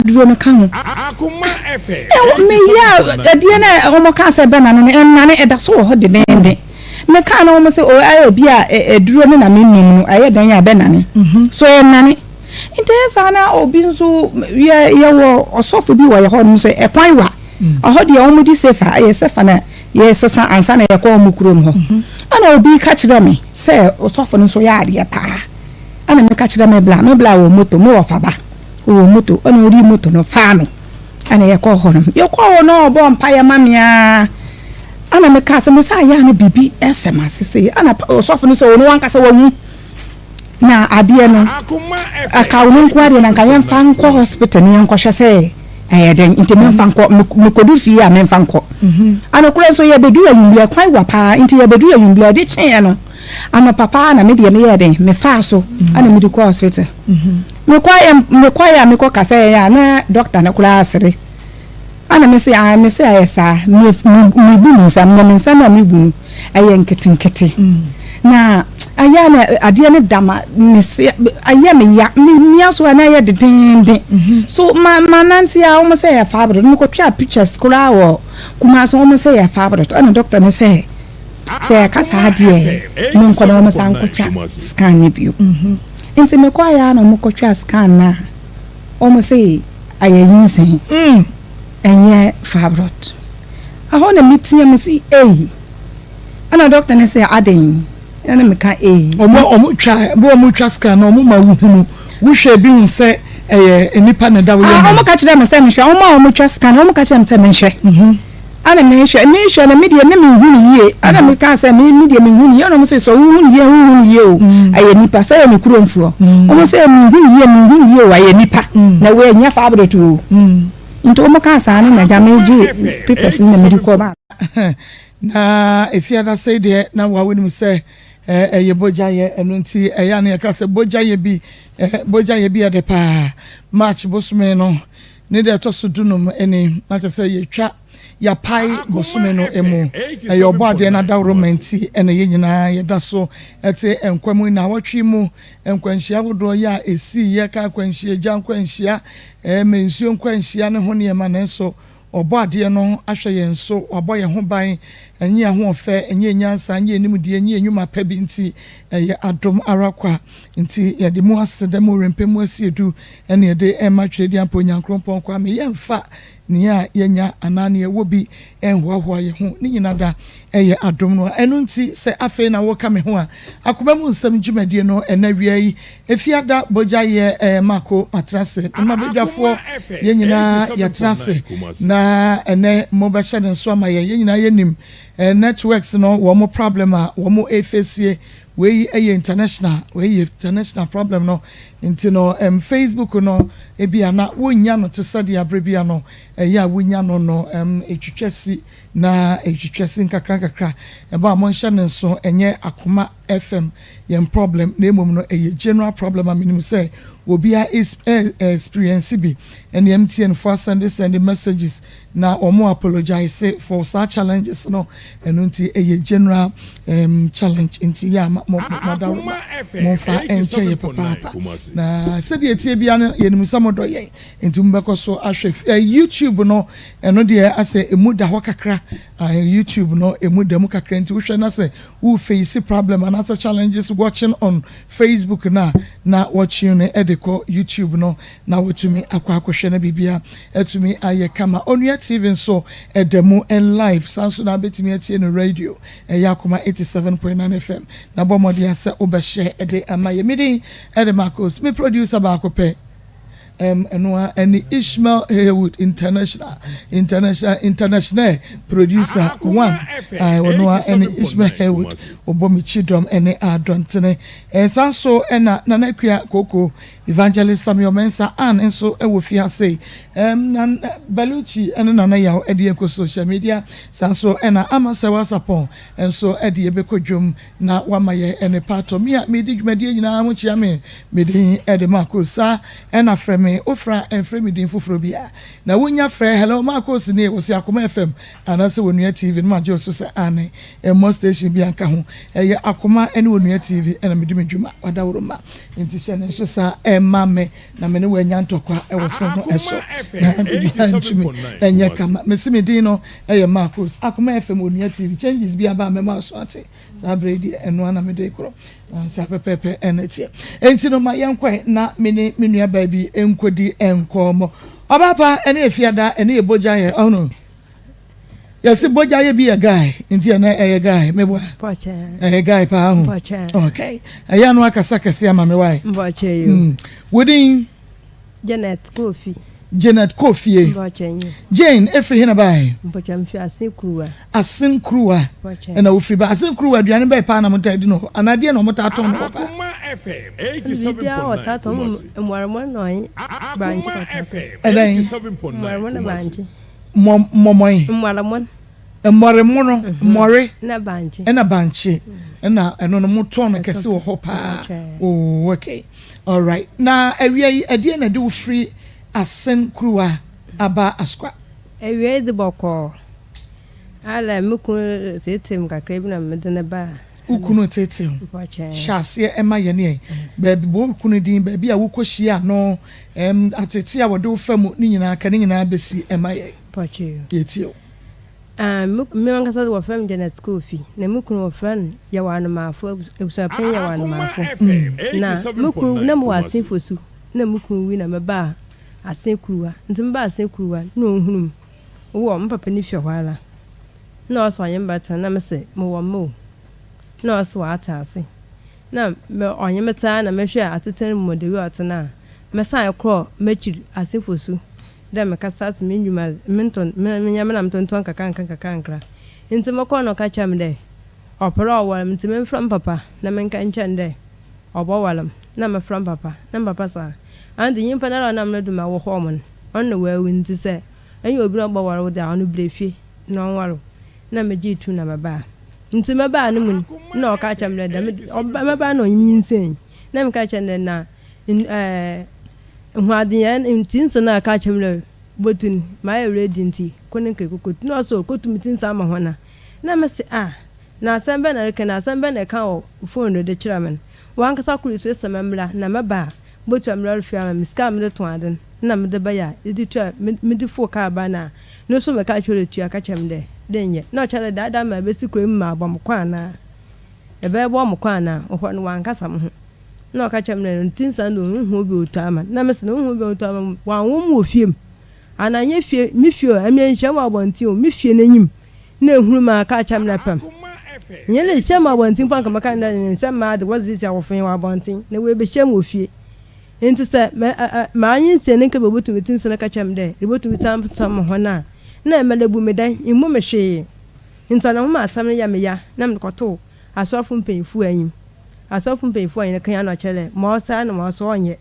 duro no ka ho Akoma efe me ya de na o mo ka se be na ne eda so ho de de me ka na o mo se o ayo bi a duro ne na me num aye dan ya be na ne so e na ne intesa na obi nso ye wo osofo bi wo ye ho no so e kwan wa ho de o mo di sefa aye sefa na ye sesa ansa na ye ko mo kurom ho ana obi ka kire me se osofo no so ya ade pa ana me ka kire me bla wo moto me wo faba wo moto ana ori moto no fa me ana ye ko ho no ye ko ho no obo mpa ye mamia ana me ka se mo sa ya na bibi Nsem asese ana osofo no so no wanka se wawu na ade no aka wo nko ade na kan ye mfa nko hospital ne nko hwe se den intime mfa nko me kodu fi ya me mfa nko ana kure so ye bedu awumbi kwan wa pa inti ye bedu awumbi ade chen no ana papa na me de me ye den me fa so ana me di ko hospital me kwa kasa ya na doctor na kula asire ana me se ayesa me bu Nsem na Nsem na me bu aye nkete na aya na ade ne dama me se aya me ya me aso na ya dedende so nanti ya o mo se ya fabro me ko twa pictures kula wo kuma so o mo se ya fabro ana doctor ne se kasa ade me nko na o mo san ko twa scan ne bio nti me kwa ya na mo ko twa scan na o mo se aye Nsem enye fabrot aho na mitia me si ana doctor ne se aden ana me ka omo twa scan na omo ma wuhunu wo hwe bi hu se enipa na da wo ye omo ka kire me se me hwe omo twa scan omo ka kire me se me hwe ana me hwe na media na me hunu yie ana me ka se me media me hunu yie na mo se so hunu yie o aye nipa se me kuro mfuo omo se me hunu yie o aye nipa na we nya fabrot o nto omo ka sa na jameji papers na medical ba na efiada say de na wa wonu se eye bojaye eno nti eya na ka se bojaye bi de pa march bosome no ne de to so dunum eni na che se ye twa ya pai bosome no emu eye obo ade na da romanti ene ye nyina ye da so ete enkwamu na watwi mu enkwanhia wodo ya esi ye ka kwanhia gya kwanhia mensuo kwanhia ne ho ne ma na so obo ade no ahwe ye nso obo ye ho ban enye ho ofe enye nyansa enye enim de enye enwuma pa bi nti ye adom arakwa nti ye de mu asede mu rempemu asiedu ene ye de ematwedi ampo nyankrompon kwa me ye mfa nia yenya anane wo bi enhoahoa ye ho ni nyina da eye adom no eno nti se afe na wo ka me ho a akoma mu Nsem dwumadie no enawia yi efiada bojaye mako matrase ma bedafo ye nyina ya trase na ene mo ba hye nso ama ye nyina ye nim networks no wo mo problem a wo mo efesie we international problem no nti no Facebook no ebia na wonya no tesade abrebia no ya wonya no etwetwesi na etwetwesi nkakra eba mo hye nso enye Akoma FM yem problem na emom no general problem aminim say obia experience bi and MTN for send messages na omo apologize for such challenges no enunti general challenge inti ya mo fa enche ye papa na said etie bia no yenim samodo ye inti mbeko so ahwe YouTube no eno de ase emuda ho kakra YouTube no emuda mu kakra inti wo hwe na se wo face problem and other challenges watching on Facebook na watching ne edeko YouTube no na wotumi akwa na bibia etumi aye kama Onua TV so edemu en live sanso na betimi atie no radio Akoma 87.9 FM na bomodi ase obehye ede amaye midi ede Marcos me producer ba akope Enua any Ishmael Haywood international producer one Enua any Ishmael Haywood obomi chidom any adontene sanso ena nanakua koko evangelist Samuel Mensa an enso ewo fiase Baluchi ena nana yawo ede ko social media sanso ena amasa wasapon enso ede ebekodwom na wamaye ene pato me di dwumade nyina mo chia me di ede makosa ena frame ofra enframe din foforo bia na wonya frɛ hello Marcos ne wo se Akoma FM anase Onua TV no majo so se ane mo station bia nka ho Akoma ene Onua TV ena medimedwuma wadaworo ma nti hye ne so sa mame na me ne wanya ntokwa e wo fro no eso na bibi antumi enye kama me simi din no e Marcos Akoma FM Onia TV changes bi aba me ma so ate sa bredi eno na me de kro sa pepepe enetie enti no ma yenkwe na me ne menua ba bi enkodi enkomo obapa ene efiada ene eboja ye ono yes boja ye be a guy enti na a guy me boy a guy pa hu okay aya no akasa kase ama me why mboche you within Janet Kofi Jane every hina bai mboche mfi asin kruwa na ofri ba asin kruwa aduane bai pa na mota di no anade na mota aton no ba FM 87.9 mwarmo no banji 87.9 banji momoy more na banji na banchi na eno no moto no kese wo hopa oh okay all right na awia ade na de wo free asen kruwa aba askwa awia de boko ala mukun tetem kakra bi na medene ba ukunu tetem shase ema ye ne baabi bo ukunu din baabi a wokohia no atete a wode wo fam ni nyina ka ni nyina besi ema ye pache yetio me wankasa wo fam Janet Kofi na mukunu wo fran ya wanu mafo ebusapen ya wanu mafo na mukunu na mo asefosu na mukunu wi na meba asekruwa ntimba asekruwa no ohunum wo mpapa ni hwehwala na oso anyembata na mese mo wo mo na oso atase na me onyemeta na mehwe ateten modeli otena mesa ekro mechiri asefosu da me kasat me nyuma menton me nyama na mtonton kakankra ntimako no ka cham de opera owalam ntime mfram papa na menka nchande obowalam na me from papa na papa sa and yimpa na na mna duma wo homon on no wa win ti se enye obi no gbawara wo da onu blefie na onwaro na meji tu na maba nti maba ne mun na o ka cham le da maba no yin sen na me ka cham le na hwadian nti nso na ka cham le botun my ready nti konen ke kokotu no so kotu mitin sa ma hona na me se na asembe na reke na asembe na ka o phone de chiramen wan ka sakuri so sememla na maba botu amra fia miska me de to aden na me de baya edi tu me de fo ka ba na no so me ka chore tu aka chem de denye na chale da ma be sikure ma bom kwa na e be bo mo kwa na ohwa no wan kasa mo na ka chem ne tinsa no hu bi otu ama na me se no hu bi otu ama wan wo mu ofiem ananye fie mi fie amia nhyam abonti o mi fie n'anyim na ehuru ma ka chem na pam nyele chem abonti pa nka maka na nsem ma de waziti awofin wa abonti na we be chem ofie enti se ma anyi se ne nke bebutu mitin se na ka chem de ribotu mitam sam hona na emelebu medan imu me hwe enti na ho ma asam ya me ya na me koto asofu mpenfu anyim kan ya no chele ma osa na ma oso onye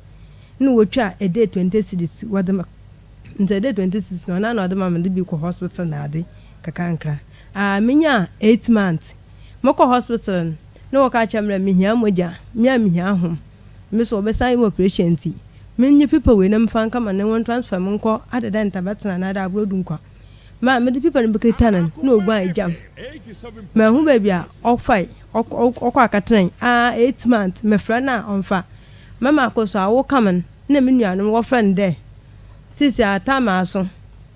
na wotwa ede 20 cities wadama nti ede 20 cities no na no adama me de bi ko hospital na ade kakankra minya 8 months moko hospital no waka chamra mihia moja mihia hom me so be sai operation ti menye people we na mfa nka ma ne won transfer monko adada ntabatena na ada abrodu nkwa ma me de people ne beketanan na ogwa ejam ma hu ba bia okfai okwa akatran 8 months me fra na onfa mama akoso awo kaman na me nuanu wo friend de sisi atama aso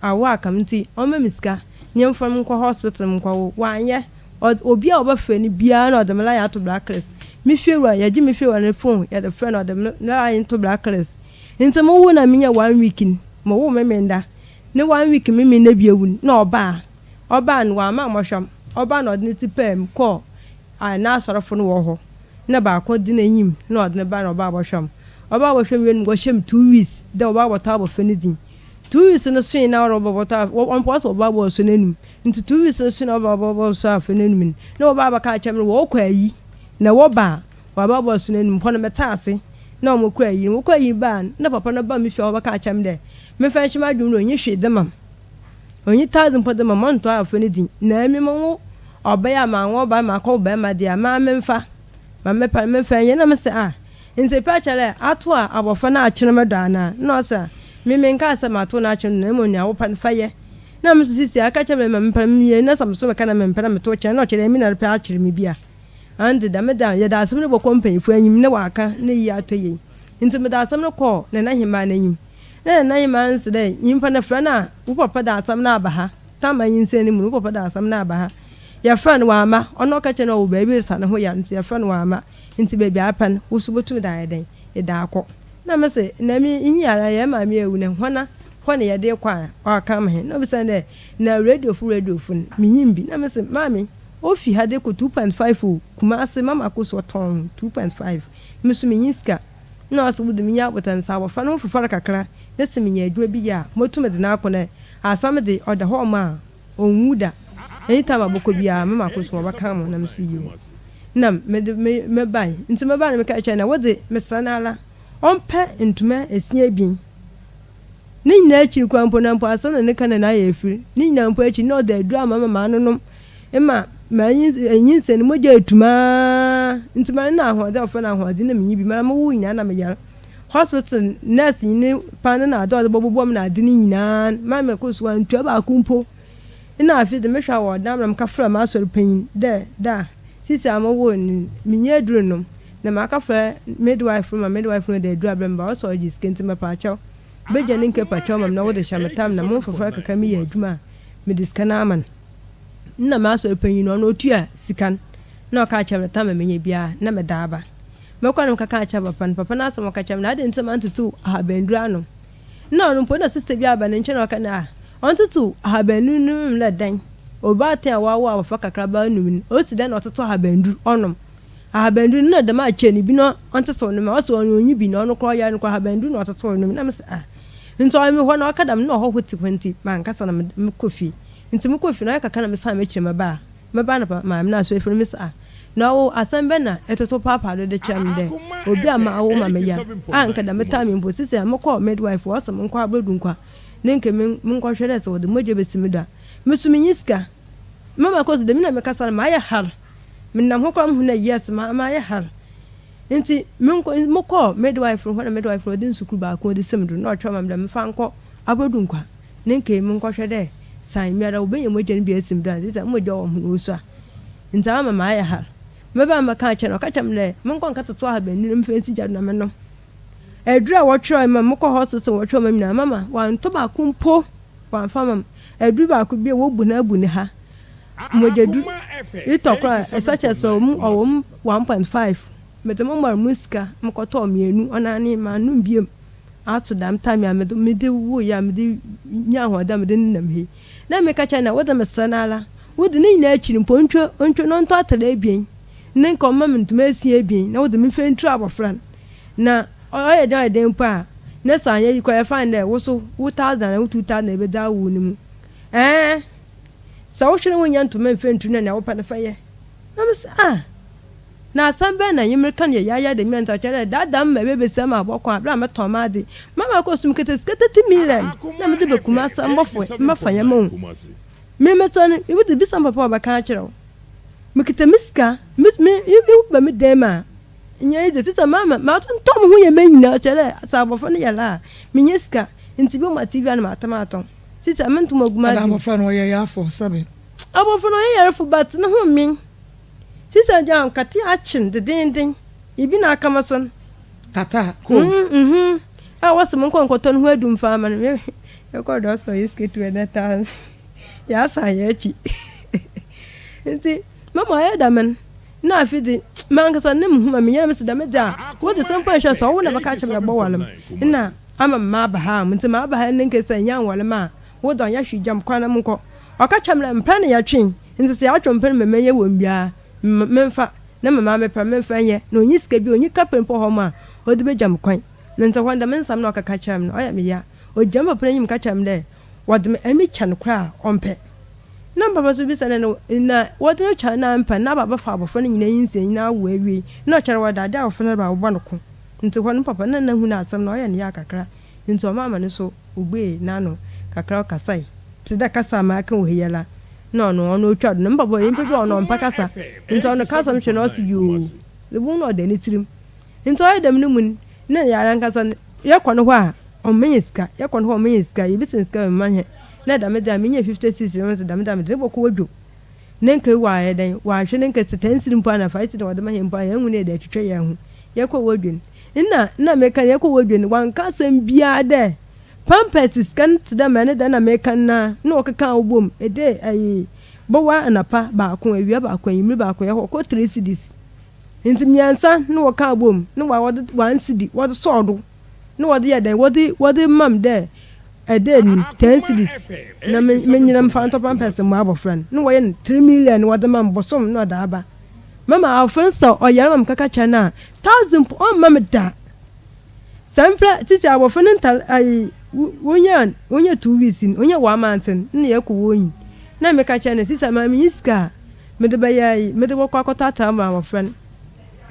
awo akamti o me miska nyem from nkwa hospital nkwa wanye obi a obafa ni bia na odemla ya to blacklist mi fewa ya ji mi fewa ne phone ya the friend odem na ya to blacklist nsem wo na minya 1 week ni mo wo memenda ne 1 week mi na biawu na oba no wa ma mosham oba na odni tipem call na asorofo no wo ho na ba ko di na nyim na odne ba na oba bosham wen go shem 2 weeks de oba bota bo fenidin 2 weeks no so na oba bota on pos oba bo so nanum into 2 weeks no so na oba bo so afenanum na oba ba ka chamre wo kwa yi na wo ba baba bo so nanum ho na metase na mo kwa yi ba na papa na ba mi fi oba ka chamde me fa shima dwum no onye hwe demam onye tazun po demam on to afenidin na mi mo oba ya ma wo ba ma ko ba ma dia ma memfa ma me pa me fa ye na me se nse pa chale ato a abofa na akire medana no sa me nka asa mato na akire na mo nya wo pa fa ye na me sisi aka chale me pa me na samso me kana me pa me to chale na chale mi na pa akire me bia and da me da ye da asem ne bo company fu anyim ne waka ne yi atoye nti me da asam no call na na hima na nyim na hima nse dey nyimpa na fra na wo papa da asam na aba ha tama yin ni mu wo papa da asam na aba ha ya fra no wa ama ono ka che no wo baby sa ne ho ya nti ya fra no wa ama nti baby apan wo subotu da den e da akọ na me se na mi nyara ya ma mi ewu ne hona hona ya de kwa aka ma he no be say na radio fu mi nyimbi na me se mami ofi ha de ko 2.5 kuma ase mama ko so ton 2.5 misu mi nyiska na aso bu de mi ya botan sa wo fa no fofara kakra na se mi nya adwuma bi ya motum de na akọ na asam de oda ho ma onwuda anytime aboko bia mama ko so ba kan mo na msi yi na me bai nti me bai na me ka cha na wo de me sanala onpe ntuma esia bin ni nyina akiri kwa mpo na mpo asam na ne kana na ya efiri ni nyina mpo akiri na oda adu ama mama anonom ema manyin sen mo je etuma nti ma na ho da ofa na ho de na me bi mara mo wu nyina na me yar hospital nurse ni pan na ado bobo na ade ni nyina ma me ko so antua ba kumpo ina afi de me hwa wo da mram ka fra ma asori panyin da sisi amawo ni minye duro no na ma ka fra midwife no de duro abemba o so ji skenti me pa chaw beje ni nke pa chaw mam na wo de shametam na mo fofora kaka mi ya aduma me diskana aman na ma asori panyin no otua sikan na ka cha metam menye bia na me daaba me kwa no kaka cha papa na asem ka cha na de ntema ntutu ahabendura no na no po na sister bia ba ne nche na ka na ontutu ahabenu num la dan obate awawa afa kakra ba num oti dan ototo ahabendu onom ahabendu na de ma che ni bi no ontutu no ma so onyi bi no no kro ya no kwa ahabendu no ototo num na me nto mi ho na akadam no ho hoti kwenti man kasa na me kofi nti me kofi na kakra na me sa me che me ba na ma na so efiri me sa na wo asembe na etoto papa de chem de obi ama awo ma me ya anka da meta mi mbo sisi amko midwife wo so mko abrodu nkwa nenke mko hwere so de moje besimi da misumi nyiska mama ko de mina me kasa ma ya har minam ho kwa hu na yes ma ya har nti mko midwife ho na midwife ro din sukuru ba ko de semdu na otwa mam da me fa nko abrodu nkwa nenke mko hwere san mi ara obenye moje ni bi esim da sisi moje wo hu no so nta ma ya har meba maka che no kacha mle mko nka toto ha benu mfensi jadu na meno edura wo tro ma mko hospital wo tro ma mina mama wa nto ba kumpo wa fama edura ba ku bi wo bu ni ha mojedu itokra such as 1.5 metemo mar muska mko to mienu onani ma nu biem atu dam time ya mede wo ya mede nya ho da mede nnam he na me kacha na wo da mesanala wo de ni na akiri mponcho no nto atara ebien ne nkoma mentuma esi ebien na wo de me fentru abofran na oye dan den pa na sanye yi kwa find there wo so 2000 ebe da wo ni mu sa wo hwere wonya ntuma fentru na wo pa na faye na me na sambe na yimir kan ya de mi anta chere da dam me bebe sama abokwa bra me tomade mama ko sum kete 30 million na me de be kuma sambofo mafanya mo me meton ibu de bisam papa ba ka kire me kete miska me ba me dema nya ide sisa mama ma to mo hu ye manyina chere sabofo ne yala me nyeska nti bi ma tv na matamaton sisa me ntuma guma da mo fra no ye ya for sabe abofo no ye yare fu bat na hu min sisa jam kati achin de dindin ibi na akamason tata ko wasu mun kon koton hu adum fa man me ko do so iske tu na ta ya sa ya ci nti mama ya da man na afidi man ka sanne mu ma me ya mis da me da ko da san fa sha so wona baka ci na bawalam ina ama ma ba ha mun ti ma ba ha nin ke san yan walma wo don ya hwi jam kwana mun ko aka chamla mpane ya twin nti se ya twompen me menye wo mbia memfa na mama me pa memfa nye na onyi sika bi onyi kapen po ho ma odi be jam kwan na nta wanda men sam na aka ka cham no oya me ya o jam pa nyim ka cham de wode me ami chan kra ompe na baba so bi sana na wode no chan na mpa na baba fa abofo nyina yinse nyina wo awie na o chere wada da ofo na ba wo no ko nti hon papa na hu na asam na oya ne ya kakra nti o mama ne so ogbe na no kakra kasai ti da kasa ma kan wo hiyala no otwa no mbabo yimpe bi ono mpakasa nti ono kasa mhwe no si yo le bu no de ni tirim nti oy dem ni mun na ya ran kasa ye kono ho a o menyiska ye kono ho menyiska ye bisinska manye na da me da menye 56 no da me de boko wadwo nenke wa ye den wa hwe nenke 10 sirim pa na 5 sirim wa de ma hempa ye hu ne de twetwe ye hu ye ko wadwo na meka ye ko wodwe wan ka sem bia de pampers scan to the man na meka na okeka obom ede ayi bowa anapa ba ko awia ba ko yimri ba ko ye ko 3 cedis nti miansa na woka obom na wa wode 1 cedi wode sodo na wode ye den wode mam de ede ni 10 cedis na menyina mfa to pampers mo abofran na wo ye 3 million wode mam bosom na da aba mama our friends so oyara mam kaka chana 1000 on mam da sampla titi abofran tal ai wonya 2 weeks wonya 1 month na ye ko wonyi na me ka chana sisa mami iska me de bayai me de wo kwakota ta ma abofran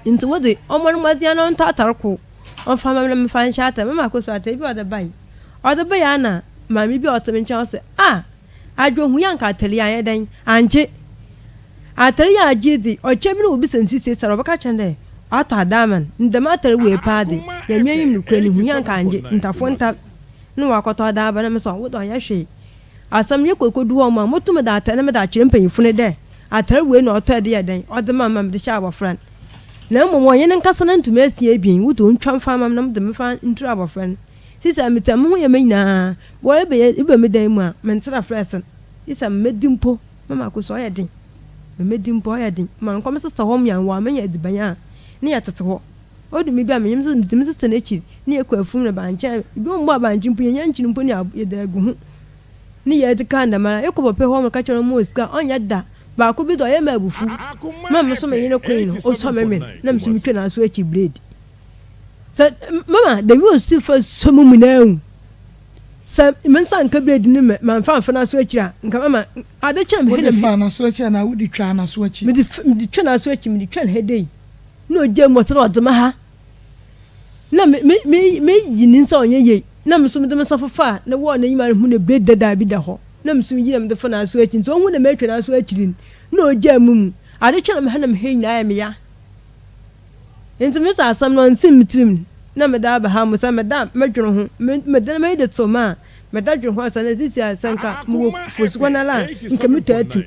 into wode omon madia no tatar ko on fa mam na fa nshata mama ko so ata bi wada bai oda bayana mami bi otomin cha se adwo hu yanka atali an yedan anje atari ya jidi o chemini obi sensisi sara baka chande ata daman ndama atari we pade ya mianyim ni kwani hu yanka anje ntafonta no wakoto da ba na me so wo do ya hwe asam ye kokodu o ma motum da ata na me da kire mpanyifo ne de atari we no oto de yedan oda mama me de sha abofran na mo ye nkasa na ntuma asie bin wo do ntwa mfa mam na me de me fa ntru abofran sisa mitam hu ye mena wo be me dan mu a me ntra fresen sisa medimpo mama ko so ye den medimpo ya den man ko me sesa hom yan wa me ya dibanya ne ya tete ho odu mi bia me yim sesa na echi ne ya kwafum na banche bi mo banche mpo nya nchi mpo ne ya da gu hu ne ya de kan da mara e ko bope ho me ka choro mo sika onya da ba ko bi do ye ma bufu mama so me yine queen o so me na me twe na so echi blade mama the will still for some munau some mensan ka blade ni me man fa na so akira nka mama ade kire me he fa na so akira na wudi twa na so akira me twa na so akira me twa hedei no je mo so odema ha na me yini nsa onye ye na me so me de safafa na wo na yima hu na blade dada bi da ho na me so yi na me de fa na so akira nto hu na me twa na so akira no je mu ade kire me ha na me he nyina ya me ya enti me ta asam no nsim trim na me da ba ha musa me da me dworo ho me de me de toma me da dworo ho asana sisi asanka mu fosu na la nke me 30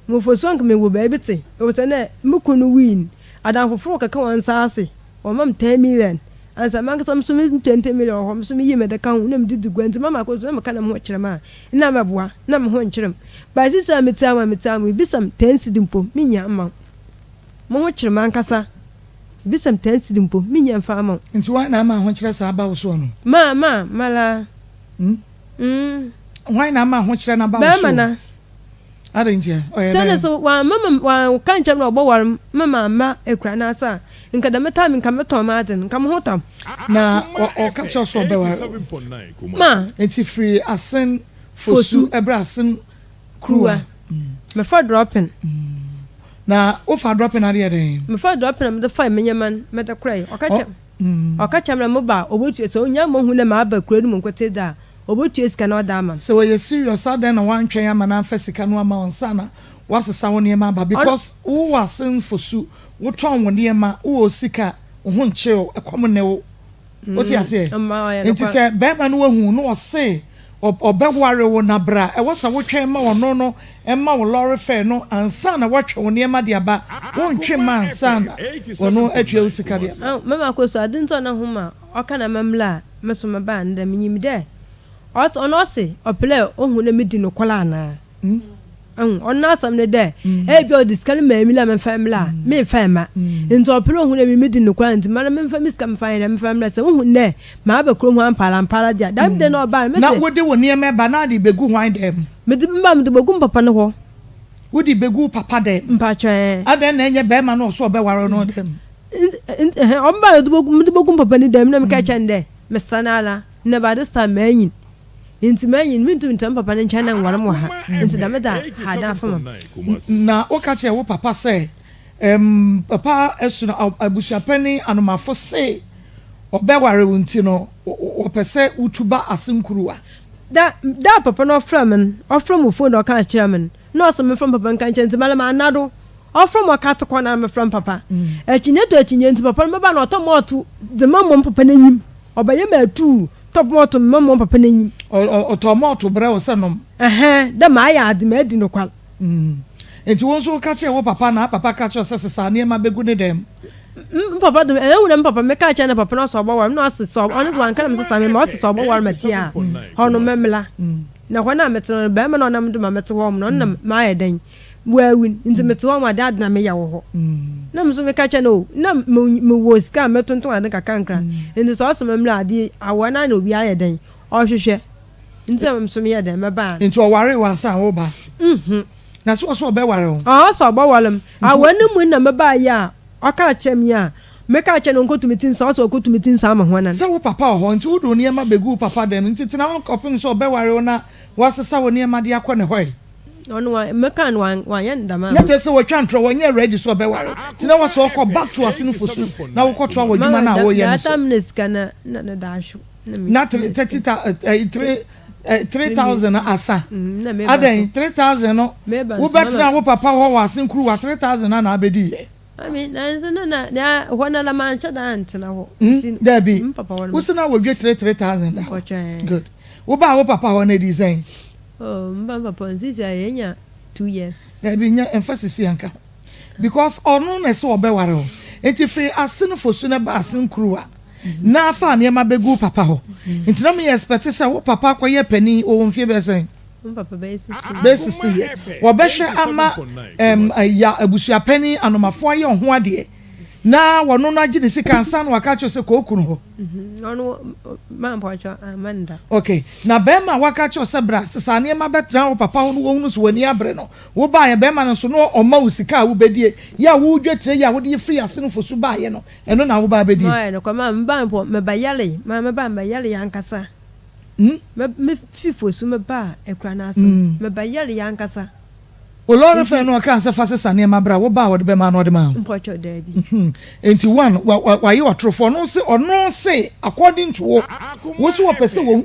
mu fosu nke me wo ba ebite o sana me kunu win adan foforo kaka wan saase o mam 10 million ansa man ka sam so me 20 million ho so me yi me de kan na me didu gwanti mama ko so me kana me ho kirema na me boa na me ho nkirem ba sisi a me tiama bisam 10 sidimpo me nya amma mo ho kirema nkasa bisam 10 sidimpo minya mfa ama nti wa na ma ho kire sa ba wo so no mala wa na ma ho kire na ba wo so ba mana arentia oya sana so wa mama wa kancha na obowar mama ma ekura na asa nka da meta mi nka meton ma aden nka mo hotam na o ka cho so be wa ma enti free asen fosu ebra asen kruwa me for dropping na o fa dropping na dey den me fa dropping me the five menyaman me the cry okacha me mo ba obotu so onya mo hu na ma ba kura mu nkwete da obotu esika na oda man so we serious aden na wan twen ama na fasika no ama onsana wasesa woni ma ba because wo wasen fosu wo ton woni ma wo sika wo hu nche ekom ne wo oti ase enti se be ma no hu no se obeware wo na bra e wosa wo twen ma wono no e ma wo lorry fair no ansa na watwe wo ne ma dia ba wo ntwe ma ansa na wono atwe wo sika dia mama ko so adinto na homa oka na mamla meso ma ba nda minyim de ono se opele ohun na medi no kola na ono asam ne de e bi o diskal ma emila me famla me fama nti opele ohun na medi no kola nti mara me fami ska me fama me famla se ohun ne ma ba krom ho ampala dia dam de no ba me se na wodi wo ne me ba na de begu hwan dem me de begu papa no ho wodi begu papa dem mpatwe aden na enye be ma no so obeware no dem omba de begu papa ni dem na me ka chande me sanala na ba de sta manyin inti manyin mintu papa ne chana nware mo ha inti da me da hada fama na o ka che wo papa se papa esu na abusuapani anomafo se obeware wunti no o pese utuba asinkuruwa da papa no from phone no ka chairman no so me from papa nkan chenti mala ma anado o from o kat kona me from papa echinye nti papa me ba no tomato de mammo papa nanyim obaye ma tu top moto mammo papa nanyim o tomato bre o senom da ma ya ade ma di no kwal enti won so ka che wo papa na papa ka che sesa ne ma begu ne dem papa do e papa me ka cha na papa no so obo no so on do an kana me sesa me ma so obo war matia hono memla na hwana metro be me no na me mete wo no na ma yeden wawin nti mete wo ma dad na me ya wo ho na me so me ka cha no na me wo ska me tonton ade ka kankra nti so memla ade awana na obi ayeden o hwehwe nti me so me yeden me ba nti o ware wansa wo ba na so be ware o so obo walem awani mu na me ba ya aka chem ya meka che no nkotumiti nsa so okotumiti nsa ma ho na se wo papa ho nti wo do ne ma begu papa dem nti tina won kopin so be ware na wasesa wo ne ma de akọ ne hoy ono meka no wan ye ndama na je se wo twantro wo nye ready so be ware tina wo so ko back to asinu fosu na wo ko to wo juma na wo ye no so tam neskana na dashu na 3,000 asa aden 3,000 no wo betra wo papa ho wasin kru wa 3,000 na abedi ye I mean, na wana la mancha da antina ho. Debbie, usina wo gwe 3,000. Good. Wo ba wo papa ho na di sen. Oh, mba papa nzi ya yenya 2 years. Debbie nya emphasis yanka. Because ono na se obe ware ho. Enti free asinu fosu na ba asin kruwa. Na afa na ma begu papa ho. Enti na me expect say wo papa koye pani o mfie be sen. Papa be 60 years. Wo be hwe ama ya abusua pani anomafo aye ho ade. Na wono no agi de sika nsa no waka cho se ko okunu ho. Ono man poacho amanda. Okay. Na bema waka cho se bra sesa ne ma betra wo papa ho no wo hunu so wani abre no. Wo ba ye bema no so no oma usika wo bedie. Ya wo dwetire ya wo de free ase no fosu ba ye no. Eno na wo ba bedie. No ko ma mba mpo me bayale. Ma ba bayale yankasa. Me fifo su me ba ekra na ase me ba yare yankasa o lore fe no kan se fa sesa ne mabra wo ba wo de be ma no de ma mpocho dabi enti one wa yi otrofo no se ono se according to wo so pese wo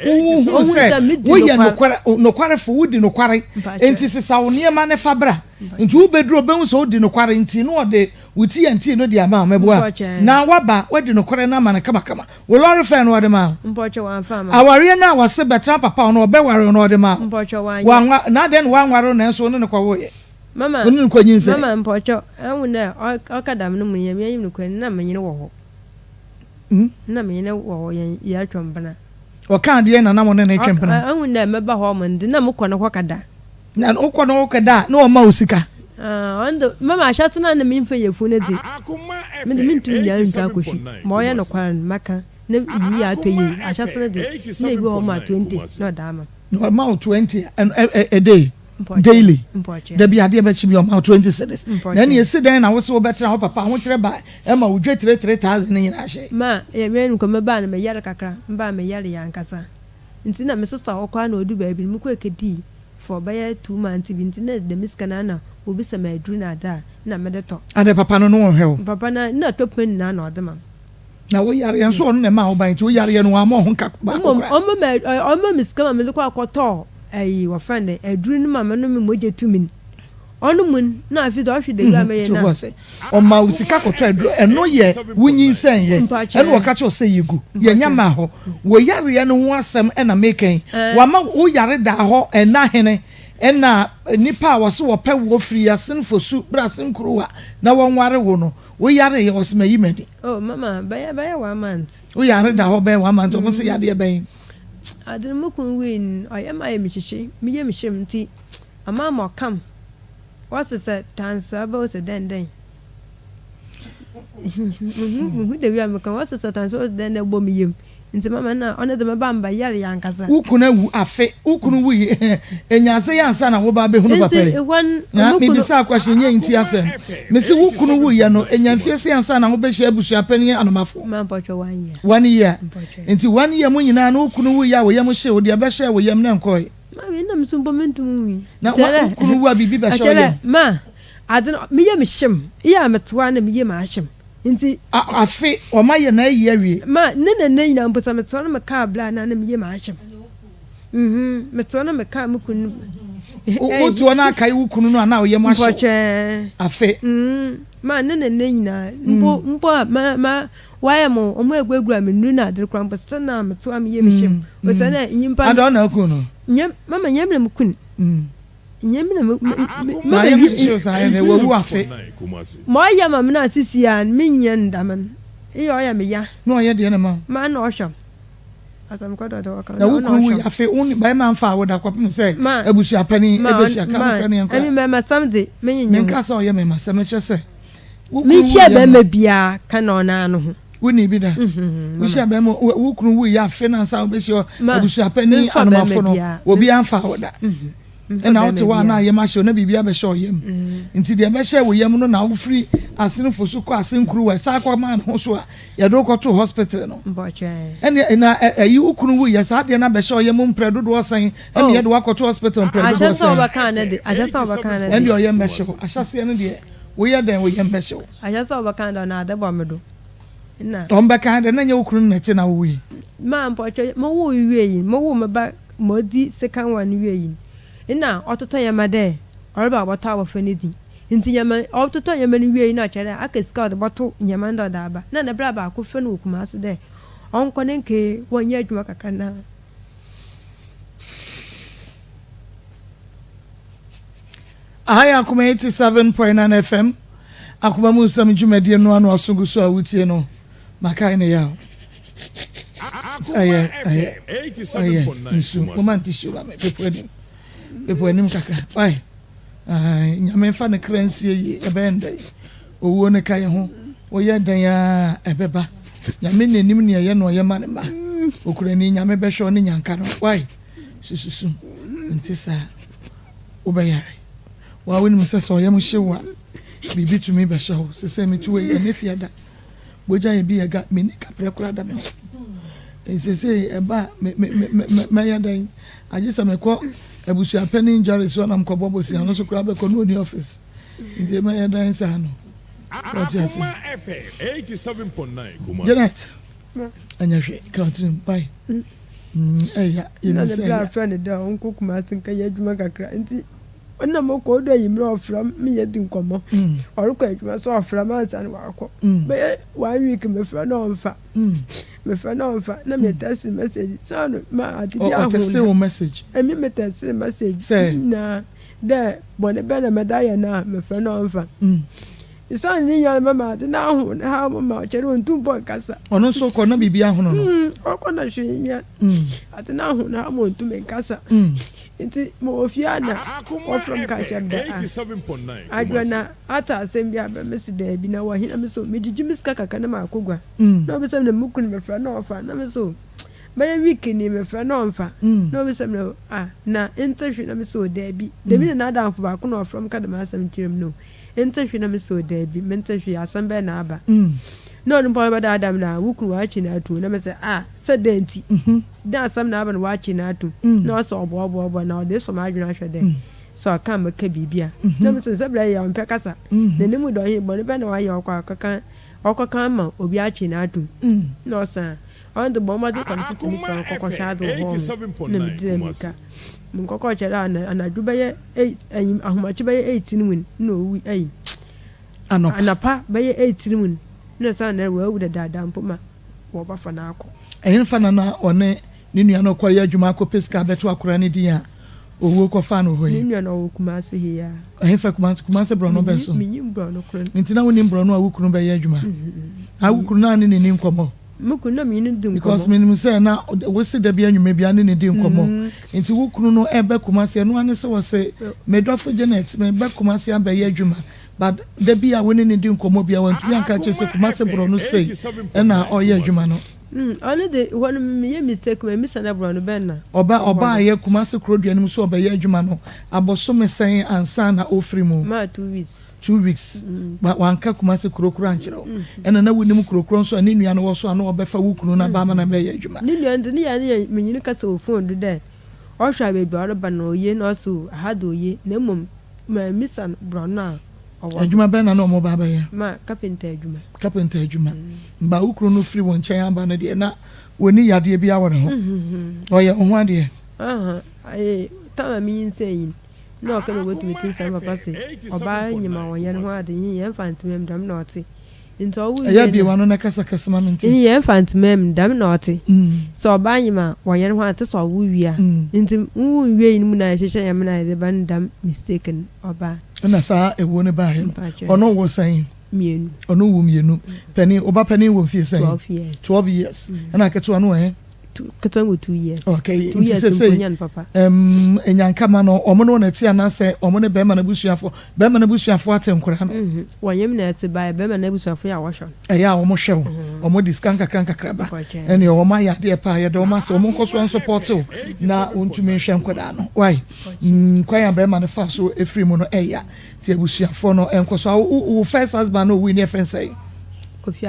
se wo ye no kware fo wo di no kware enti sesa wo ne ma ne fabra enti wo bedro be so wo di no kware enti no de wuti anti no di ama meboa na waba wadi no kware na ma ne kama wo lore fe no de ma mpocho wan fama aware na wase betra papa no be ware no de ma mpocho wan na den wan ware no so no kwa wo ye mama onu kwa nyinse mama mpocho awuna okadam no munyam yim no kwan na manyine wo ho na manyine wo ho ya twambana o kan de na mo ne twempana awuna meba ho mo ndi na mukọ no kwakada na ukọ no kwakada na o ma usika ondo mama ashatụ na me mfe yefu ne di me de mintu nya nta koshi ma o ya no kwan maka na yi ya to yi ashatụ ne di na ebi ho ma 20 no dama no ma 20 a day daily da bi ade be chibi o ma 20 cedis na ne esi den na wo se wo betra ho papa ho kire ba e ma wo dwe 3,000 ne nyina hye ma e me nu ko me ba na me yare kakra mba me yare ya nkasa nti na me sesa ho kwa na odu ba bi mu ko ekedi for by 2 months bi nti na de miskana na obi se ma adru na da na me de to ade papa no no hwe papa na topen na na odema na wo yare enso ono ne ma wo ban ti wo yare no ama ho nka ba ko o miskama me ko akoto ayi wa friend adru no mama no me moje tumi onu mun na afi do hwe de gwa me na o ma usika koto adru eno ye wunyin sen ye eno wo ka che o se yigu ye nyama ho wo yare ye no ho asem na meken wa ma wo yare da ho ena hene ena nipa wo se wo pe wo free asen fosu brasen kruwa na won ware wo no wo yare ye osema yimedi oh mama baya 1 month wo yare da ho be 1 month o mo se yade ben adin mukun win ayama yemichichi miye mishemti ama mo kam what's it tansa about the den de wi am kan what's it tansa den bo miyem nti mama na ona de mabamba yare yankasa ukuna wu afe ukunu wu enyase yansa na wo ba be hunu papere na me bisa kwahye nye nti asem me se ukunu wu ye no enyamfiese yansa na wo be hye abusua pani anomafo man pocho 1 year nti 1 year mu nyina na ukunu wu ya wo yam hye wo de be hye wo yam na nkoi mami na msumbo mentum na ukunu wu abibi be hye wo ma adin me yem hyem ya metwa na me yem ahyem nti afi o ma ye na yi awie ma ne nyina mposa metwa na me ka bla na me yem ahyem metwa na me ka mukunu o to na kai ukunu no na o yem ahyem afi ma ne nyina mpo ma why mo omo egwegura me nuru na adre kran pesa na metwa me yem hyem o se na nyimpa ado na akunu nyam mama nyam le mukun nyemina me na you shows I and we wu afi mo ya ma me na sisi an me nyen ndaman e yo ya me ya no ye de na ma na ohwam atam kwada da waka na wu kunu wu afi un ba ma mfa wo da kwapem say abusu apani ebesia ka kwani enko ani me samde me nyen nka so ye me masam na che say mi hye be ma bia ka na ona no ho woni bi da wu hye be mo wu kunu wu ya afi na nsa obesio abusu apani anamafo no obi amfa wo da na wote wa na ye ma hye na bibia be hye yem nti de be hye wo yem no na wo free asene fosu ko asen kuru wa sa kwa man ho so ya do ko to hospital no mboche na ayi ukunu wu ya sa de na be hye yem mpredo do osan ene ye do wa ko to hospital mpredo do osan ajasa obaka na de ajasa obaka na de ene ye me hye ashase ene de wo ye den wo ye me hye ajasa obaka na de bo medo na ombeka de na nye ukunu na ti na wo yi ma mboche mo wo wiwe yi mo wo me ba mo di second one wiwe yi ina ototo yama de orba bota wa fanidi nti yama ototo yama ni wie ina chere aka scout boto yama ndo da ba na bra ba ko fenu kuma ase de onko nenke wonye adwuma kakra na aya Akoma 87.9 FM Akoma mu Nsem dwumade no anu asungu so awutie no makai ne ya aye 87.9 romantic show ba me pepo enim kaka why nyame fa ne kransie yi ebende owo ne kai ho oye dan ya ebeba nyame nenim ne ye no ye ma ne ma okura ni nyame be hwe ne nyanka no why sususu ntisa obeyare wa woni msese oye mo hyewa bibi tumi be hye ho sese mi tuwe ye ne fiada boja ye bi ye ga me ni kapre kura da me sese eba me ya dan ajisa me ko abusu apani injury so na mkobo bosi ano so kura be ko no ni office ndi me ya dan sa no Akoma FM 87.9 Kumasi Janet anyahwe continue bye ya you know say na friend da onko Kumasi nka ya adwuma kakra nti onna mo ko do yimre ofram me ye di nkomo oruko adwuma so ofram ansa na wakọ be 1 week me fra na onfa me fra na onfa na me text message so no ma ati ahụ text o message emi me text message say na de bone be na medaya na me fra na onfa isa ni ya mama de na ahụ na ha mama chere ontu bo kasa ono so ko na bibia ahụ no ọkọ na hwe ya ati na ahụ na ha mo ontu me kasa nti mo ofia na ofrom ka chabda 87.9 adwana ata asem bia be mesi da bi na wahina meso mejiji miska kaka na makogwa na obisem na mukuni me fra na ofa na meso baya wiki ni me fra na onfa na obisem na na entahwe na meso da bi de mi na adamfo ba ko na ofrom ka da masem kirem no entahwe na meso da bi mentahwe asem be na aba no no pa da adam na wukun wachi na atu na mese sedenti da asam na aba na wachi na atu na so obo na de so ma adwena hwede so aka maka bibia na mese sebra ya mpe kasa na nemu do hin bone be na wa ya okaka ma obi achi na atu no sa on the bomba de consist ni fa kokko shado ho na midemika mun kokko chere na dube ye ahumachi be 18 mun no wi anapa be 18 mun na sa na we wuda dada mpoma wo ba fa na akọ ehin fa na one ni nua no kwa ya adwuma akọ peska beto akora ne din a owo ko fa no hoyi ni nua no Kumasi he ya ehin fa Kumasi bro no be so mi nyim bro no kro ntina woni bro no awukunu be ya adwuma awukunu na ne ni nkomo muku na mi ni dum because me say na we see da bi anwuma bi ane ne di nkomo nti wukunu no ebe Kumasi no ane se wo se medofo Janet me be Kumasi abe ya adwuma but the be a winning in Komo be want to catch us Kumasi bro no say na oye adwuma no only the one me mistake me miss na bro no ben na oba ye Kumasi krodua nim so oba ye adwuma no aboso me sen ansa na ofri mu ma 2 weeks but wanka Kumasi krokro anchiro ena na wunim krokro so ani nua no wo so ana obefa wukunu na ba ma na be ye adwuma ni nua ndi ya ni menyini kasa ofon do de o hwa be do ba na oye no so hado oye na mum ma miss bro na adwuma be na no mo baba ya ma carpenter adwuma mba ukru no free won chen aba na de na woni yade bi awore ho oye ho ade tama mi nsem no ka no wetu metin sa papa se oba nyima won ye ho ade yin yan fanti mem dam na oti into we ya bi wano na kasa kasa ma menti in ye fant mem dam na ote so banyima woyen ho ate so wo wia nti wo wie ni mu na hyehyɛ yam na de ban dam mistaken oba na sa ewo ne ba he ono wo san mienu ono wo mienu pani oba pani wo fie san 12 years na keto ano he keto 2 years okay nti se papa enyanka ma no omo no na ti ana se omo ne be ma na busuafo atenkora no wanyem na ate ba be ma na busuafo ya washo ya omo hwew omo diskanka kranka ba ene omo ya de pa ya de omo se omo nkoso support na ontumi hwe nkoda no why kwaya be ma na fa so efri mu no eya ti abusuafo no enkoso wo first husband no we ne friend say Kofi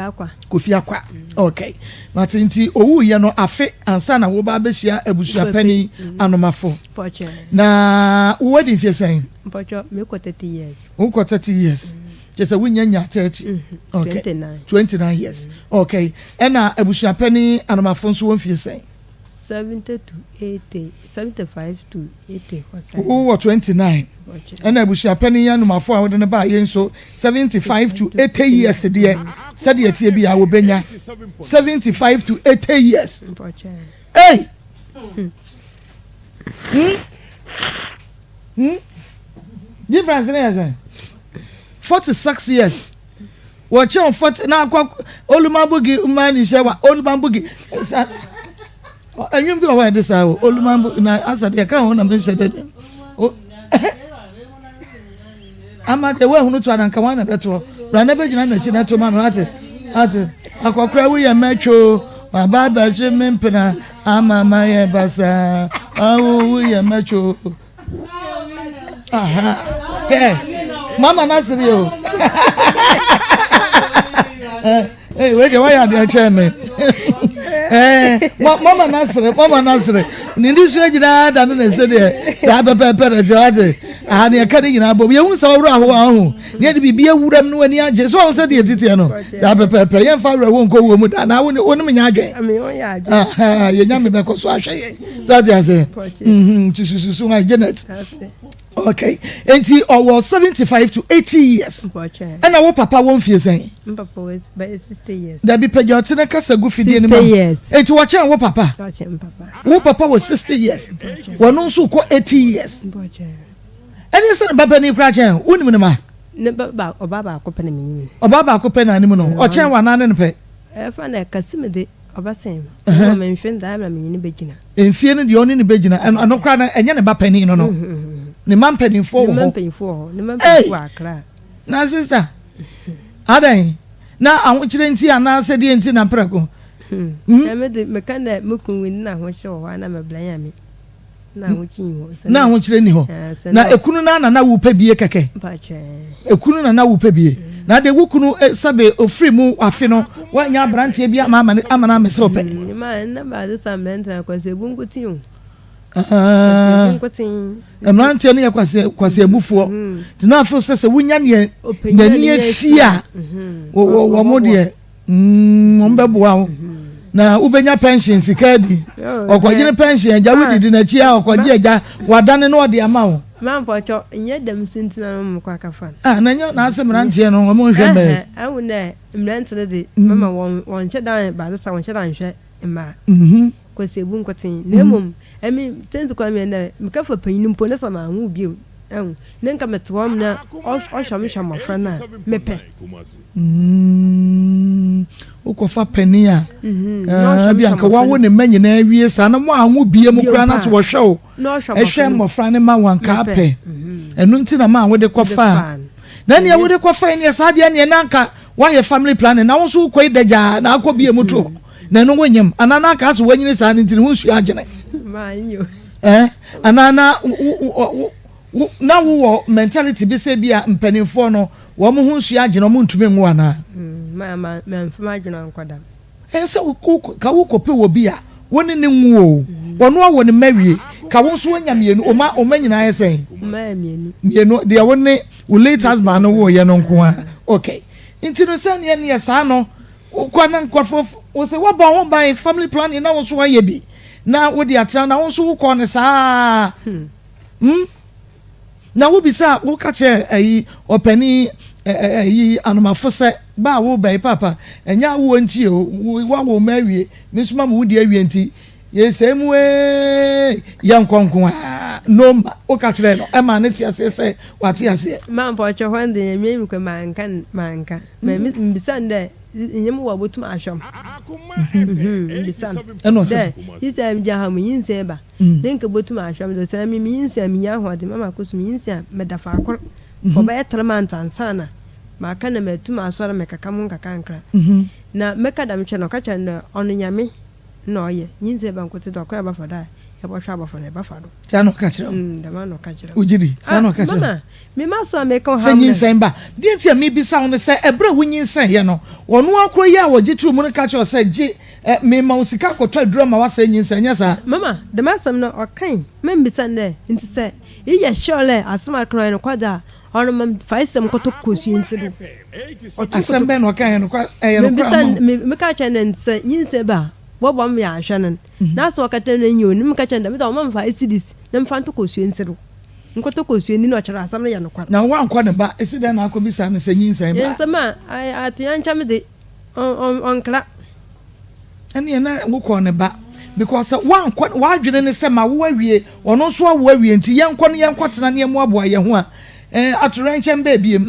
Akwa okay but nti owu ye no afe ansa na wo ba behia abusua pani anomafo na wo wedding fie sen pocho me ko 30 years wo ko 30 years just wunya nya 30 okay 29 years okay ena abusua pani anomafo nso wo fie sen 70 to 80 75 to 80 wo 29 ena abusua pani anomafo a wo de ne ba ye nso 75 to 80 years de said ye tie bia wo benya 75 to 80 years hey difference is 46 years watch on 40 na kwa olumabugi umani shewa olumabugi anyum bi o wa de sa olumabugi na asade ka ho na be shede ama de we hunu to adanka wan na beto bra na be gina na chi na to ma ate akokra wi ya macho baba ba je mempena ama ma ye basa awu wi ya macho aha mama nasiri o we ge wa ya de cheme mama nasiri ni ndi so gina da na se de sa pepe de ate aha ne ka de gina bo ye hu sa wura ho ne de bibia wuram no ani age so on se de tete no sa pepe ye fa wura wo nko wo mu da na woni me nya adwen ami on ya adwen aha ye nya me be ko so ahwe ye so ti ase tususu my Janet okay enti owo 75 to 80 years and wo papa won fie sen papa was by 60 years da bi pejo tena kasa gu fidie ni ma enti wo chen wo papa wo papa was 60 years wono nso ko 80 years eni se baba ni kra chen wonim ne ma ne baba obaba akopɛ na menyi obaba akopɛ na anim no o chen wa na ne pe fa na kasimede obasem o ma mfen da na menyi ne begina enfie no de oni ne begina ano kra na enye ne ba pani no no ne man pani fo ho ne man pani fo akra na sister adan na anwokire nti ana se de nti na prako me de me kan na mekun win na ho hye ho na me blan ya me na anwokire ho na anwokire ni ho na ekunu na wo pa bie keke ekunu na wo pa bie na de wukunu sabe ofri mu afi no wanya brantie bia amana amese ope ni ma na ba de sam mentra kwase bunkuti o brantie ne kwase abufuo tina afi sese wunya ne nani afia wo mo de mbeboa wo na ubenya pension sikadi okwagire pension ja wudi na chi a okwagire ja wadane no de ama wo man pocho nye dem sintina no mko akafa na nya na asem rantie no mo hwe be awu na mrante de mama won che dan ba sa won che dan hwe ma kwase bu nkotin na mum emi tentu kwa me na mkafa panyin mpo na sama hu bio ne nka metwam na o shamisha mafrana mepe ukofa penia bia nka wawo ne manyi na awie sa na mo anwo bie mu kra na so wo hwe ehwe mofra ne ma wanka pe enu nti na ma wo de kofa na ne wo de kofa ne sa de ne nanka why family planning na wo so koi daja na akobie mu to na no wonyam anana ka so wanyini sa ne nti ne hunsu agene manyo anana na wo mentality bi se bia mpanimfo no wo mo hunsu agene mo ntumi nwo ana mama mfuma agene nkoda ense ka wo kope wo bia woni ne nwo wono wo ne mawie ka wo so wanya mienu o nyina yesen mienu de woni wo late husband no wo ye no nko a okay nti no se ne ne sa no kwa na nkofo wo se wo ba ho ban family planning na wo so wa ye bi na wo de atra na wo so wo ko ne sa na wo bisa wo ka che opani ayi anomafo se ba wo bai papa enya wo nti o wo mawie me suma mu di awie nti yesemu yankonkon no o ka kire no e ma ne ti ase se wate ase man po cho hwande me mi ko manka me bisan de nyem wo botum ahwam bisan eno se isa mi jaha mu yinse ba den ka botum ahwam do sa mi yinse mi nya hwade mama ko sum yinse me dafa akor fo ba etremant ansana ma ka na metum asore me kaka mun kaka nkra na meka dam che no ka che no onu nyame no ye yinse ba nkote do ko ya ba fada ya bo hwa ba fo ne ba fado sa no ka kire da ma no ka kire ujiri sa no ka kire mama me ma so me ka ha se yinse ba de ntia me bi sa wo se ebre wo yinse ye no wono akro ye a wo gitru mu no ka che se gi me ma usika kotwa duro ma wa se yinse nya sa mama da ma sam no okan me mbisan de nti se iye shole asma kro no kwada ono mam faisem koto kosuense do asembe no kan no kwa no me ka chenen se yinse ba bobom ya hwanen na so kata no nyi oni me ka chenda me da mam fa isidis na mfa to kosuense do nkoto kosueni no chara asam ya no kwa na wa nkwa ne ba esida na akobisa ne se yinse ba yinse ma atuya ncha me de on kla ene na ngukọ ne ba because wa nkwa wa adwene ne se ma wo awie ono so wo awie nti yenkọ ne yenkọ tena ne mu aboa ye ho a aturanchen ba biem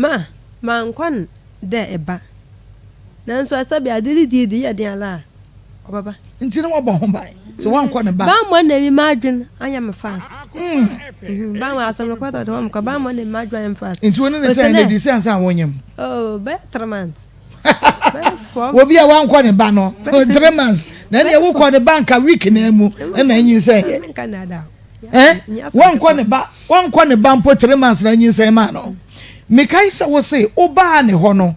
ma nkwan de eba nanso asabi adiri di ya de ala obaba nti ne wo bo ho bai so wa nkwa ne ba mo na mi madwen anya me fast ba mo asam no kwata do mo ka ba mo na mi madwen am fast nti woni ne tell ne di sense an wonyem be 3 months wo bia wa nkwa ne ba no 3 months na ne wo kwa ne bank a week na mu na nyin se Canada wan kwa ne ba mpo 3 months na nyin se ma no me kai se wo se oba ne ho no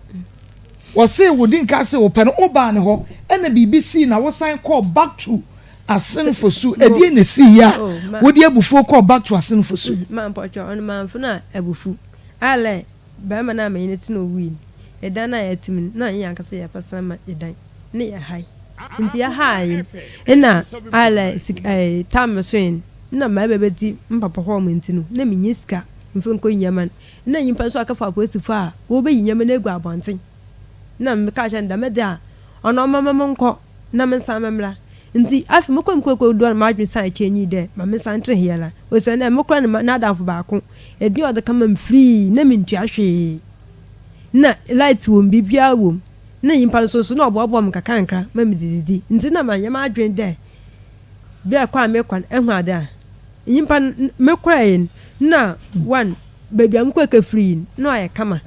wo se wo din ka se wo pe no oba ne ho na BBC na wo san call back to asinfosu edie ne si ya wo di abufu call back to asinfosu man pocho on man funa abufu ale ba ma na me ne tino win edan na yatim na yan ka se ya pasama edan ne ya hai nti ya hai ina ale tam swin na ma bebeti mpapa ho mo ntinu na me nyiska mfenko nyaman na nyimpa so akafa apotifu a wo be nyaman egu abonten na me ka chanda me da ono mama nko na me nsa memla nti afi me kwemkwekwe do ma adwen san chenyi de ma me san tre hiala o se na me kra na danfo ba ko edi o de kama free na me ntua hwe na light wo bibia wo na nyimpa so na obo m kaka nkra ma me dididi nti na ma nyama adwen de bia kwa me kwan ehu ada nyimpa me kra yin na one baby am kweke free no aye kama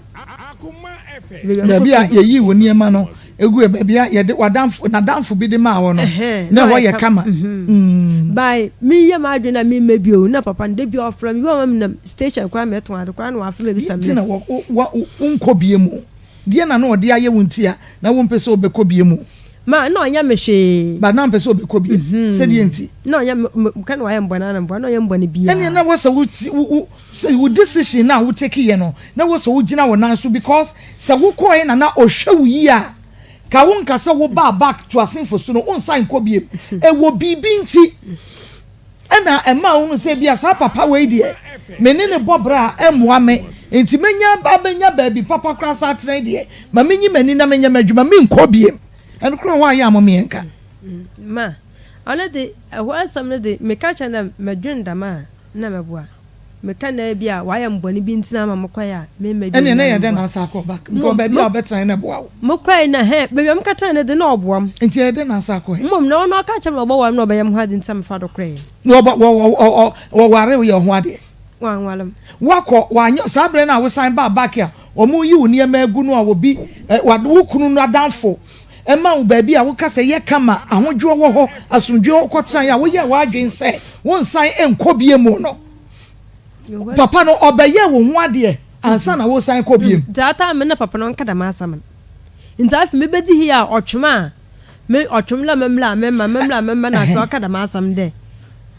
baby a yeyi wo niema no egu baby a ye de wadanfo na danfo bi de ma wo no na wo ye kama by me ye ma adwen na me mebio na papa nde bi ofra me wo na station kwa me to ade kwa na wa fa me bi sam na wo unko biemu die na no de aye wontia na wo mpese obekọ biemu ma no anya me hwe ba na mpese obekọ bi se die nti no anya kan wa ye mbona na mbona no ye mbona bia ene na wo say wo decision na wo take ye no na wo so wo gina wo nan so because se wo ko ye na ohwe wo yi a ka wo nka se wo ba back to asinfosu no on sign ko biem e wo bibi nti ena ema wo se bia sa papa we die menene bobra emoa me enti menya ba benya baby papa krasa atren die ma menyi mani na menya madwuma me nko biem en kro wa ya mo me enka ma ona de wa samne de me ka chana madwunda ma na meboa me ka na bia wa ya mboni bi ntina ma mokwaya me madwunda ene na ye de na sa ko back because baby obetran na boa wo mokwaya na he baby am ka tan na de na oboam enti ye de na sa ko he mom na ona ka chama oboam na obayam ha de ntam fa do kre no wo ware wo ye ho ade wanwalam wako wanyo sabre na wo sign back ya omo yi wo niema agu no a wo bi wo kunu no adanfo ema wo ba bi a wo kasa ye kama ahodwo wo ho asundwo ko tran ya wo ye wa adwen se wo nsan enko biemu no papa no obaye wo ho ade ansa na wo sign ko biemu data me na papa no nkada ma asam nta afi me bedi hi a otwema me otwemla memla na so kada ma asam de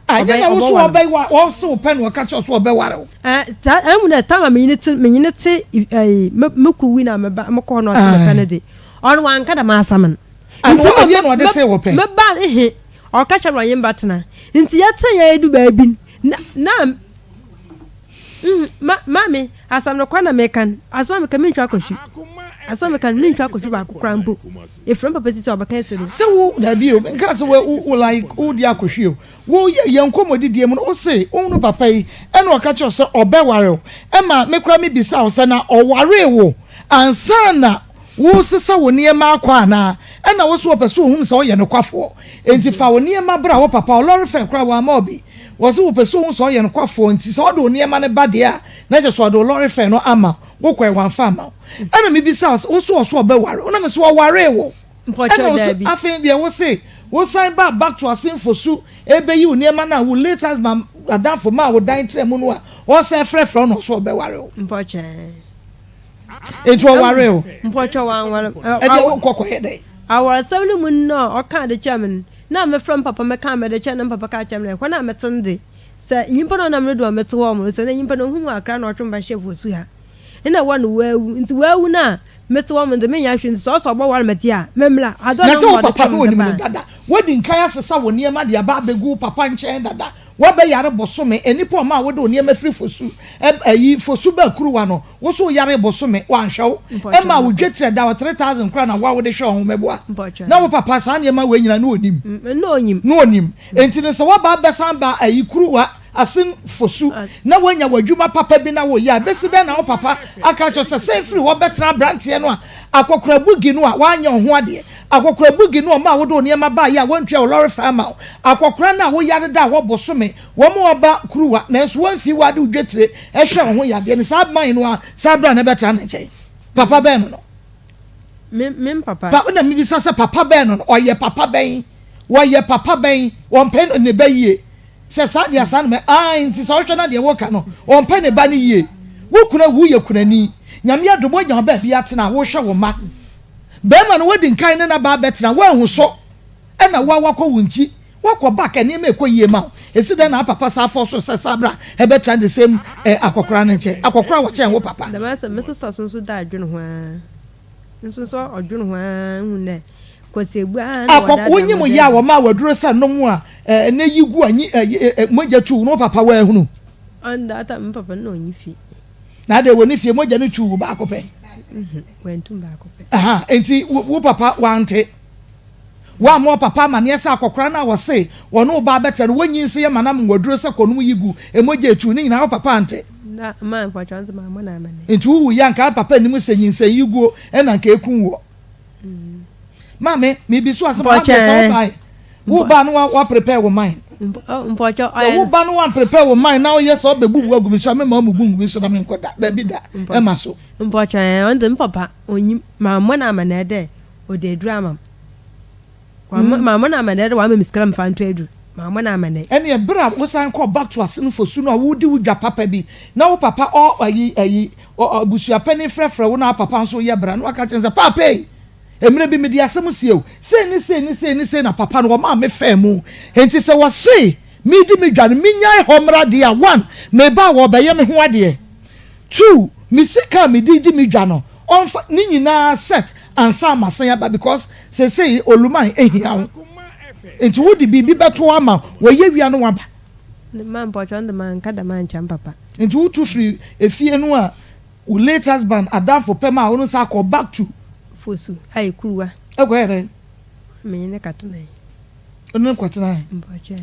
anya na wo so obay wo so pen wo ka cho so obay ware amu na tama me nyinete meku wi na me ba me ko no so Canada on wan kada ma asaman nti mo bia no de say wo pen me ba o ka cha ro yin batena nti ya tan ya edu ba bi na Mami, asam no kwana mekan. Asam me kan me ntwa akɔhwe. Asam me kan me ntwa akɔhwe ba krampo. Efrem papa sisi obaka ese no. Se wo da bi o, nka se wo like wo di akɔhwe o. Wo ye nkomodi die mu no, wo se wo no papa yi, e na oka che se obeware o. E ma me kura me bisa wo se na oware wo. Ansa na wo sesa wo niema akwa na e na wo so opeso ohum se wo ye no kwafo. Enti fa wo niema bra wo papa o lori fe kura wa ma obi. Was wo person so ye no kwafo nti so do niema ne bade a na je so do lorry fe no ama wo kwa wan fa ama ana me bi sa wo so obeware ona me so ware wo mpocho dabi afin de wo say wo sign back to asinfo su ebe yi niema na wo latest ma adanfo ma wo dan tre mu no a wo say frefre no so obeware wo mpocho enti wo ware wo mpocho wan e de wo kokko he dey our seven mun no o kan de chairman na me from papa me kan me de chairman papa ka chairman ko na me tende se yimpa no na me do me to wo mo se na yimpa no hu akra na otwomba chef osu ha ina wa no wawu nti wawu na me to wo mo de me ya hwe so so gbo war meti a memla ado na so papa no ni me dada wodi nkan asesa wo niema de aba begu papa nchen dada wo be yare bosome enipo ma wo de niema free fosu ayi fosu ba kuruwa no wo so yare bosome wa nhwew e ma wo dwetire da 3000 kra na wa wo de hwe ho meboa na wo papa sa niema we nyina no onim enti ne se wo ba besan ba ayi kuruwa asin fosu na wanya wadwuma papa bi na wo ya besida na wo papa aka cho se free wo betra brantie no a akokora bugi no a wanya ho ade akokora bugi no ma wo do niema ba ya wontwa wo lorry farmer akokora na wo yade da wo bosome wo mo ba kuruwa na so wonfi wade udwetire e hwe ho ya de ne sa man no a sa bra na betra na che papa ben no mem papa pa na mi bi sa papa ben no oye papa ben wo ye papa ben won pen ne bayie se sa dia san me nti so hwe na de wo ka no on pe ne ba ne yie wo kuna wu ye kunani nyame adomo nya ba bia tena wo hwe wo ma be ma no wodi nkan ne na ba betena wo hu so e na wo wakọ wunchi wakọ back ne me ekoyie ma esi de na papa sa fo so se sabra e betra the same akokora ne che akokora wo chen wo papa da ma se me sister so da adwene ho a nso so odwene ho a hu ne kwasegbu a na wada wonyi mu ya wo ma waduro sa no mu a na yigu anyi moja tu no papa wa hunu anda ata me papa no nyi fi na de woni fie moja ne tu ba akopɛ wentum ba akopɛ aha enti wo papa wante wa mo papa ma ne sa akokora na wo se wono ba betere wonyi nse ye manam waduro sa konum yigu moja tu ni nyina wo papa ante na ma mpa chance ma mo na amane enti wo ya nka papa nim se nyinse yigu e na nka ekun wo mame me bi so asem wo ba no wa prepare wo mind mpocho so wo ba no wa prepare wo mind now yes o bebu agu bi so me ma mu bu bi so na me nkoda da bi da e ma so mpocho on dem papa onyi ma mo na amane de o de drama ma mo na amane de wa me miskram fan to edu ma mo na amane ene e bra wo san call back to asin for su no wo di wudwa papa bi na wo papa o ayi busua pani frefre wo na papa so ye bra no aka chense papa emre bi me di asem sieu se na papa no ma me fa mu enti se wo se me di me dwane me nyai homra de a 1 me ba wo be ye me ho ade 2 me sika me di me dwano on ni nyina set ansa masan ya ba because say oluman ehia ho enti wo di bibi beto ama wo ye wia no waba the man pocho the man kada man cham papa enti wo tu free efie no a wo late husband adam for pema wo no sa call back to fosu ai kuruwa egwere me ne katuna onu kwatena mpocho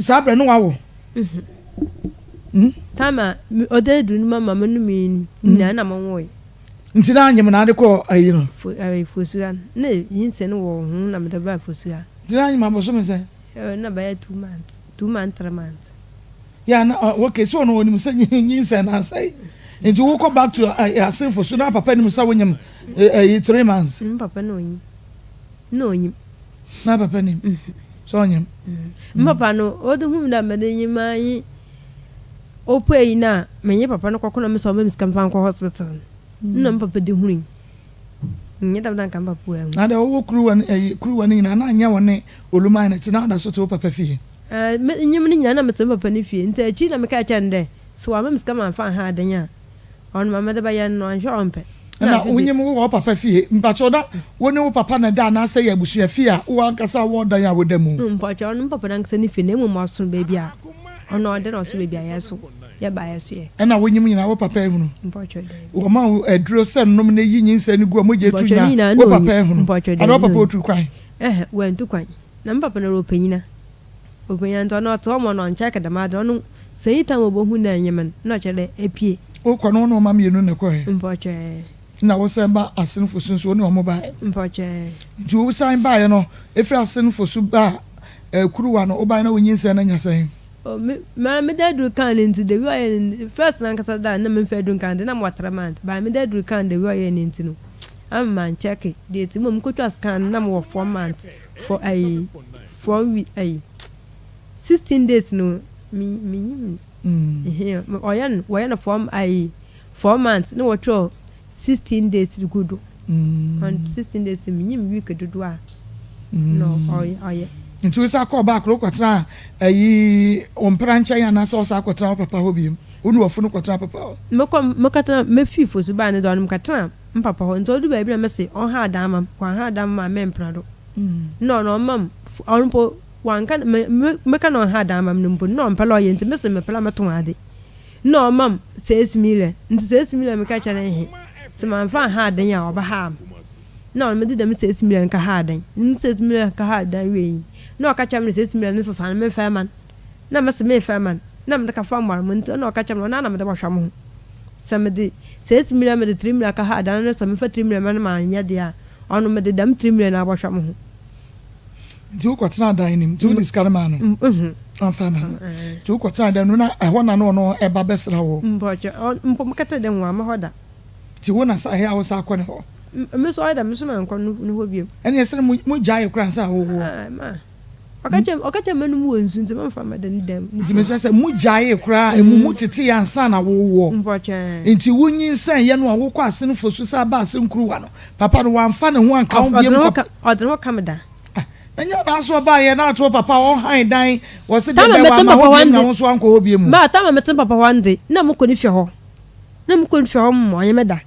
sabra no wawo tama odedu ni mama manu mi na na monwoy ntina anyem na ade ko ayi no fosuan na yinse no wo hu na me da ba fosuan ntina anyem aboso me say na ba 2 months 3 months ya na okay so no onim say yinse na say nti wo ko back to asin fosu na papa nim say wonyem 3 months papa no onyi na papa nim so onyem papa no odu hu da me de nyima yi opei na menye papa no kwakona me so me miskam fan kwa hospital na papa de huni nye da dan kan papa wa na de wo kruwa ni na anya woni oluman na tina da so to papa fie nyim ni nyina na me papa ni fie nta chi na me ka cha nde so wa me miskam fan ha adanya on mama de ba ya no anhwe onpe na wonyem wo papa fie mpacho da woni wo papa na da na say ya busua fie a wo ankasa wo dan ya wo da mu mpacho no papa dan kasa ni fie na mu maso baby a ono de no so be bia yeso ye ba yeso ye na wonyim nyina wo papa ehunu mpocho de wo ma eduro se nom na yi nyinsa ni gu amoje tunya wo papa ehunu ado papa otu kwan wantu kwan na papa na ro panyina opanya nto no to mo no ncha kada ma do no seita mo bohu na nyemen no chele epie wo kwa no ma mienu na kwa mpocho na wo semba asenfo sunso ne omo ba mpocho nti wo san ba ye no efra asenfo su ba kuruwa no oba na wonyinsa na nyasan me dadu kan nti de wi aye first na nkasa da na me fa dun kan de na mo tramant ba me dadu kan de wi aye nti no am man check de ti mo mkotwa scan na mo 4 months for aye 4 week aye 16 days no mi oyan form aye 4 months no wo 16 days good on 16 days mi nyim week dodo a no oye nti sa ko ba kro kwatra ayi omprancha ya na so sa kwatra papa ho biem onu wofo no kwatra papa me katra me fifo su ba ne do no katra papa ho nto du ba bi na me se on ha adama kwa ha adama me mprado no mam onpo wan kan me kan on ha adama mpo no mpelo ye nti me se me pela meton ade no mam 6 million nti 6 million me ka cha na he se man fa ha adan ya oba ha no me di dem 6 million ka ha adan 6 million ka ha adan we no ka cham 6 million so san me fa man na me se me fa man na me ka fa mar mun no ka cham na me da ba hwam ho se me di 6 million me di 3 million ka ha adan no se me fa 3 million man ma nya dia ono me di dam 3 million na ba hwam ho nti wo kwatra dan nim nti wo diskare ma no anfa ma nti wo kwatra dan no na ehwo na no eba besra wo mpo mkata den wa ma hoda nti wo na sa he awo sa akọ ne ho me so ayda me so man kwa no ho biem ene yesere mu jaye kran sa wo ma okache manu wo nsu nti mfa ma dan dam nti me se mu jaye kra emu tete ya nsa na wo nti wonyin san ye no wo kwa asen fosu sa ba asen kuruwa no papa no wamfa ne ho anka wo biem ko odno ho kameda enya na so ba ye na to papa wo han dan wo se de be wa ma ho na wo so anko ho biem ba ta ma metem papa wande na mo ko ni fi ho mo yemeda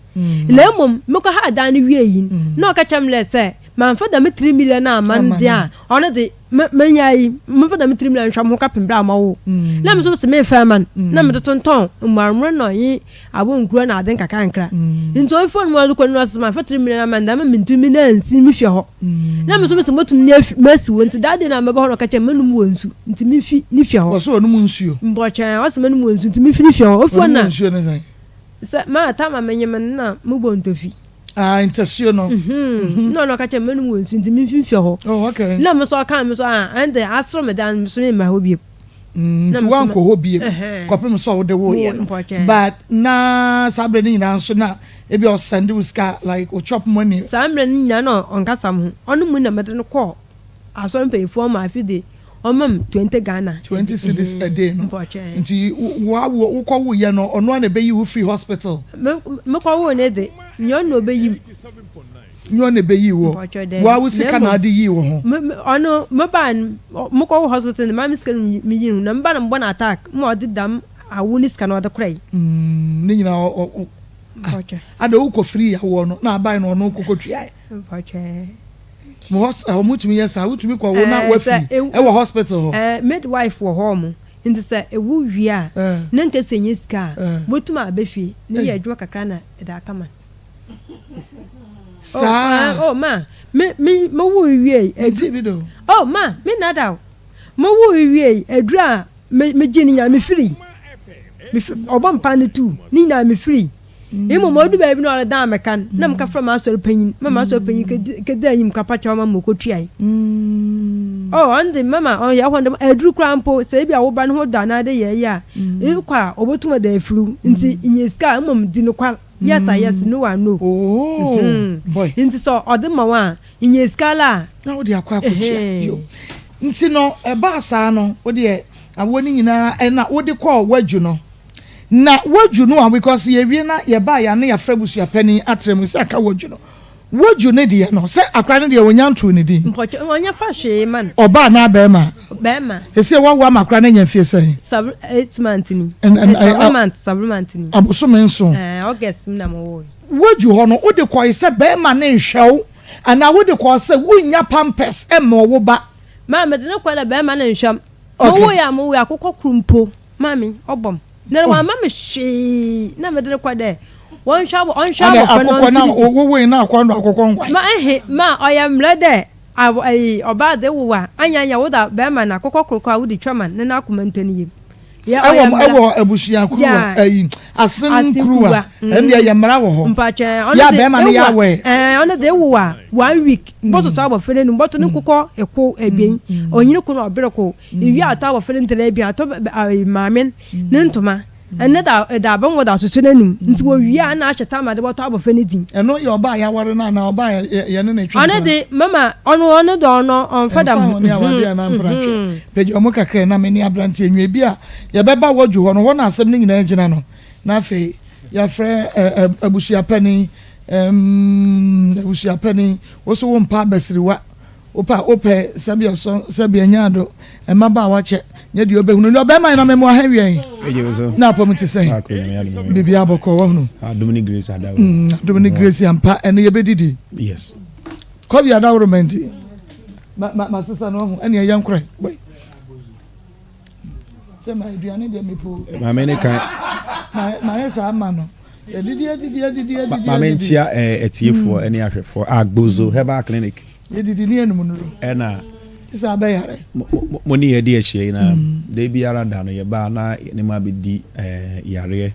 lemom me ko ha dan wie yin na okacha mle se man fa da me 3 million na man dia ono de manyai me fa da me 3 million hwam ho kapem bra ma wo na me so se me fa man na me tonton marmro no yi abo nkuro na aden kaka nkra nto phone mo ko no se man fa 3 million na man da me ntumi na nsi mi hwe ho na me so me motum ni masi wo nti dade na me ba ho no kacha manum wo nsu nti mi fi ni hwe ho so onum nsuo mbocha o se manum wo nsu nti mi fi ni hwe ho o phone na nsuo ne sai sa ma ta ma menyemen na mu bontofi intesio no no kacha menu won nti mi fifi ho okay na me so kan me so and asro me dan so me ma ho bi nti wan ko ho bi kopem so wo de wo ye but na sabre ni na so na ebi o send uska like o chop money sabre ni na no on kasam ho onu mu na me de no call asoro pay for ma fi de omam 20 Ghana 20 cedis a day no nti wo ko wo ye no ono na be yi wo free hospital me ko wo ne de nyo no be yi nyo na be yi wo wa wo sika na ade yi wo ho ono me ban mo ko wo hospital ma mi sika mi yi na mba na mbo na attack mo odi dam awu ni sika na ode krai ni nyina ade wo ko free ya wo no na abai no ono kokotua mo mutumi yesa utumi kwa wo na wa free e wo hospital ho midwife wo home nti say ewu wia na nke senye sika botuma abefi na ye adwo kakra na da kama sa ma me wo wie edibido ma me nada mo wo wie adura me gini nya me free obom pan tu ni na me free imo modu ba bi no da mekan na mka from asor panyin mama asor panyin ke da nyim ka pacha mama ko tuai ande mama ya hwanda adru krampo se bia wo ba no da na de ye ya kwa obotuma da afru nti inyeska mom di no kwa yes no one no boy nti so odema wa inyeska la na wo de akwa akotia yo nti no e ba sa no wo de awoni nyina na wo de call waju no na waju no because ye wie na ye ba ya na ya frabusu apani atrem se aka waju no waju ne de no se akra ne de wonya ntro ne di mpoche wonya fa hwe man oba na be ma ese wa makra ne nya fie se 8 months ni 7 months ni aboso men so August na mo waju ho no wo de koy se be ma ne hwew ana wo de koy se wonya pampers e mo wo ba ma me de ne koy la be ma ne hwam mo ya akokɔ krumpo mami obom na wa mami hwe na me de kwa de won hwa akokɔ na wo na akokɔ nkwan ma oyamle de oba de wo wa anya wo da be ma na akokɔ krokɔ a wo di twama na akoma ntani yem ewo abusuya kruwa asen kruwa ene ya mara wo ho ya be ma ne ya we ona de wo wa 1 week boso so abo fere nu boto ne kokɔ eko ebien onyine ko na obere ko iwi ata abo fere ntele ebien ato maamen ne ntoma ene da ban wo da so nanum nti wo wi a na ahyeta ma de boto abo fere din eno ya oba ya ware na oba ya ne twa ona de mama ono do ono on fadam ne awade na mpratwe peji omo kakra na me ni abrante enwe bi a ya beba woju ho no ho na asem ne nyina gina no na afi ya fre abusuya pani abusuya pani wo so wo mpa basiriwa ope sabia nyado emaba wache nye di obehunu ni obema na memo ahwie na pom ti sei bibia boko wo hunu Dominic Grace adawo Dominic Grace ampa ene ye bedidi yes ko bia adawo menti ma sisa no hu ene ye yankure boy se ma aduane de mepo ma me ne kan ma yesa ama no edidi ma me ntia etiefo ene ahwefo agbozo herbal clinic edidi ni enum no ena isa be yare mo ni ye de ehie na de biara da no ye ba na ne ma be di yare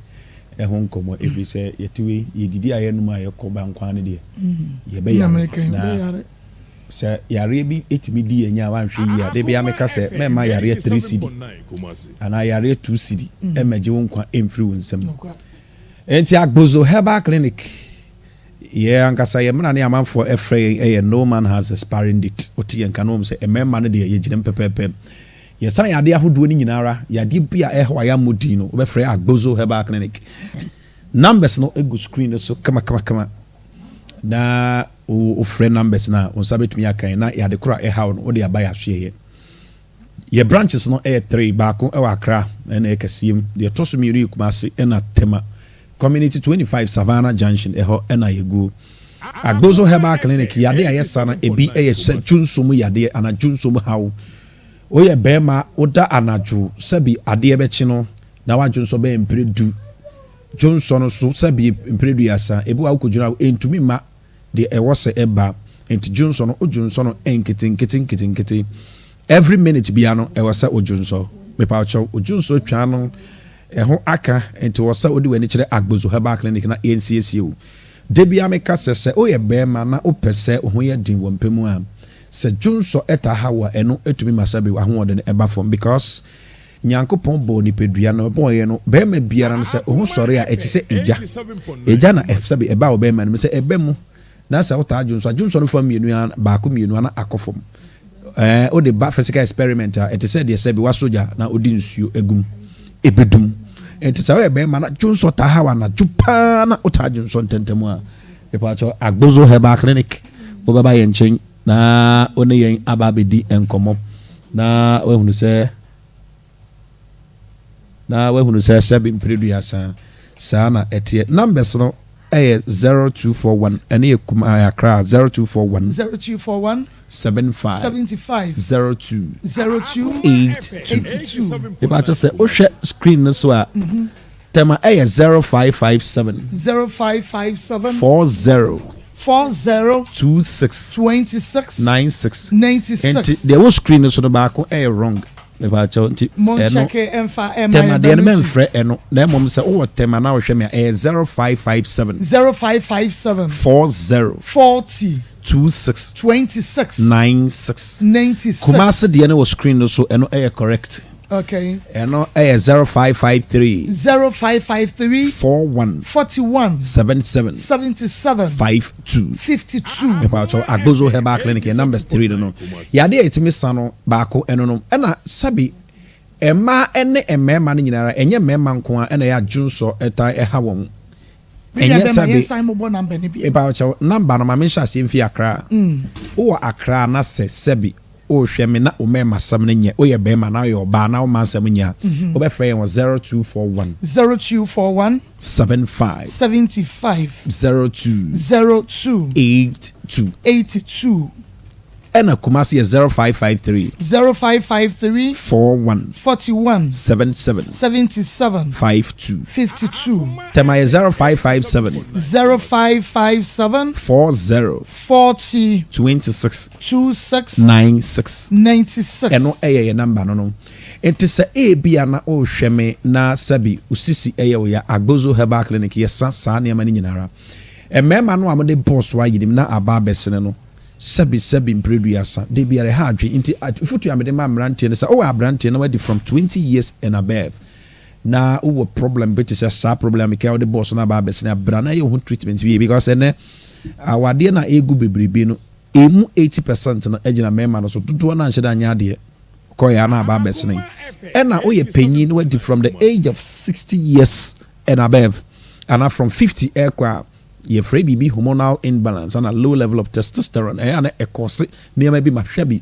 ho nkomo every say yetiwe yedidi ayenum ayekọ ba nkwan ne de ye be yare na se yare bi etimi di enya wanhwe yi a de bia meka se mema yare 3 cd ana yare 2 cd emeje wo nkwa emfiri wo nsem enti agbozo herbal clinic yeah ankasa ye mena ne amanfo efre no man has a sparring date oti yen kanom se emema ne de ye ginem pepepe ye san yade ahodo ni nyinara yade bia ehwa ya modi no obefre agbozo herbal clinic numbers no ego screen so kama na o friend numbers na on sabetumi akan na yade kura ehaw no ode abaya hwe ye branches no 3 baako e wa Accra na ekasiem de toso mi ri Kumasi na Tema community 25 Savannah Junction eho na yegu agbozo herbal clinic yade ayesa na ebi junsom yade ana junsom hawo oye bema oda anaju sabi ade ebechi no na wa junso be empredu junso no so sabi empredu yasa ebi wa kujuna entumi ma de ewose eba enti junso no ojunso no enkete every minute bia no ewose ojunso me pa cho ojunso twa no eho aka enti wosa odi wani kire agbozo herbal clinic na NCSU de bia me ka sese oye bema na opese ho ye din wompemu a se junso eta hawa eno etumi masabe wa ho de eba from because nyankopon bo ni pedua no boye no bema biara no se ho sore a echi se eja na efsabe eba wo bema no se ebemu na se wota junso no fam mienu an baako mienu ana akofom o de ba physical experiment a eti se de se bi wasoja na odi nsuo egum ebedum enti se we bema na junso ta hawa na jupa na wota junso ntentemu a epacho agbozo herbal clinic wo baba ye nchen na one yen ababedi enkomo na wehunu se sabi mpredu yasa sana etie numbers no 0241 ene kuma Accra 0241 75 02 82 if I just say o share screen no so a tema 0557 40 26 96 and there was screen so the back wrong if I told you check emfa tema de men frɛ eno na mom sɛ o tema na wo hwɛ me 0557 40 26 96 Kumasi de ne was screen no so eno correct. Okay. Eno 0553 41 77 52 about agbozo herbal clinic numbers 3 no yade etimi sano baako eno no na sabi ema ene emema ne nyinara enye mema nko a ena ya junso eta eha won enye sabi about number no ma mention asem fi Accra o Accra na sabi o hwe me na o mema sam ne nye o ye be ma na yo ba na o ma sam nya o be frɛ 0241 75 02 82 ɛna Kumasi yɛ 0553 0553 41 77 52 Tema yɛ 0557 40 26 96 ɛno ɛyɛ yɛ number no enti sɛ ebia na ohwɛ me na sabi usisi ɛyɛ wo ya Agbozo Herbal Clinic yɛ saa nneɛma no nyinara ɛmɛɛma no a mode boss wa yidim na aba abɛsene no sabi mpreduasa de biara ha adwe nti futu amede ma mrantie no sɛ o abrantie no wadi from 20 years and above na o problem bit is a problem ka o de boss na aba abɛsene abra na yɛ ho treatment bi because ene awade na egu bebrebe no emu 80% na agina mɛɛma no so dodo na nhyɛ da nya ade koya na aba abɛsene ɛna o yɛ panyin no wadi from the age of 60 years and above and from 50 ekwa ye free bibi hormonal imbalance and a low level of testosterone and a cause near maybe mahwabi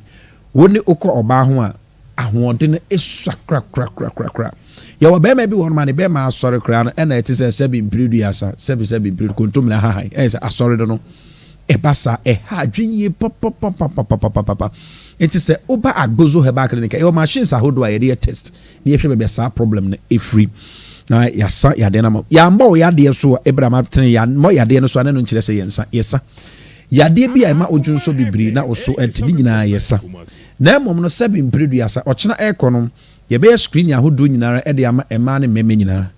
woni okọ oba ho a ahode no esua kra ye wo be maybe one man be ma asori kra no na it is a sebi impredu asa sebi impredu kontum na ha is asori do no e basa e ha dwinye papa it is a oba Agbozo Herbal Clinic your machines ahodo a ye test na ye hwe be sa problem no e free na yasa yade na mo yambo yade so Abraham atene ya mo yade no so ane no nkire se yensa yesa yade bi a ma odwunso bibiri na oso antini nyina yesa na mom no sabi impredu yasa ochena ekonom ye be screen ya hodo nyinara e de ama ema ne meme nyinara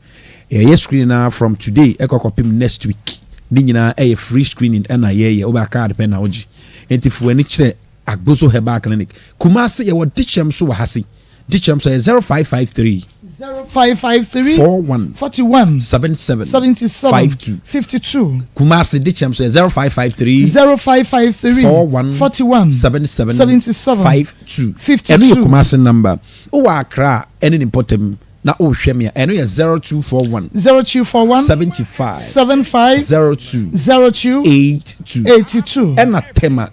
ye screen na from today ekokopim next week ni nyina e free screening na ye oba card pen na oji entifu ani kire Agbozo Herbal Clinic Kumasi ye wo dichem so wa hasi dichem so 0553 41 77 52 Kumasi dichem so 0553 41 77 52 eno ye Kumasi number o wa Accra eno important na o hwe me eno ye 0241 75 02 82 ena tema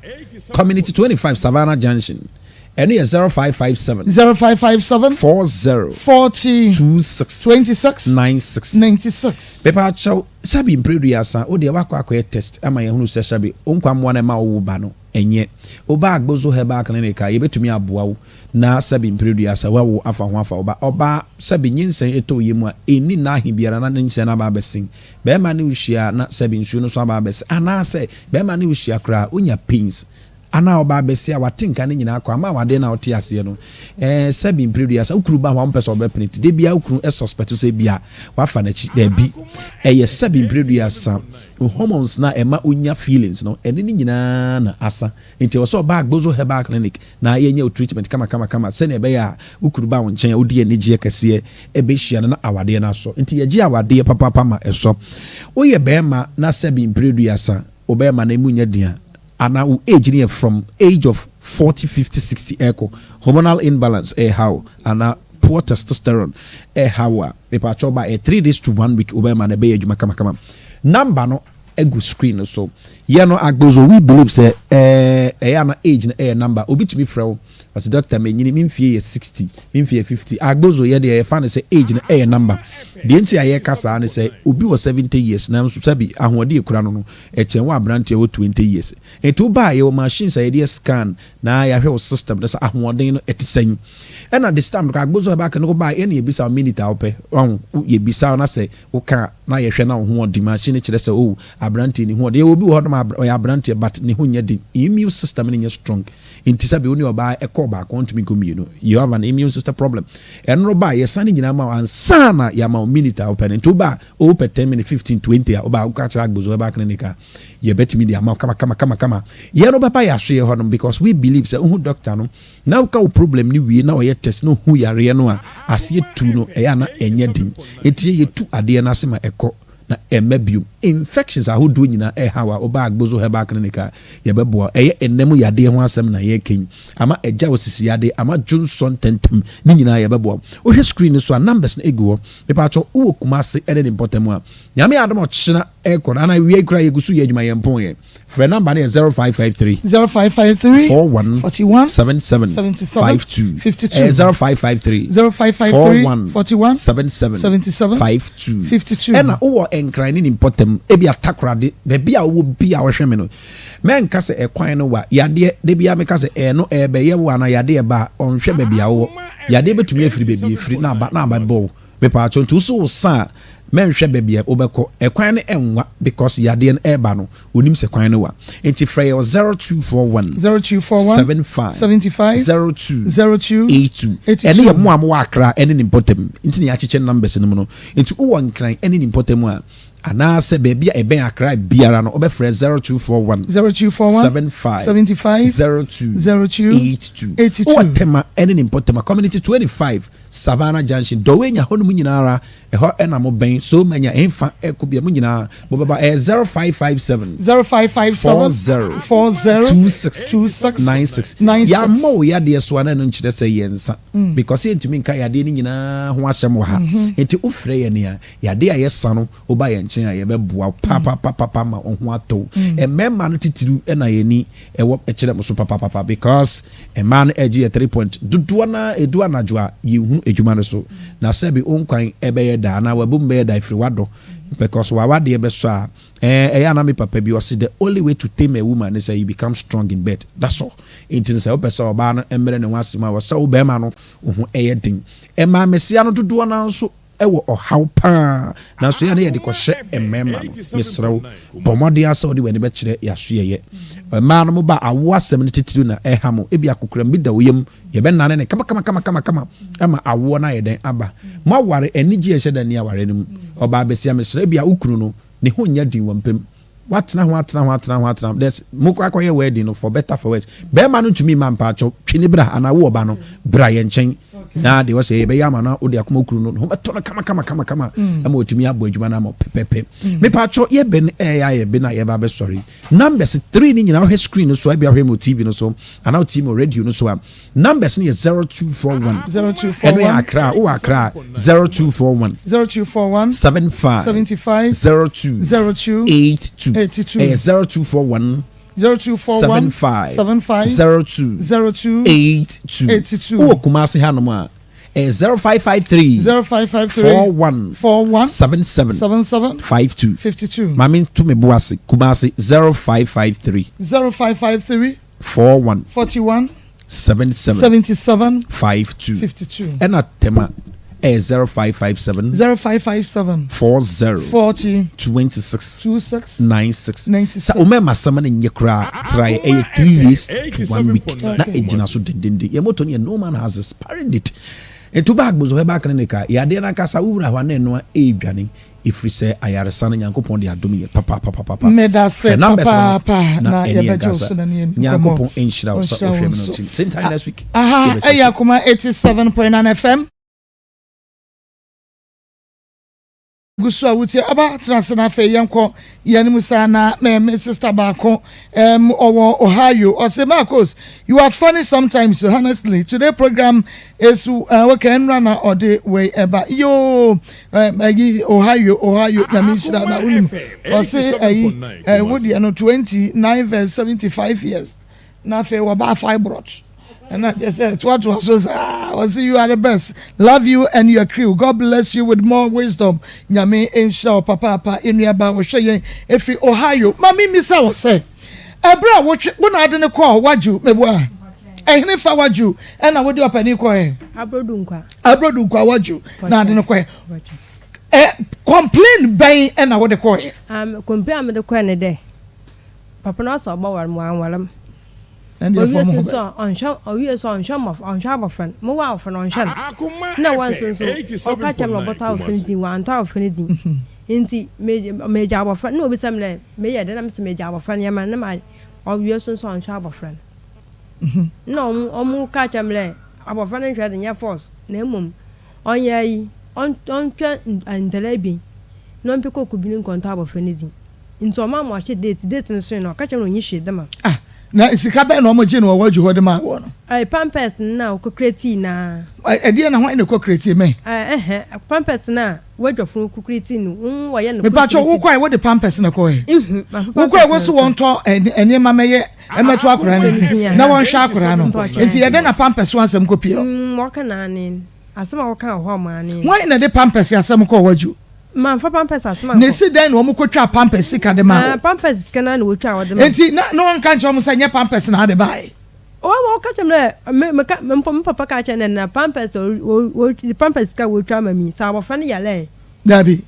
Community 25 Savannah Junction and is 0557 40 26 96 Pepa chow sabi impredu asa o de wakwa test ama ye hunu se sabi onkwam wana ma wo ba no enye oba Agbozo Herbal Clinic ye betumi aboa wo na sabi impredu asa wa wo afa ho afa oba sabi nyinsen eto yemu a eni na ahi biara na nyinsen na ba besin be ma ne uhia na sabi nsuo no so ba bes ana se be ma ne uhia kra onya pains ana oba besia watinka ne nyina akwa ma wade na ote ase no sabi impredu asa ukuru ba ho mpesa obepenit de bia ukuru suspect say bia wafa na chi da bi sabi impredu asa hormones na ema unya feelings no ene ni nyina na asa nti wo so oba Agbozo Herbal Clinic na yenye treatment kama se na ebe ya ukuru ba wo nchen odi ene gie kase ebe hia na awade na so nti ye gie awade papa ma eso wo ye be ma na sabi impredu asa oba ma na emunya dia ana u age near from age of 40 50 60 echo hormonal imbalance how ana poor testosterone how pepa choba 3 days to 1 week obema na be adwuma kama number no egu screen so ye no Agbozo we believe say na age na number obi to be frɛ as doctor me nyini mimfie 60 mimfie 50 Agbozo ye de fa ne say age na number de nti aye kasa ne say obi was 70 years na so sabi ahode ekura no echen wa brante wo 20 years etu ba ye machine say de scan na ya hwe system that's ahode no etisan ena this time Agbozo ba kan go ba ene ye bisa minute awpe ye bisa na say wo ka na ye hwe na ho di machine kire say o abrante ni ho de obi wo na abrante but ni ho nya di immune system ni nya strong inti sabi oni oba ba kontumi komie you have an immune system problem enro ba ye sane nyina ma ansana ya ma minute open to ba o per 10 minutes 15 20 oba o ka kira Agbozo Herbal Clinic ye betimi dia ma kama ye no ba ya so ye honom because we believe say who doctor no now ka problem ni wie na o ye test no hu yare no a ase tu no e ya na enye din etie ye tu ade na sema ekọ na emebium infections ahodo nyina hawa oba Agbozo Herbal Clinic ye bebo enemu yade ho asem na ye ken ama eja osisi yade ama Johnson tentum ni nyina ye bebo o hwe screen so numbers na egu pepa cho wo Kumasi ede important mu a nyame adom ochina ekọ na wi ekura ye gusu ye adwuma ye mpon ye For number is 0553 0553 41 41 77 52 0553 41 77 52 and oh and crying in important ebi atakrade baby a wo bi a wohwe me no men ka se ekwan no wa yade de bia me ka se no be ye wa na yade ba onhwe baby a wo yade betumi afiri baby afiri na ba bo me pa chontu so sa men hwe bebia obeko ekwan ne enwa because yade no eba no onim se kwan no wa enti frey 0241 75 02 82 ene ye mo amwa akra ene ni potem enti ne ya cheche numbers no no enti wo nkran ene ni potem a ana se bebia eben akra biara no obefrey 0241 75 02 82 tema ene ni potem community 25 Savannah Junction dowenya honum nyinara eho ena mo ben so manya enfa ekobia mo nyina mo baba 0557 40 ya mo ya de so ana no nkire se yensa because entimi nka ya de ni nyina ho ahyem wo ha enti ufre ye ne ya de ayesa no oba ye nchen ya be boa papa ma ho ato emema no titiru ena ye ni ewo ekire mo so papa because a man egi 3 point dudu na edu anadwa ye ejuma no so na sebi onkwan ebe da na wabum be da ifri wado because wawade ebe so a na me papa bi was the only way to tame a woman is you become strong in bed. That's all. It is a person oba no emere ne wasima was so be ma no ho din e ma mesia no dodo na so ewo ohaw pa na so ya na ye de kohye emema no misrew pomode asa odi we ne be kire ya so ye ma no mo ba awo asem ne titiru na eha mo ebi akokura bi da woyem ye be nane ne kama ama awo na ye den aba mo aware enigi ehye da ne aware ne mu oba besia misre ebi a ukunu no ne ho nya din wampem watena there's moko akoye wedding no for better for worse be ma no tumi ma mpa cho twene bra ana wo oba no bra ye nchen na de wo say be ya ma na odi akoma kuru no ho beto no kama ama otumi abo adwuma na mo pepepe me pa cho ye ben ya ye be na ye ba be sorry numbers 3 ni nyina ho screen no so abi ahwe mo tv no so ana team radio no so numbers ni 0241 eno ya akra 0241 75 02 82 0241 75 02 82 o kumasi hanoma 0553 41 77 52 mami to me boase kumasi 0553 41 77 52 ena tema 0557 40 26 96 sa umema sama ne nyekra try 3 days to 1 week na ejina so dendende ye moto ne no man has expired it etu bag bozo he back ne ka ya de na kasa wura hwa na no edwane ifri se ayaresa na nyankopon de adom ye papa medase papa na ye bejo so na ne nyankopon enshira o so hwem no same time next week Akoma 87.9 FM gusu awuti aba transna fe yenko yanim sana me sister baako owo Ohio or say Marcos you are funny sometimes honestly today program is we can run or the way eba yo Ohio na misira na unim or say would no 29 verse 75 years na fe wa ba fibroid. And I just said, what was you are the best. Love you and your crew. God bless you with more wisdom. Nyame inshallah papa in your ba wo hwe every Ohio. Mami misa wo say. Ebra wo na ade ne call waju meboa. Ehne fa waju e na wo di opani ko e. Abrodu nkwa waju na ade ne ko e. Complain ben e na wo de ko e. Complain am de ko ne de. Papa no so gba war mu anwaram. And your form so on shop or you so on shop of friend mo wa friend on shop na one so o ka chem no bota of friend one ta of friend inti me jabo friend no be sam le me ye de na me se me jabo friend ya man na ma o you so on shop of friend no o mu ka chem le abo friend hwe de nya force na emum on ye on twa ndelebi no mpeko ku bi ni konta abo friend inti o ma mo a date no so no ka chem no nyi hwe de ma na sika be no mo je no waju ho de ma wo no ai pampers na ko kreti na e de na ho ne ko kreti me pampers na wadwafo ko kreti no wo ye no me pa cho wo kwai wo de pampers na ko e wo kwai wo so won to ene ma meye emeto akora ni na won hwa akora no enti ye de na pampers wan sam ko pie wo kana ni asema wo kan ho ma ni why na de pampers asam ko waju man fa pampers asema ne si den wo mo ko twa pampers sika de ma pampers kana na wo twa wo de ma enti na no won kan cho mo say nye pampers na de bai o ka chemle me papa ka chene na pampers o pampers ka wo twa mami sa wo fa ne yale dabi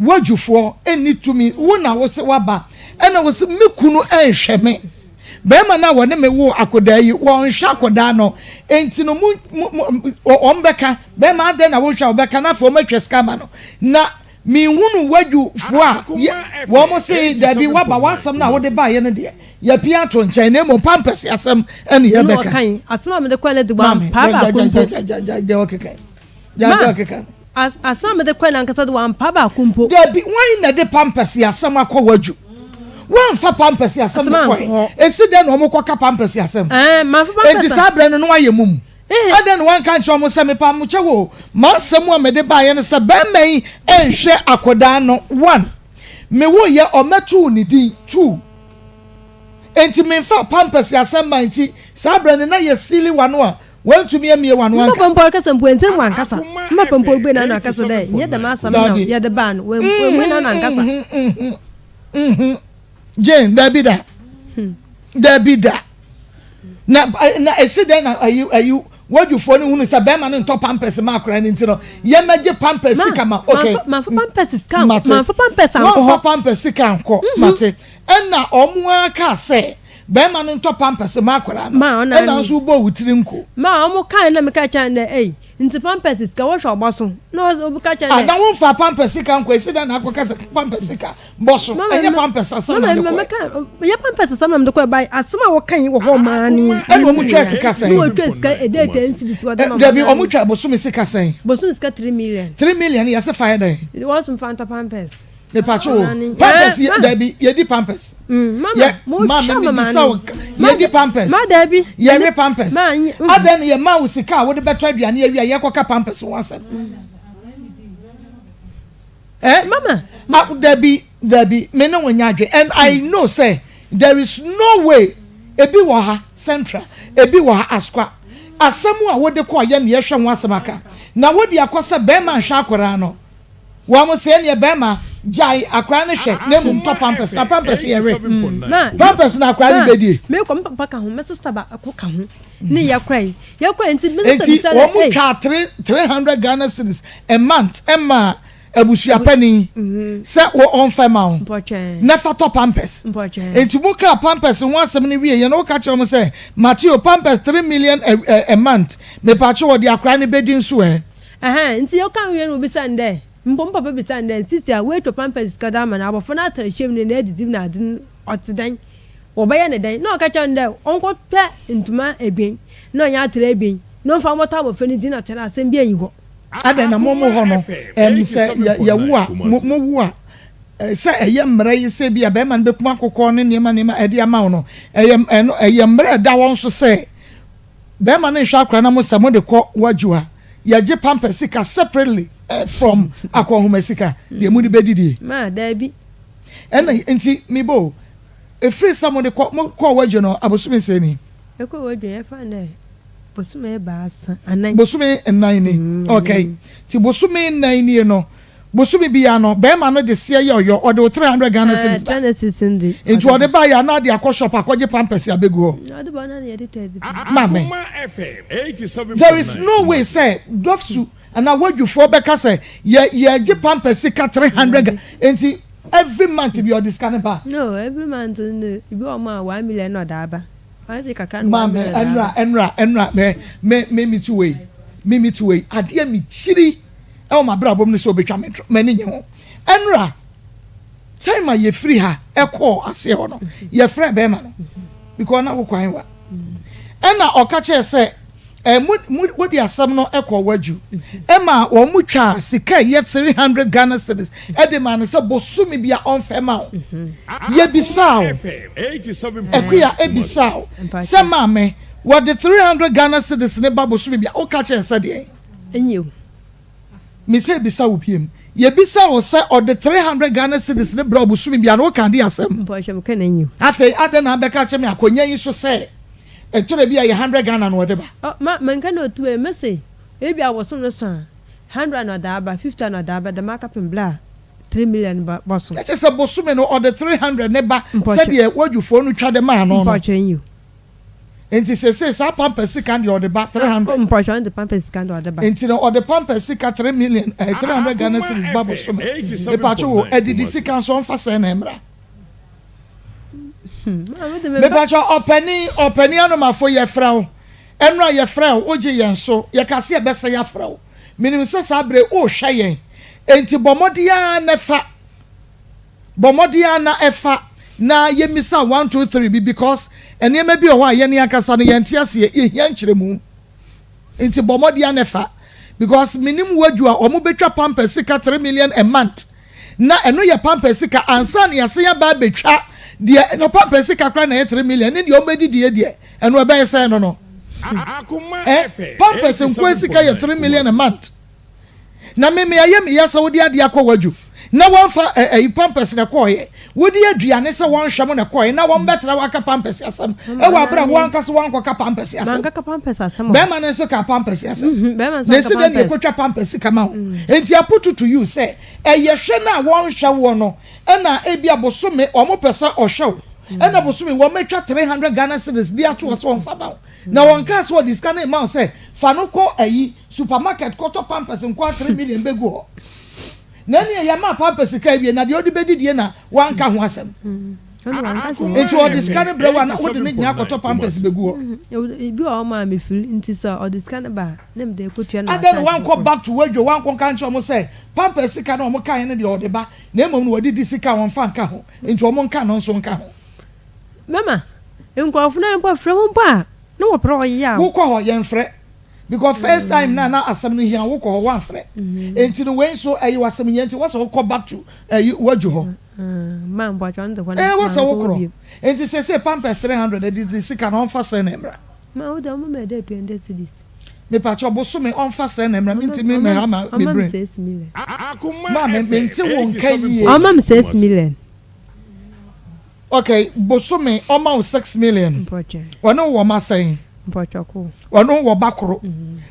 wajufo eni tumi wo na wo se waba ena wo se mekunu enhwe me bema na wo ne me wo akoda yi wo nhwa akoda no enti no ombeka bema ade na wo hwa obeka na fo matwa skama no na mi hunu wajufo a wo mo se dabi waba wasam na wo de ba ye ne de ya pia to nchen na mo pampers asam ene ye beka kan asama me de kwale de gba pa ba kumpo ja okeke ja okeke asama de kwale ankasa de wan pa ba kumpo dabi why na de pampers asam akọwaju wan fa pampers asam ko esi de no mo kwaka pampers asam ma fa pampers enti sabre no wa yemum adan wan kan cho mo se me pa mo chewo ma asam a me de ba ye no se ba mai enhwe akoda no 1 me wo ye o metu ni din 2 enti me fa pampers asam ma enti sabre no na ye sili wano a want to me me one ma pompo ka sampo enti wan kasa ma pompo gbe na kasa de ye de ma asam na ye de ban we na kasa Jane Dabida na esi den na ayu what you phone hunu say be man ntop pampers ma akora ni ntino ye meje pampers kama okay ma fa pampers kan ma fa pampers anko ma fa pampers kan ko mate na omu aka say be man ntop pampers ma akora no na so bo wutiri nko ma omu kan na me ka chan na nti pampers ka wo hwa boso no obu ka chan na won fa pampers kan ko esi den na akwa ka pampers ka boso enye pampers asam na ko ya pampers asam na ko bai asama wo kan wo ho ma ni eno omu twa sika sen wo twa sika edete nti wa da ma dabi omu twa boso me sika sen boso sika 3 million ya se fa den it was some fanta pampers ne pacho pampers dabi ye di pampers mama ye di pampers ma dabi ye re pampers adan ye ma usika wo de beto aduane ye wi ye koka pampers wansem mama dabi me no wonya adwe and I know say there is no way ebi wo ha central ebi wo ha askwa asemu a wo de ko ye ne ye hwe wansem aka na wo de akosa be ma hwa akora no wa mo se ne be ma jai akra ne hwe na mu top pampers na pampers ye re pampers na akra ne bedie me ko papa ka ho me sister ba akoka ho ne yakra nti minister o mu twa 300 Ghana cedis a month emma abusu apani se wo on fema na fa top pampers nti mu ka pampers won asem ne wie ye no ka che mo se Matthew pampers 3 million a month me pa che wo di akra ne bedin so nti yo kan wie no bi sande mbom papa bi sande sisi a we to pampers kada ma na abofo na atare shem ne edidim na adin otedan wo ba ye ne dan na o ka che nde onko pe ntuma ebien na onya atare ebien no fa mota abofo ne din atare asem bi ayi go ada na mo ho no se ya wu a mo wu a se eye mra yi se bi a be man be kuma kokko ne nema ede ama no eye mra da won so se be man ne hwa akra na mo se mo de ko wajua ya je pampers sika separately from Akoma sika de mu de bedidi ma dabi ena nti mi bo e free some de ko wajua no abosumi se ni e ko wajua e fa na bosume ba asa anan bosume nnan ni okay ti bosume nnan ni no bosume bia no be ma no de se ye oyo o de 300 Ghana cedis ndi nti o de ba ya na de akọ akọje pampers abegu ho no de ba na de edited mama there is no way say dofsu and now what you for beka say ye je pampers ka 300 nti every month be your discount ba no every month ibi o ma 1 million no da ba mama enra me me to way ade mi chiri e ma bra bom ne so betwa metro mani nye ho enra time ye free ha e call ase ho no ye free be ma no because na wo kwan wa ena okache say what the asam no ekɔ waju ema wo mutwa sika ye 300 Ghana cedis e de man se bosumi bia onfema ye bisaw ekuya e bisaw se maame what the 300 Ghana cedis ne ba bosumi bia o ka che se de enyo me se bisaw biem ye bisaw se or the 300 Ghana cedis ne bra bosumi bia no ka de asam mpɔhwɛ me ka na enyo afi ade na beka che me akonya yi so se etore bia ye 100 Ghana no de ba ma nka na otu e mese e bia woso no so 100 na da ba 50 na da ba the markup in bla 3 million ba boso e say bosumi no or the 300 ne ba se de wajufo no twa de ma no mpɔhwɛ enyo enti say sa pampers kan de or the ba 300 mpɔhwɛ the pampers kan de or the ba enti no or the pampers ka 3 million 300 Ghana cedis ba bosumi e pa cho edidi sika so onfa se na emra me pa cho openi anomafo ye frao enra ye frao oje yen so ye kase e bese ya frao minim se sabre o hwe yen enti bomodia na efa na ye misa 1 2 3 bi because enema bi o ho aye ne akasa no yen tiase ye hia nkyeremu enti bomodia na efa because minim waju a omo betwa pampers ka 3 million a month na eno ye pampers ka ansa na yase ya ba betwa de no pampers ka kra na 3 million ni de o medi de eno e be say no Akoma pampers nkwesi ka ye 3 million a month na me ayem yasa wodi ade akọwaju na won fa pampers na koye wodi aduane se won hwam na koye na won betra waka pampers asam e wa bra won kase won koka pampers asam man kaka pampers asam be man so ka pampers asam be man so ka pampers na se kotwa pampers kama enti aputu to you say ye hwe na won hwe wo no e na e bia bosome o mo pesa o hwe e na bosome wo metwa 300 Ghana cedis dia to so won fa ba na won ka so dis kana ma say fa no ko ayi supermarket ko to pampers nko 3 million begu ho na ne ya ma pampers ka wie na de odi bedi die na wan ka ho asem enti o dis kana brewa na odi ne nya ko to pampers begu ho bi o ma me feel nti so o dis kana ba na me de ko tua na adan wan ko back to wadwo wan ko kan cho mo say pampers ka na o mo kan ne de odi ba na emom no wodi disika won fa nka ho enti o mo nka no so nka ho mama enkwafo na enpa frɛ ho ba no wo pro ya wo ko ho yen frɛ because first time na asem no hia wo ko ho wan frɛ enti no wen so ayi wasem yenti wo so ko back to wadwo ho man bo chon de kwana wo so wo kro enti say pampers 300 the sika no fa se na emra ma wo da mo me de 20 cedis me pa cho bo so me on fa se na emra minti me ha ma me brain ma me minti wo nka yi o ma 6 million okay bosome o ma 6 million wono wo ma sen mpɔtɔko wono wo bakoro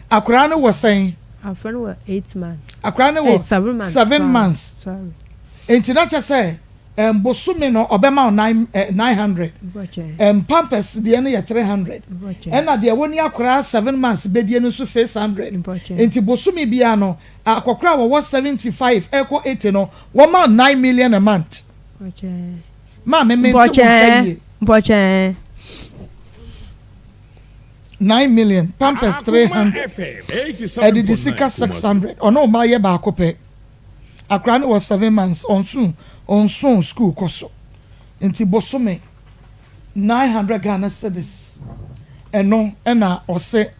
akora ne wo sen afro no 8 months akora ne wo 7 months sorry enti na che say bosome no obema 900 pampers de ne ye 300 ena de woni akora 7 months bedie no so 600 enti bosome bia no akokora wo 75 eko 80 no wo ma 9 million a month ma me mboche 9 million pampers 300 edidi sika 600 ono ma ye ba akope akra ne was 7 months on soon school koso enti bosome 900 Ghana cedis eno na ose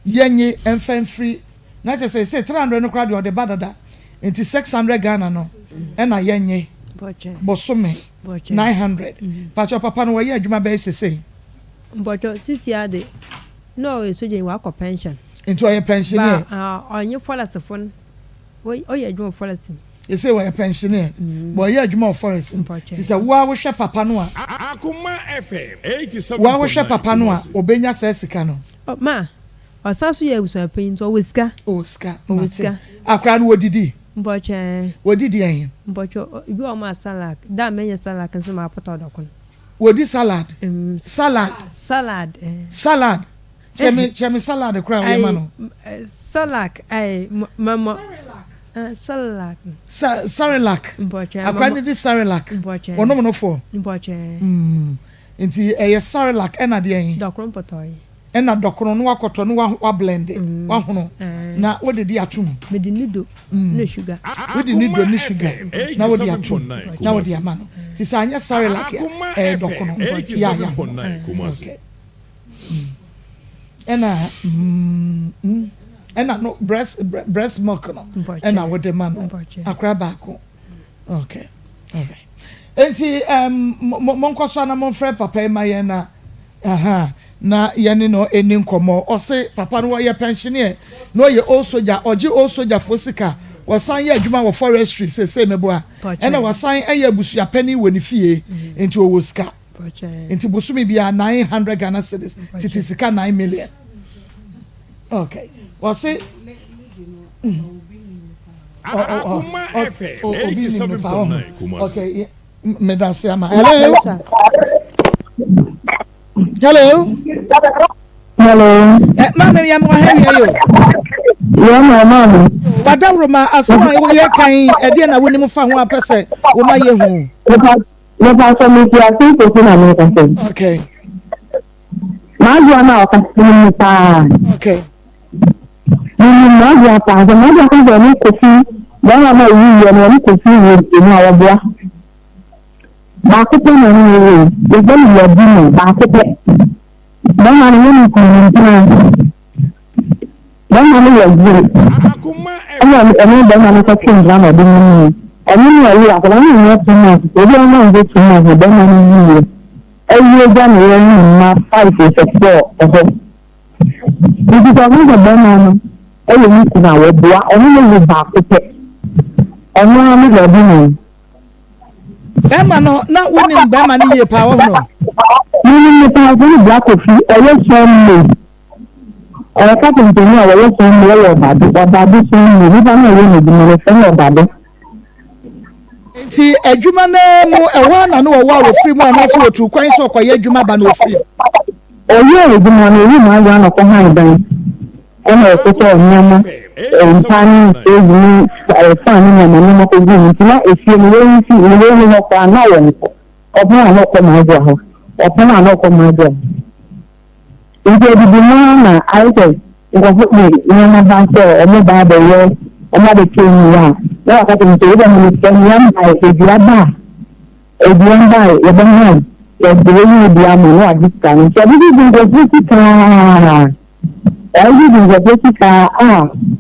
yenye enfan free na je say 300 no crowd de badada enti 600 Ghana no na yenye bosome 900 pacho papa no ye adwuma be sese mbocho sisi ade no e soje wa ko pension into your pensioner onye forest oye adwuma forest you say we pensioner but ye adwuma forest sisi wa wo hwe papa no a Akoma FM 87 wa wo hwe papa no a obenya sa sika no ma osaso ye uso pen to wosika akra no wodidi mbocho wodidi en mbocho ibi o ma salad da menye salad kan so ma pota odokon wodi salad salad chemi salad kra we ma no salad mama salad Sarilac akra ni di Sarilac wono mo no fo enti Sarilac ena de en dokron potoi ena dokron no wakoto no wa blend wa hono na wodi di atum medi nido no sugar wodi nido ni sugar na wodi atum na wodi amano ti sa anya Sarilac dokron ya ɛna no breast milk no ɛna wode ma no akra baako okay all right enti monkɔ so na monfrɛ papa ma yɛn na na yɛne no eni nkɔmmɔ ɔse papa no wɔyɛ pensioner na ɔyɛ old soldier ɔgye old soldier fo sika wɔsan yɛ adwuma wɔ forestry sɛ meboa ɛna wɔsan ɛyɛ abusua pani wɔ ne fie enti ɔwɔ sika enti busumi bia 900 Ghana cedis titi sika 9 million okay wɔse Akoma FM 87.9 Kumasi. Okay medase ama hello mama ya mo hɛn yɛ yo Yeah, mama. Badawroma asoma yɛ kan ɛde na wonim fa ho apɛsɛ wo ma yɛ hu Le paso mi tia si ko si na mi ka se. okay Ma ju na o ka si mi pa. okay Ma ju pa, ma ju ka se ni ko si. Ba na ma yi ye ni ko si ni ni awo bia. Ba ko pe na ni ye. E gbe ni ye bi ni ba ko pe. Ba na ni ni ko ni na. Ba na ni ye bi. Akoma FM. Emi ba na ni ka tin na ma bi ni. Emi ni ye ya ko na ni ye tin na. E bi na ni tin na ba na ni ye. Eyi ga ni ye ni na 5 to 4 oho. Ibi ta ni ba na no. Eyi ni ku na wo bua, oni ni ba ko pe. Oni ni ga bi ni. bɛma no na wonim bɛma no yie paa wɔ no Ni pa ko ni black coffee, oyo so mi. Oyo ka tin tin na oyo so mi oyo ba do so mi. Ni ba na ye ni bi mo fe no ba do. nti adwuma na mu ɛhɔ na no wɔ wɔ free mu ana so otu kwan so ɔkɔyɛ adwuma ba no free Oyo e bi mo na ri ma ya na ko han dan. Ena ko so nyama. Empani ebi fani na mama ko bi nti na efie ni we nti ni no kwa na wo nko. Obo na no ko ma gwa ho. Obo na no ko ma gwa. Nti ebi bi na aite ngo fu ni na ba so o mo ba de ye o ma de tini ya. Na ka tin te ba ni ke ni am ba e bi aba. E bi amba e ba ni. E bi ni bi am no adika. Nti ebi bi ngo fu ka. Every day the Jessica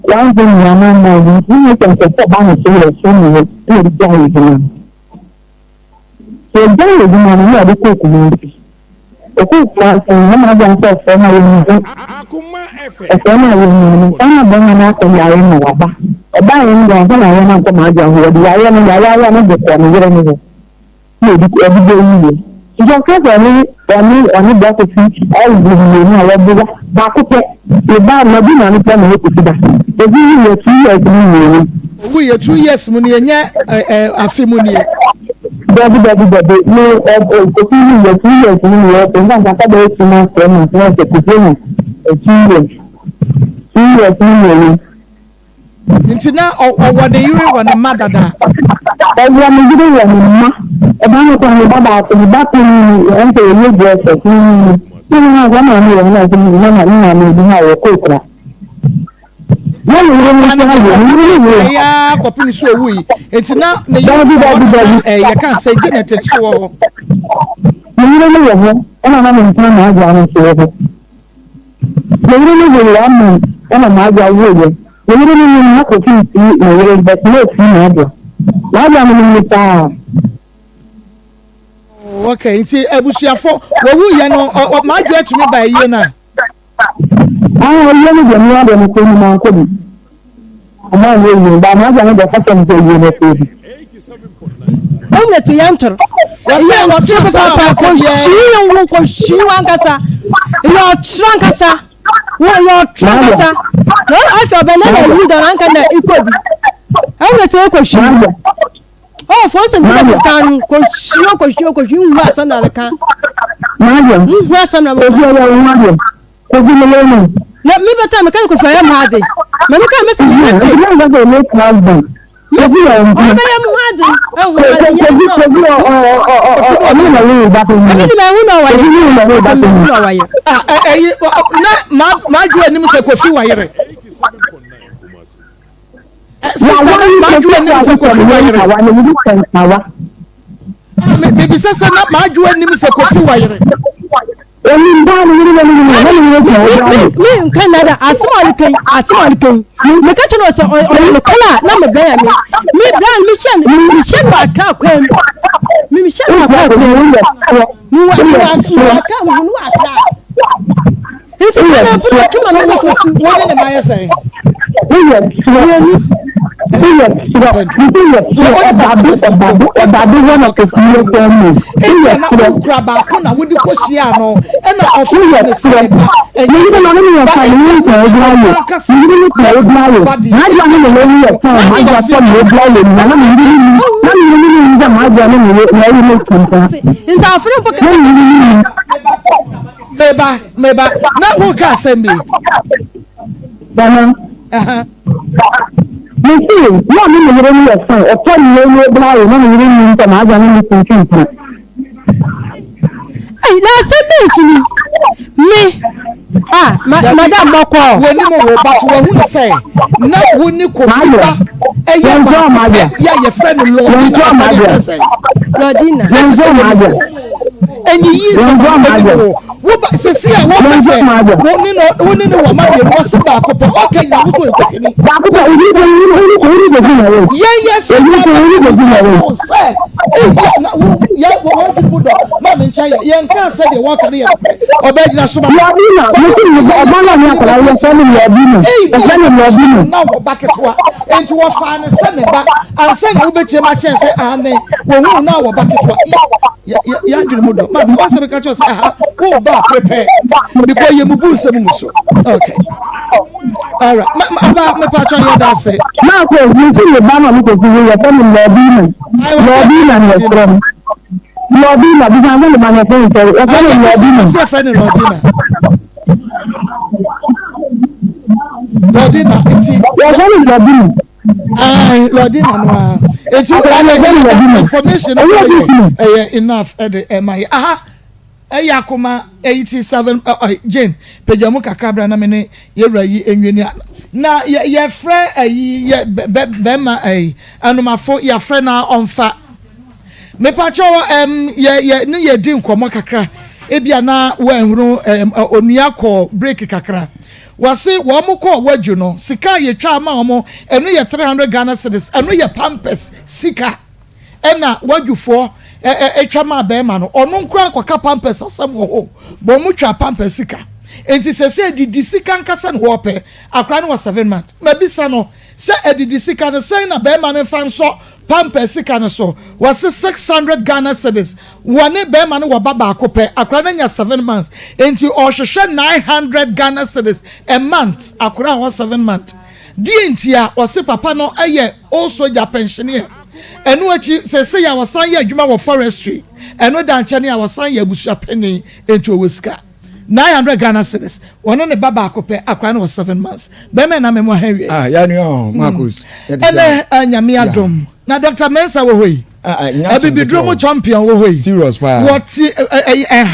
one thing Yama you can set down to the same way to die. So die is money or the cook movie. The cook was one of them said for my Akoma FM. a family some of them are not in the Waba. A buying the Hana come out of the Iron and the corner. Maybe every day. You don't have any better feet, all the way, back up, the bar, maybe not plan to see that. The video 2 years, we 2 years mu ne nya afimu ne Baby, no, 2 years, and that's a day to my friend, and the beginning, 2 years, nti na ɔwɔ ne yiri wɔ ne ma dada every minute, about the back and the new dress. You know, one of you have a cook. ya kɔpem so owui nti na ne yɛ kan sɛ genetic so wɔ You don't know, and I'm going to my grandmother. You don't know, and I'm my grandmother. You don't know, not to see, but no female. Why am I tired? okay nti abusuafo wowu yɛ no ma dua tumi ba yie na You know, the more than a queen man could. I'm not really, but I'm not the second day you know. 87.9. Onye to yantor. wɔse Papa ko shi won ko shi wan kasa. Yo tran kasa. Wo yo tran kasa. No aso be na you da ran kan na ikobi. Onye to ko shi. Oh, for some kan ko shi wu asa na kan. Mariam, Wu asa na if you are Mariam, could you learn? Let me better me kan ko fa ya ma de. Me kan me se me You te. don't have to make husband. If you are Me ya mu hade. Eh wo hade ya. na ma dua anim sɛ kofi wayere 87.9 Kumasi. ma dua anim sɛ kofi wayere bibisa sɛ na ma dua anim sɛ kofi wayere Oni ba ni ni me Canada asma kan me ka chano so o kala na me bla me bla mi shen wa ka kwem mi shen wa ka kwem mi wa ka mu wa ka nti na pura tuma na so wọ́n ní ma yẹ sẹ́yìn. Kura baako na wodi ko hyia no ɛna ɔfo ne sɛ ba ɛnyɛ no no no fa ni ko odla yo ni ko odla yo na ja ni le ni yo fa ma ja fa ni odla yo na na ni ja ma ja ni na yi ni kunta nta afre ko ka meba na wo ka asɛm bi bana mi si no ni le ni yo fa o to ni le odla yo na ni nta ma ja ni kunta ai na se me madam moko woni mo wo but wo hu say na woni ko fuba ya ye friend Lordina ma ye say Lordina enyi yi se wo ba se si a wo ba say woni no wo ma ye wo se ba ko pe o ke nya wo so e ko ni ba ko uri de gina wo ye se uri de gina wo say ya wo people do ma me ncha ye nka say de wo ka ne ye obegina so ba ọgbọ́nà ní àkàrà ilé sẹ́ni lọ́bí nù ẹ̀sẹ́ni lọ́bí nù. náà wọ́n bá kẹ́tọ́ a ẹ̀ntì wọ́n fa ni sẹ́ni bá ansẹ́ni wọ́n bẹ tiẹ̀ máa kyẹ́ sẹ́ àánẹ́ wọ́n hùn náà wọ́n bá kẹ́tọ́ a yà dwere mu dọ̀ maa mi wọ́n sẹ́ni ká kyerẹ́ sẹ́ aha wọ́n bá pẹ́pẹ́ bíkọ́ yẹ mu bú nsẹ́mu mu so ok alright aba mẹ́pà kyọ́ yẹ dá sẹ́. náà kò ní kí lè bá náà mi kò fi yẹ sẹ́ni lọ́bí nù lọ́bí nà ní ẹ̀kọ́ mi lọ́bí nà bí sáà sẹ́ni bá ní ẹ̀kọ́ ìtẹ̀wé ẹ̀kọ́ ní lọ́bí nà. sẹ́fẹ̀ni lọ́bí nà. Lordina eti Lordina Lordina no eti information enough my aha Akoma 87 Jane pejamu kakabra na me ne yewra yi enweni na ye frɛ ye bema anomafo ye frɛ na onfa me pacho ye ne ye di nkomo kakra ebia na wa ehuru onua kɔ break kakra wase wo mo kɔ waju no sika ye twa ma wo eno ye 300 Ghana cedis eno ye pampers sika ena wajufo etwa ma be ma no ono nkura kwaka pampers asem wo ho bo mu twa pampers sika enti sese di sika nkasa no wope akra no was 7 months mabisa no se edidi sika no say na be ma no fa nso pampers sika no so was 600 Ghana cedis one be ma no wo baba akopɛ akra no nya 7 months enti o hwehwɛ 900 Ghana cedis a month akra was 7 months di enti a wose papa no eye also ja pensioner enu achi sese ya wasan ya adwuma wo forestry enu da nche ne ya wasan ya abusua penny enti owesika 900 Ghana cedis one ne baba akopɛ akra no was 7 months be me na me mo hawie ya ni Marcus ele anyame adom na Dr. Mensa wo hoyi abibidromo champion wo hoyi serious pa what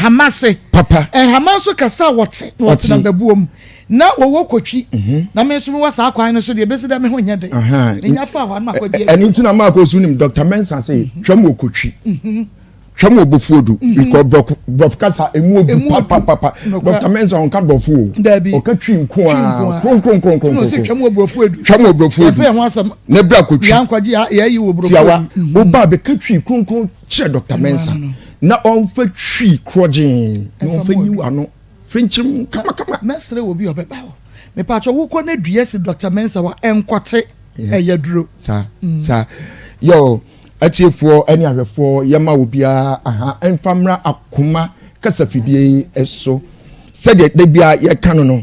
Hamase papa Hamaso kasa what na babuom na wo kotwi na me nso wa sa akwan no so de besi da me ho nya de nya fa ho na akodi enu ntina Marcus unim Dr. Mensa say twam wo kotwi twam wo bofuodu because brof kasa emu obu papa Dr. Mensa on ka bofu o ka twi nko a kron no say twam wo bofuodu pe ho asam na bra kotwi ya nkwaji ya yi wo tiawa wo ba be ka twi kron che Dr. Mensa na on fa twi krojin na on fa nyi ano frenchim kama mesre wo bi obeba ho me pa cho wo ko na dua si Dr. Mensa wa enkote eyaduro sa yo atiefo ani ahwefo yema obia aha enfamra Akoma kasafidie eso sede de bia ye kanu no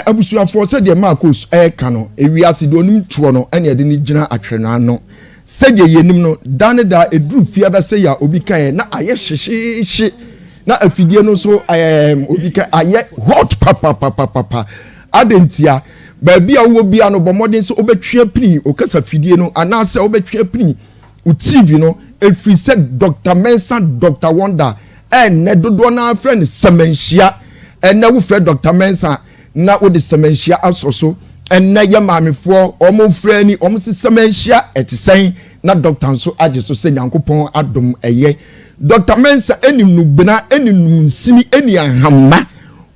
abusuafo sede Marcus kanu ewiase de onim tuo no ene de ni gina atwena no sede yenim no dane da edru fiada se ya obi kan na aye hyehyehye na afidie no so obi kan aye hot papa adentia ba bia wo bia no bomodin se obetwe pini okasafidie no anase obetwe pini u TV no efri se Dr. Mensa Dr. Wonder ne dodo na friend Semenhia na wo friend Dr. Mensa na wo de Semenhia asoso na ye maamefo omo frani omo se Semenhia etisen na doctor so age so se Nyankopon adom eye Dr. Mensa eni nubena eni nunsini eni ahama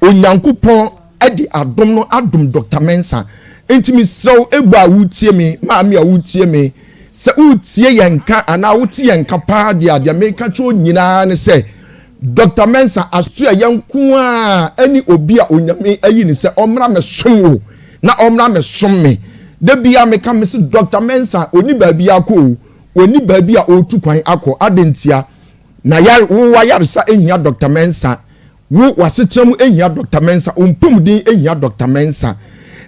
onyankopon edi adom no adom Dr. Mensa entimi sew egba awutie me maami awutie me se utie yenka ana wutie yenka pa dia meka cho nyina ne se Dr. Mensa asu yenko a eni obi a onyame ayi ni se omra me som na omra me som me de bia meka me se Dr. Mensa oni ba bia ko oni ba bia otu kwan akọ adentia na wo wayaresa ehia Dr. Mensa wo wasetrem ehia Dr. Mensa ompomdin ehia Dr. Mensa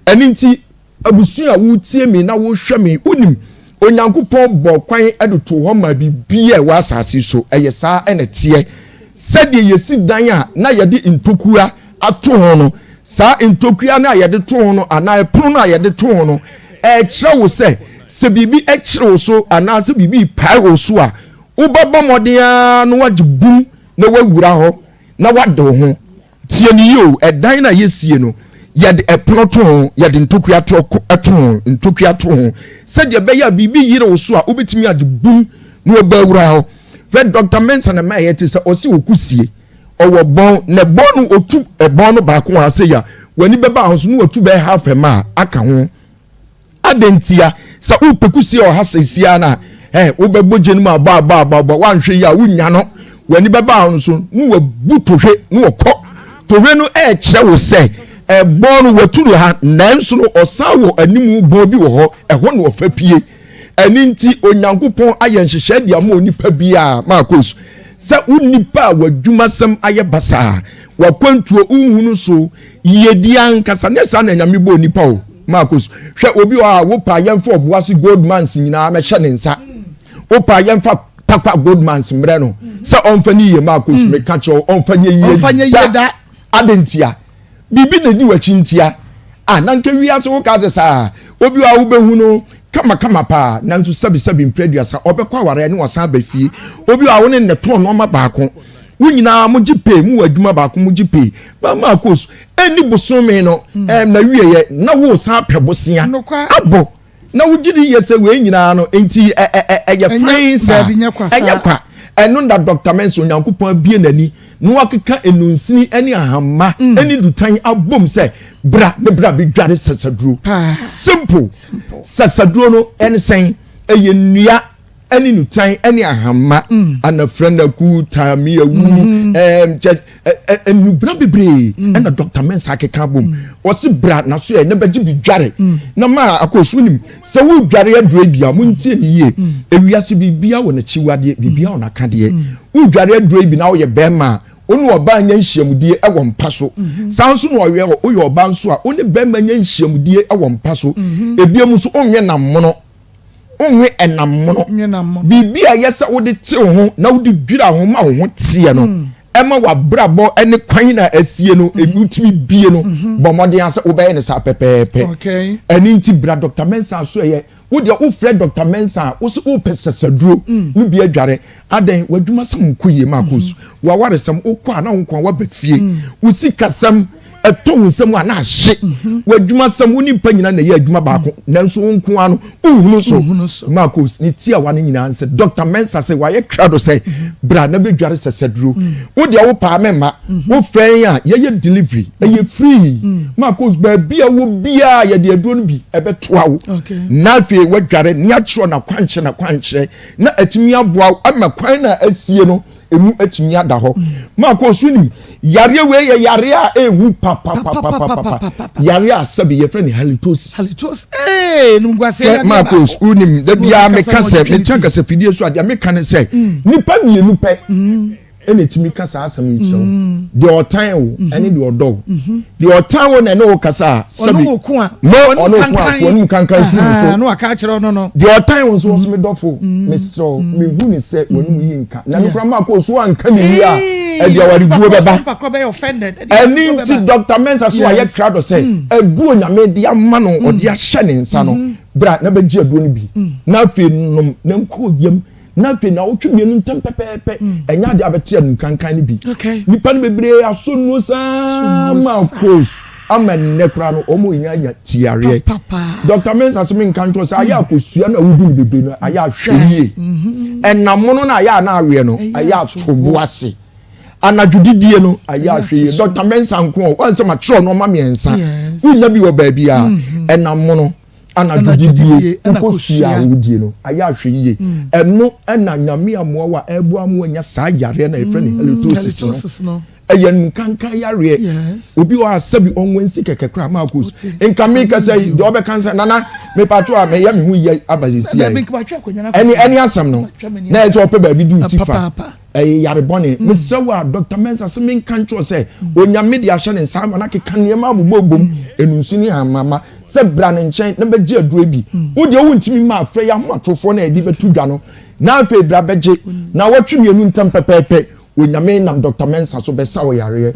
eninti abusu a wo tie me na wo hwe me onim onyankopon bọ kwan aduto ho ma bibia wa asase so eyesa ene tie sede yesi dan a na yede ntokua ato ho no sa ntokua na yede to ho no ana epono na yede to ho no kire wo se bibi kire wo so ana se bibi pai wo so a ubaba modea no wagibum na wawura ho na wado ho tie ni yo edan na yesie no yede epono to ho yede ntokua to ho se de be ya bibi yire wo so a obetimi agibum na wabawura ho Red Dr. Mensa na ma yete se osi okusie owo bon ne bon no otu ebon no ba ko ase ya wani beba ahoso no otu be half a ma aka ho adentia sa upekusie o hasesia na ubegboje no ma ba wanhwe ya wunya no wani beba ahoso no wabutohwe no okọ tohwe no kire wo se ebon no waturu ha nanso no osawo animu bon bi wo ho eho no ofa pie aninti onyankopon ayenhyehyɛ dia ma onipa bia makos sɛ unipa wadwumasɛm ayɛ basa wakwantuo unhunu so yedia nkasa ne sa na nyame bo onipa o makos hwɛ obi a wopa yɛmfa oboase goldmans nyina mɛhyɛ ne nsa wopa yɛmfa takwa goldmans mrɛ no sɛ ɔmfa ni ye makos meka kyɛw ɔmfa nye da adentia bibi na di wachintia nanka wiase wo ka sɛ saa obi a wo behu no kama pa nanso sabi mpreduasa obekwa ware ne wasan ba fie obi a woni ne ton no ma baako wunyina mo gipe mu adwuma baako mo gipe ba ma kos eni bosome no na wieye na wo san pebosia abo na wugidi yese we nyina no enti ye friends kwa eno nda Dr. Mensa onyankopon bie nani no wakeka enunsini eni ahama eni dutan abom se bra bi dware sasaduro simple sasaduro no eni sen eye nnua eni nutan eni ahama ana frenda ku tami awu enu bra bebre ena Dr. Mensa akeka bom osi bra na so ne beji bi dware na ma akosu nim se wo dware aduro bia muntie ni ye ewiase bibia wo na chiwade bibia wo na kade wo dware aduro bi na wo ye bema onu oba nya nhyiamudie ewo mpa so sanso no oye oye oba nso a oni bema nya nhyiamudie ewo mpa so ebiem so onwe na mmono onwe enam mmono bibia yesa wo de te ho na wo de dwira ho ma ho tie no ema wa brabo ene kwan na asie no ebutimi bie no bomode ase wo be ne sa pepepe okay eni nti bra Dr. Mensa so ye wo de wo fred Dr. Mensa wo se wo pesesaduro no bi adware aden wadwuma sam koye makos wa ware sam okwa na nkwa wa bafie wo sikasam eton nsem ana ahye wadwuma sam woni pa nyina na ye adwuma baako nanso nko ano uhunu so makos ni tia wa nyina nse Dr. Mensa se wa ye krado se bra na bedware sesaduro wo de wo pa mema wo fren a ye delivery ye free makos ba bia wo bia ye de aduro no bi ebetoa wo na fe wadware ni atro na kwanche na atimi aboa ama kwan na asie no emu atimi ada ho makos nim yare we ye yare a ehu papa yare a sabi ye friend halitosis numgwase makos unim da bia me kase me tanka se fidie so ade me kan se nipa mienu pe ene timi kasa asam nchiro de otan wo ene de odo de otan wo na ne wo kasa sabi ono ko a onu kankan so no aka kire no de otan wo so me dofo me so me hu ni se wonu yi nka na no kra makos wo anka ni wi a e de wari guo beba eni ti Dr. Mensa so aye krado se edu onyame de ama no ode ahye ne nsa no bra na beji edu no bi na afi nom na nko yam na fe na wotwe mienu ntem pepepe enya de abete anu kankan ni bi nipa no bebre aso no sa ma cross amenne kra no omo nya tiare Dr. Mensa asemi nkanto sa aya akosua na wudu bebre no aya hweye ɛnamono na ayɛ na awie no ayɛ atobo ase anadwodidie no ayɛ ahwe Dr. Mensa nko o nsɛm atro no ma miensa wunya bi wɔ baabi a ɛnamono anadwodidie nkosua wudie no ayɛ ahwe yie ɛno ɛna nyame amoa wa ɛbo amoa nya saa yare na efre ne halitosis no ɛyɛ nkanka yare obi wa asabi onwensi kekekra Marcus nkame ka say de obɛka nana me patro a me ya me hu ye abazesi any asam no na ɛsɛ ɔpɛ baabi du tifa yare bɔne me sewa Dr. Mensa se me nkancho say onyame de ahye ne nsa ma na keka nneɛma abobobom enusini amama se bra ne nkyɛn na bɛgye aduro bi wo de wo ntimi ma afrɛ ya hoatofo na edi betu dwa no na afɛ bra bɛgye na wɔtwe mienu ntam pɛpɛpɛ onyame nam Dr. Mensa so bɛsa wo yare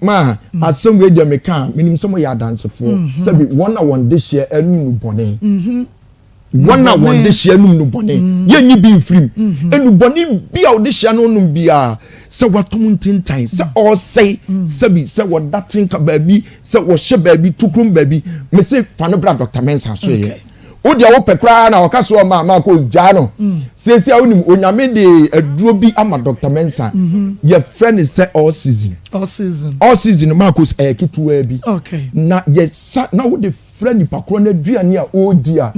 ma asɛm we de meka minim sɛ mo yɛ adansefo sɛ bi wɔn a wɔn de hye anu nu bɔne wɔn a wɔn de hye anu nu bɔne yɛnyi bi mfirim anu bɔne bi a wɔde hye no num bia sɛ watom ntintan sɛ ɔsɛe sɛ bi sɛ wɔdaten ka baabi sɛ wɔhyɛ baabi tukrum baabi me se fa no bra Dr. Mensa so yɛ wo de wo pekra na waka so ma ko gya no sesi a wonim onyame de aduro bi ama Dr. Mensa ye friend is all season Marcus kitua bi na ye na wo de friend pakro na aduane a odi a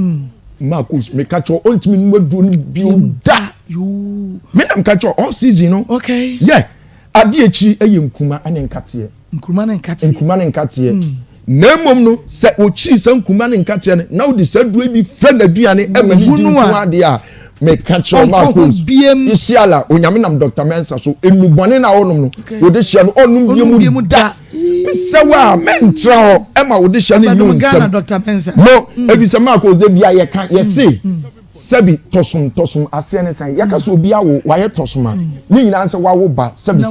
Marcus me ka cho ontimi nu aduro ni bi da me nam ka cho all season no yeah ade echi eye nkuma ane nkate na mom no se ochi san kuma ne nkate ne na wo de sadua bi fra na duane amani di nko ade a me ka cho Marcus isiala onyame nam Dr. Mensa so enubone na wonom no wo de hia no onum biemu da sewa mentra ho ema wo de hia no nyu nsem Dr. Mensa no ebi se Marcus de bia ye kan ye se sebi tosum ase ne san yaka so obi awo waye tosuma ni nyina nse wawo ba sebi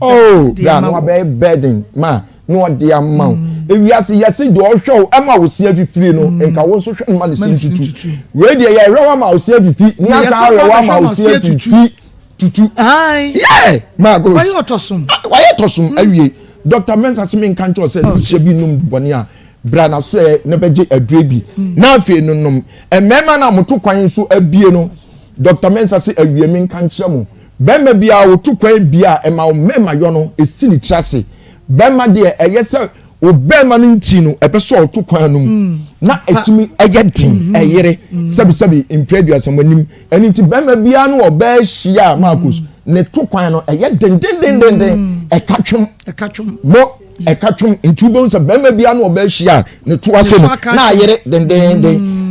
oh ya no ba burden ma no de amount ewiase yesi de ohwo ema wo sia fifiri no nka wo so hwe ma ne sintutu we de ye rewa ma wo sia fifi ni asa rewa ma wo sia fifi tutu yeah ma go waye tosum awie Dr. Mensa se me nka ncho se hye bi num bone a bra na so e ne beje adure bi na afi nunum emema na moto kwan so abie no Dr. Mensa se awie me nka nche mo bema bia wo to kwan bia ema wo mema yo no esi ni trase bema de eyese o bema no nti no ebeso oto kwan no na etimi eyedin eyere sebi impreduas amanim eni nti bema bia no oba hia Marcus ne to kwan no eyedin ekatwom mo ekatwom ntubo nsa bema bia no oba hia ne to ase no na ayere den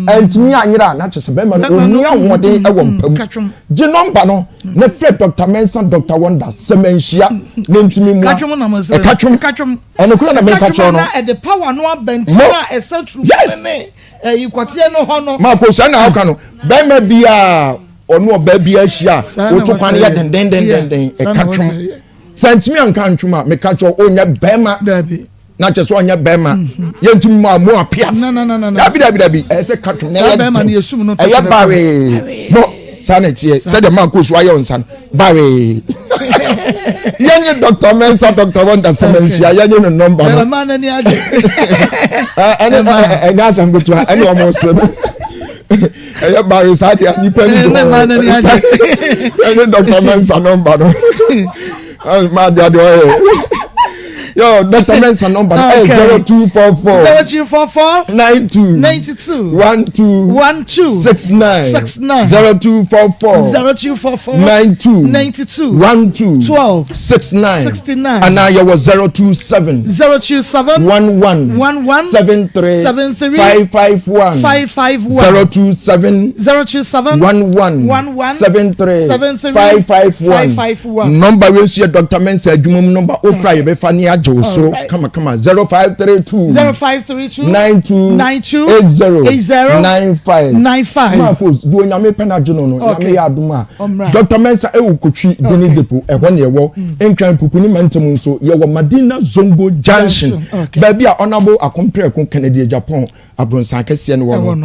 entimi anyira na chese bema no oni ahode ewo mpam je number no na fred Dr. Mensa Dr. Wonder semenhia na ntimi mu ekatwom enokura na me katwo no e the power no abentina esentru ne yikotie no ho no Marco sana how kan no bema bia onu oba bia hia otokwan ye den ekatwom sentimi anka ntwuma me katwo onya bema na chese onya bema yentimi mu amu apia dabi ese katwom na bema na yesum no eye bare no sanity said the man goes why on san bare yenye Dr. Mensa Dr. Wonder semenhia yenye no number no man ani age and as I'm going to any almost eye bare sad ya ni pen man ani age yenye Dr. Mensa number no ma dia do yo Dr. Mensa number 0244 92 12 69 0244 92 12 69 and now you was 027 11 73 551 027 11 73 551 number we see Dr. Mensa adwumum number ofra ye be fa ni so come 0532 92 80 Marcus do nyame penagino no nyame ya aduma Dr. Mensa ewukotwi deni depo ehwo ne ewo enkran pupuni mantem nso ye wo Madina Zongo Junction baabi a honorable akompre kon Kennedy Japan abronsan kese ne wo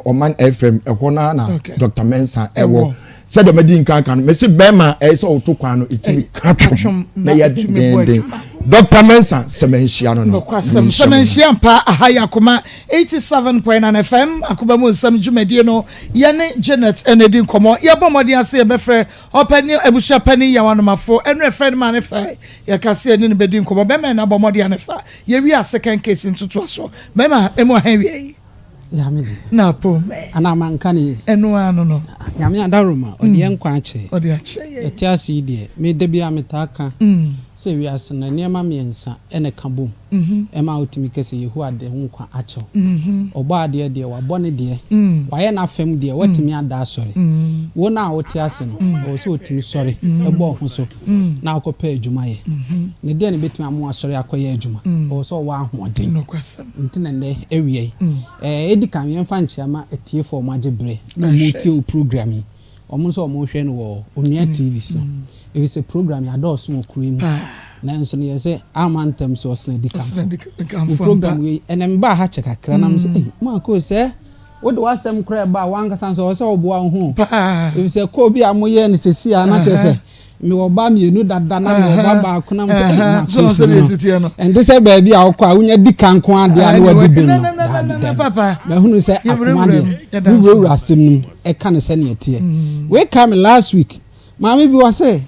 Oman FM ehwo na Dr. Mensa ewo said the medin kan me se bema e so to kwan no etimi katwom na ya den Dr. Mensa Semenshia no. Semenshia mpa ahaya Akoma 87.9 FM Akoma mu Nsem dwumadie no ye ne Janet enedi nkomo ye bomodi ase ye befre opani ebusua pani ya wanomafo enu efred man fa ye kase eni ne bedi nkomo be me na bomodi anefa ye wi a second case ntutu aso me ma emu han wi ya me na po ana manka ne enu anu no ya me adaroma odi enkwa ache odi ache eti ase die me de bia metaka se wi ase na niema miensa ene kabom ema otimi kese yehu ade nkwa ache obo ade de wabone de waye na fam de watimi ada asori wo na oti ase no o se otimi sori ebo ho so na akopa adwuma ye ne de ne betimi amu asori akoye adwuma o so wa ahoden no kwasam ntina ne ewie edi kan yemfa nchiama etie for magebre na mutie programming omo so omo hwe no wo onua tv so it was a program ya do so okurim na nso ne yese amantem so osle dikam program we enemba ha check akra na mse ma ko se wo de wasem kra ba wankasa so se obo ho it was a ko bi amoye ne sesi a na chese mi wo ba mi enu dada na mi wo ba ko na mse so se resiti no and this ba bi a ko a unya dikan ko ade a no wadi ben no papa na hunu se akoma de wo asem num e ka ne se ne tie we come last week mama bi wa se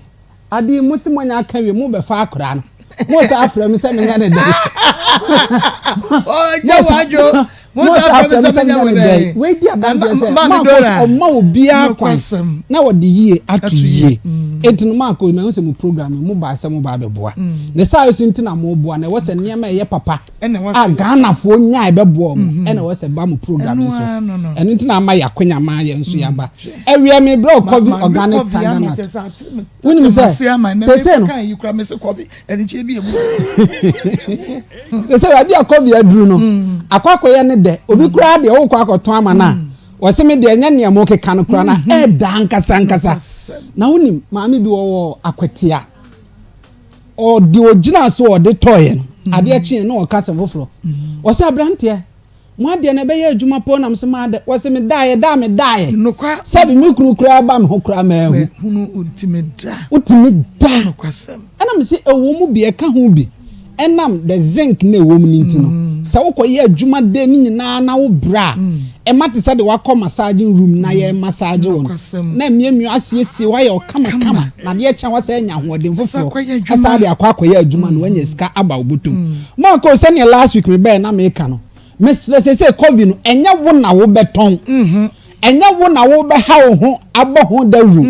adi musimonya aka we mu be fa akora no mo sa afra mi se me nya ne de oh jawajo mo sa afra mi se me nya ne de we di abande se ma obi akwan na wo de yie atu yie etinu ma ko me se mu program mu ba se mu ba be boa ne sa yo sintina mo boa na wo se niam ye papa a Ghana fo nya e be boa mu e na wo se ba mu program so enu ntina ma yakonya ma ye nso ya ba ewie me bro covid organic Ghana woni mi se no kan yikura me se covid eni che bi ebu se wa bi covid aduru no akwakoye ne de obi kura de wo kwa akoton ama na wose me de enya ne mo keka no kura na e da nkasa na woni maami bi wo akwatia o di ogina so o de toye no ade achi na o kasa foforo wose abrante mo ade na be ye adwuma po na mse ma de wose me dae no kwa sabi mi kuru kura ba me ho kura ma hu hunu ultimate da no kwa sam ana mse ewo mu bi e ka ho bi enam the zinc na ewo mu ninti no sa wo koye adwuma de ni nyina na wo bra e mate sa de wakọ massaging room na ye massage won na miemu asiesie wa ye okama na de echa wa sa nya hoden foforo asa de akwakoye adwuma no wanya sika aba obotom ma ko se ne last week me be na me ka no me se covid no enya wo na wo beton enya wo na wo be ha wo ho abo ho dawru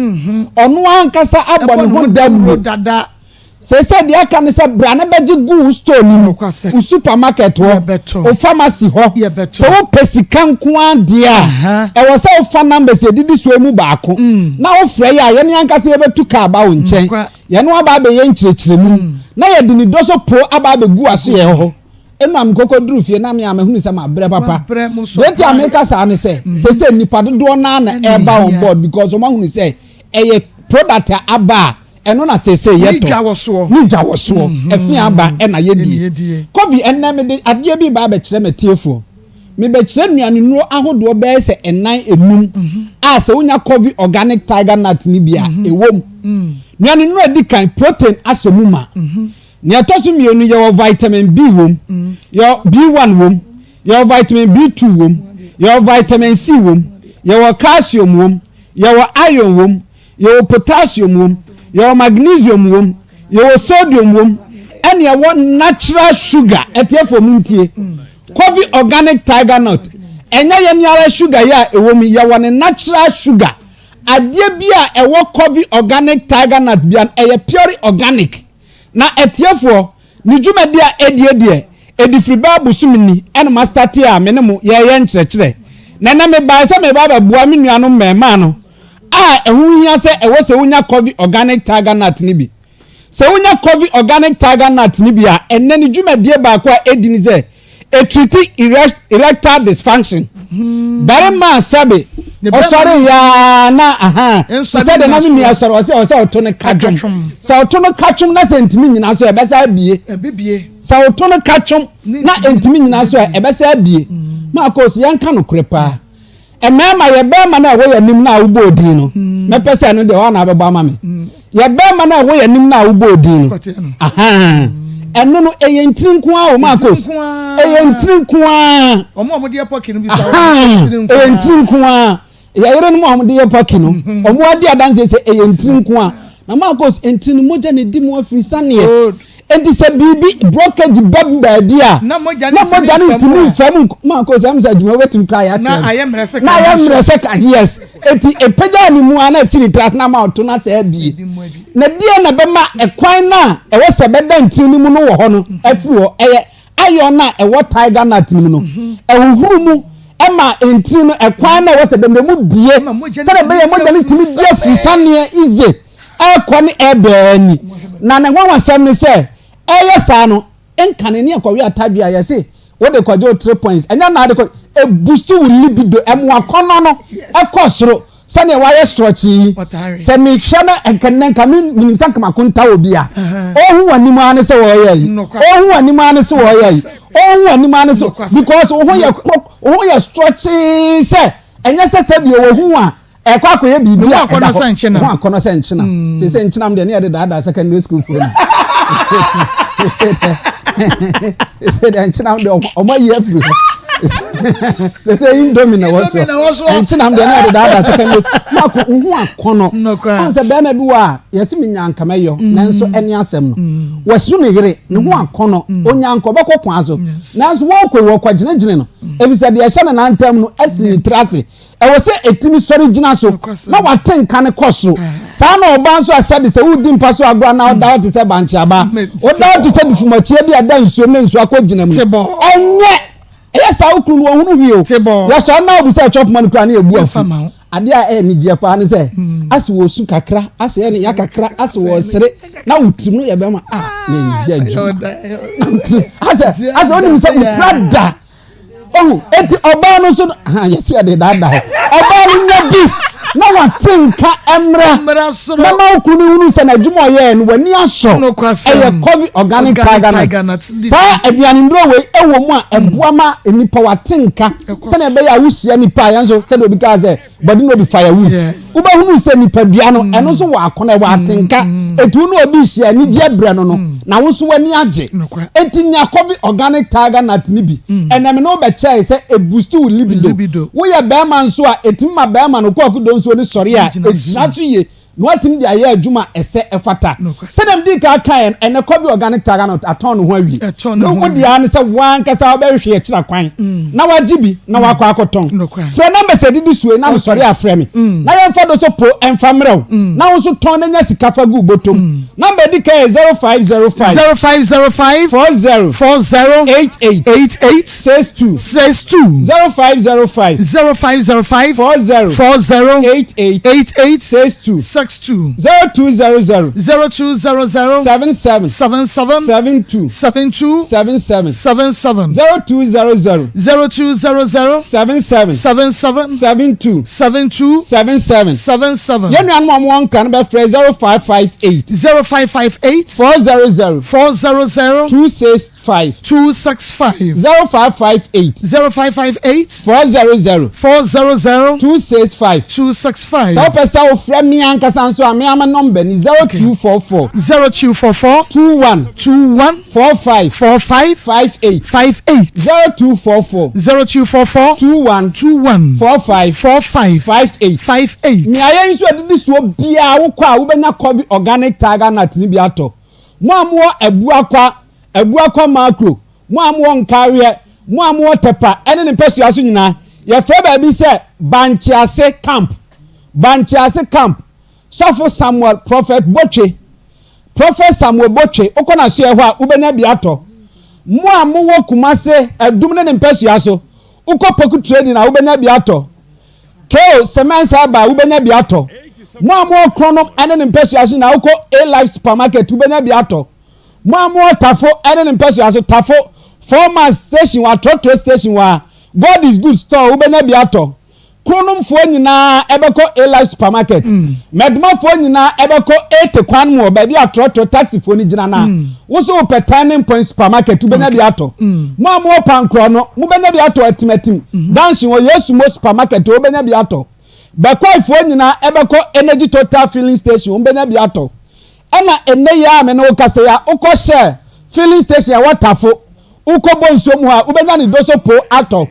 ono ankasa abo ne ho dawru dada se de aka ne se bra na beji gu store ni mu u supermarket ho o pharmacy ho so wo pesika nko ade a e wo se o fa number se didi so emu baako na wo frɛ ya ye ne anka se ye betu ka ba wo nchen ye no aba be ye nkyerɛkyerɛ mu na ye de ni doso pro aba be gu aso ye ho enu am kokoduru fie na me amahunu se ma bre papa weti ameka sa ne se nipa dodo na e ba on board because o ma hunu se ye product aba eno na sese yeto ni jawoso efi aba na yedi covid enna me ade bi ba be kire metiefo me be kire nuane nu ahodo be se enan enum a se unya covid organic tiger nut ni bia ewom nuane nu adi kan protein ahyemu ma ne atoso mienu ye vitamin B wom yo B1 wom yo vitamin B2 wom yo vitamin C wom yo calcium wom yo iron wom yo potassium wom your magnesium wom your sodium wom and your natural sugar etie for muntie covid organic tiger nut enya ye niara sugar ya ewom your natural sugar adie bia ewo covid organic tiger nut bia eye pure organic na etie for ni dwumadi a edie edifri babu sumini en master tia menemu ye nkyerɛkyerɛ na me ba se me ba bua me nuano mema no ehu hia se ewo se unya covid organic tiger nut ni bi se unya covid organic tiger nut ni bi a enne ni dwumadie ba ko a edini se treat erectile dysfunction bare ma sabe o sori ya na se de na mi asori o se oto ne kachum se oto ne kachum na se ntimi nyina so e be sa bie se oto ne kachum na ntimi nyina so e be sa bie ma ko se yan ka no krepa emema ye bema na wo yanim na wo bodin no me pese no de wa na be ba ma me ye bema na wo yanim na wo bodin no ɛno no ɛyɛ ntiri nko a o Marcos ɛyɛ ntiri nko a ɔmo de pocket no bi sa ɛyɛ ntiri nko a yɛyere no mo de pocket no ɔmo ade adanse sɛ ɛyɛ ntiri nko a na Marcos ntiri no mogya ne di mu afiri saneɛ enti sɛ bibi brokerage baabi a na mogya ne ntimi fam Marcos am sɛ adwuma wetim kra ya kyerɛ na ayɛ mmerɛsɛ ka yes enti epagya ne mu ana siri tras na ma to na sɛ abie na die na bɛma ɛkwan na ɛwɔ sɛ bɛda ntiri no mu no wɔ hɔ no afiri hɔ ɛyɛ ayɔ na ɛwɔ tiger nut no no ɛhuhuru mu ɛma ntiri no ɛkwan na ɛwɔ sɛ dɛm mu bie sɛ bɛyɛ mogya ne ntimi bie afiri saneɛ ize ɛkɔ ne ɛbɛani na ne nwanwa sɛm ne sɛ ɛyɛ saa no enkane ne akɔwe atadua yɛ se wo de kɔje 3 points enya na de kɔ e boost wo libido emu akɔnɔ no ɛkɔ soro sɛ ne wayɛ stretchy sɛ me hwɛ na enkane nka minim sanka makonta obi a ohu wanim ane sɛ wo yɛ yi ohu wanim ane sɛ wo yɛ yi ohu wanim ane sɛ because wo ho yɛ stretchy sɛ enya sɛ de wo hu a ɛkɔ akɔyɛ bibi a akɔnɔ sɛ nkyena sɛ nkyena m de ne yɛ de daada secondary school fo say the nchina de omo ye afri they say indomie na was nchina de na de da second na ko hu akono on say be ma bi wa yesi mi nyanka mayo nanso eni asem no wasu ne yire ne hu akono onyanko beko kwa so nanso wo kwagina gine no ebi say de ye hye na ntam no asini trase e wo say etimi sori gina so na watenka ne koso saa na oba nso asabi se wudi mpa so agora na oda te se banchi aba oda te se bifumachie bi ada nsuo ne nsuo akogina mu enye eyesa okuru no hunu wi o ya so na obu se chop man kura na ebu afu ade a ni je pa ne se ase wo su kakra ase ne ya kakra ase wo sere na wutim no ye be ma na nje aju ase oni se utrada eti oba no so yesi ade dada oba no nya bi na watinka emra na ma okunu hunu se na dwuma ye no wani aso eye covid organic tiger sa aduane ndro we ewo mu a eboa ma enipa watinka se na be ya wuhia nipa yanso se do because body no be firewood uba hunu se nipa dua no eno so wa akona watinka etu no obi hia ni je bre no na wo so wani age etinya covid organic tiger nut ni bi eneme no be chai se e boost wo libido wo ye be man so a etimma be man no kwakudo so ni sori a ejina so ye no atim dia ye adwuma ese efata se dem di ka kan ene covid organic tiger nut aton no ho awi no mo dia ne se wan kasa oba hwe e kira kwan na wajibi na wakọ akoton fre number se didi suwe na sori a frɛ me na ye mfa do so po emfa mrew na wo so ton na nya sika fa gu botom number di ka 0505 40 62 0505 40 62 0200 77 72 77 0200 77 yenu anu amon kan be frɛ 0558 400 265 0558 400 265 so pesa o frɛ mi anka sanso a me ama number ni 0244 21 45 58 0244 21 45 58 ni ayen so adidi so bia wo kwa wo benya covid organic tiger nut ni bi ato mo amwo ebuakwa macro mo amwo nkawe mo amwo tepa ene ne pesu aso nyina ye frɛ ba bi se banchiase camp Sofo Samuel Prophet Samuel Botwe ukona so ehwa ubenya biato mo amwo kumase adum ne mpesu aso ukopoku trading na ubenya biato keo semensa ba ubenya biato mo amwo kronom ene ne mpesu aso na uko A Life supermarket ubenya biato mo amwo tafo ene ne mpesu aso tafo former station wa trotro station wa God is good store ubenya biato kronom fo nyina ebeko A Life supermarket medma fo nyina ebeko 8 kwan mo ba bi atrotro taxi fo ni gina na wo so pe turning point supermarket ubenya biato mo amwo pankro no mo benya biato atimatim danshi wo Yesu mo supermarket ubenya biato bekwai fo nyina ebeko energy total filling station ubenya biato ena ene ya me no kase ya uko share filling station watafo ukobo nsomu ha ubenya ni doso po ato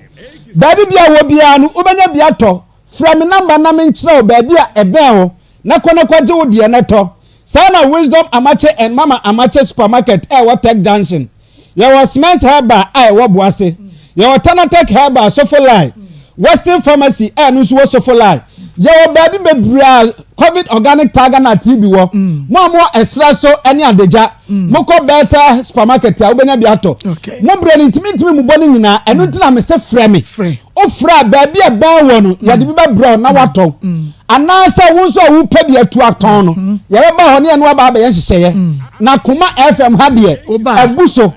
baby bia wo bia no ubenya bia to from number na me nkyerɛ o baby a ebe ho na kwana kwaje wo de na to sana wisdom amache and mama amache supermarket what tech junction ya was men's herba wo boase ya alternative herba sofolai western pharmacy no so sofolai ya baby bebra covid organic tiger na tb wo mo esra so ene adeja moko better supermarket ya ubenya bi ato mo bre ni ntimi mu boni nyina eno ntina me se frame o fra baby e ban wo no ya de bi bebra na wato anansa wo so wo pa bi atu aton no ya ba ho ne eno aba ba ye hyehyeye na Akoma FM ha de abuso o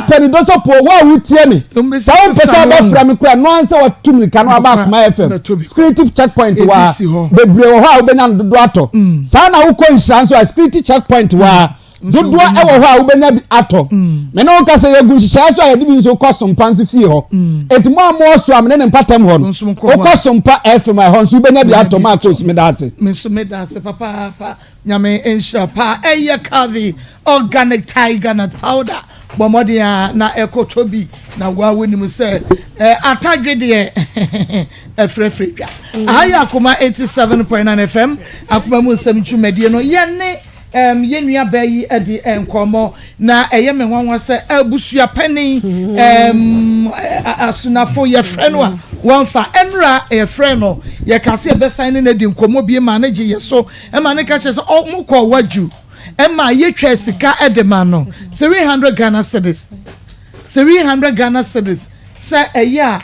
peni do so po wo tie ni sa wo pesa ba fra me kura no ansa wa tumrika no aba Akoma FM security checkpoint wa bebre wo ha ubenya dodo ato sa na wo ko insurance wa security checkpoint wa dodo e wo ha ubenya bi ato me no ka se yegu hyehyeye so ya de bi nso kosompa nso fie ho etimo amo so amene ne mpatam ho o kosompa FM ho nso ubenya bi ato ma ko smedase papa nyame ensha pa eye kavi organic tiger nut powder bomodia na ekotobi na waweni mu se atadwe de efrefredwa aya Akoma 87.9 FM Akoma mu nsem twumedie no yene yenua bayi edi enkomo na eye me nwanwa se abusua pani asunafo ye freno a wonfa enra ye freno ye kase be sign na di nkomo bie manage ye so e manage ka che so mukọ waju e ma ye twa sika edema no 300 Ghana cedis 300 Ghana cedis se eye a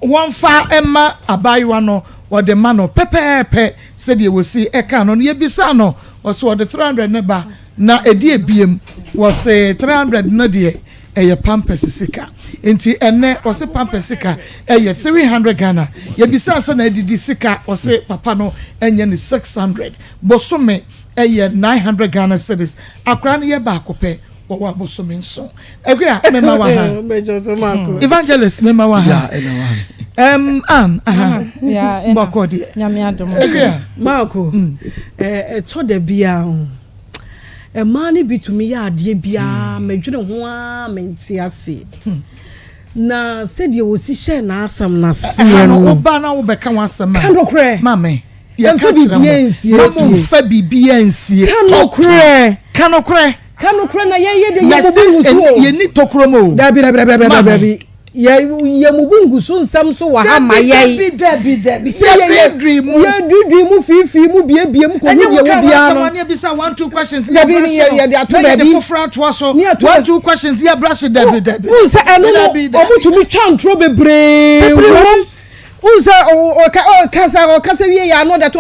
wonfa ema abayiwa no or the man pepe said you will see a canon ye bisano was what the 300 neba na a dear BM was a 300 no dear a pampas sika inti ene was a pampas sika a 300 Ghana ye bisasa na di sika was a papano and yen 600 bosume a 900 Ghana cedis akran ye bakope wa bosume so egria mema wa ha evangelist mema wa ha yeah bakodi nyame adom Marco to da bia e mani bitumi ya ade bia madwene ho a menti ase na said you wosi share na asam na se no oba na wo beka wasam kanokre mame ya fa bibia nsie kanokre na ye de ye ni tokromo dabi ye mubungu so nsam so wa ha maye dabi dream mu fifi mu bie mu ko mu de wo bia no na bisa 1-2 questions dabi ni ye de ato dabi for fra to so 1-2 questions dia brush dabi unsa eno omutumi chantro bebre unsa o kasa wie ya no that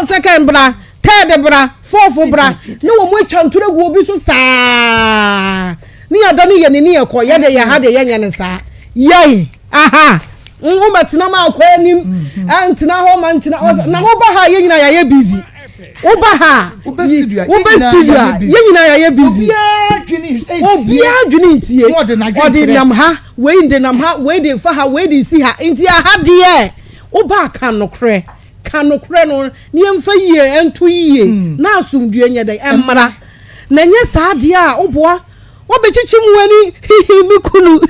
second bra third bra fourth bra no wo mu chantro gu obi so saa ni adani ye ni ekọ ye de ya ha de ye nyane saa yai aha ngoma tina ma akwa nim antina ho man tina na ho ba ha ye nyina ya busy wo ba ha wo be studio ye nyina ya busy obia dwini ntie odi nam ha we de fa ha we de si ha nti aha de wo ba kanokre no ni emfa yie ento yie na asumdue nya de emra na nya saa de a wo boa wo be chichi mu ani mikunu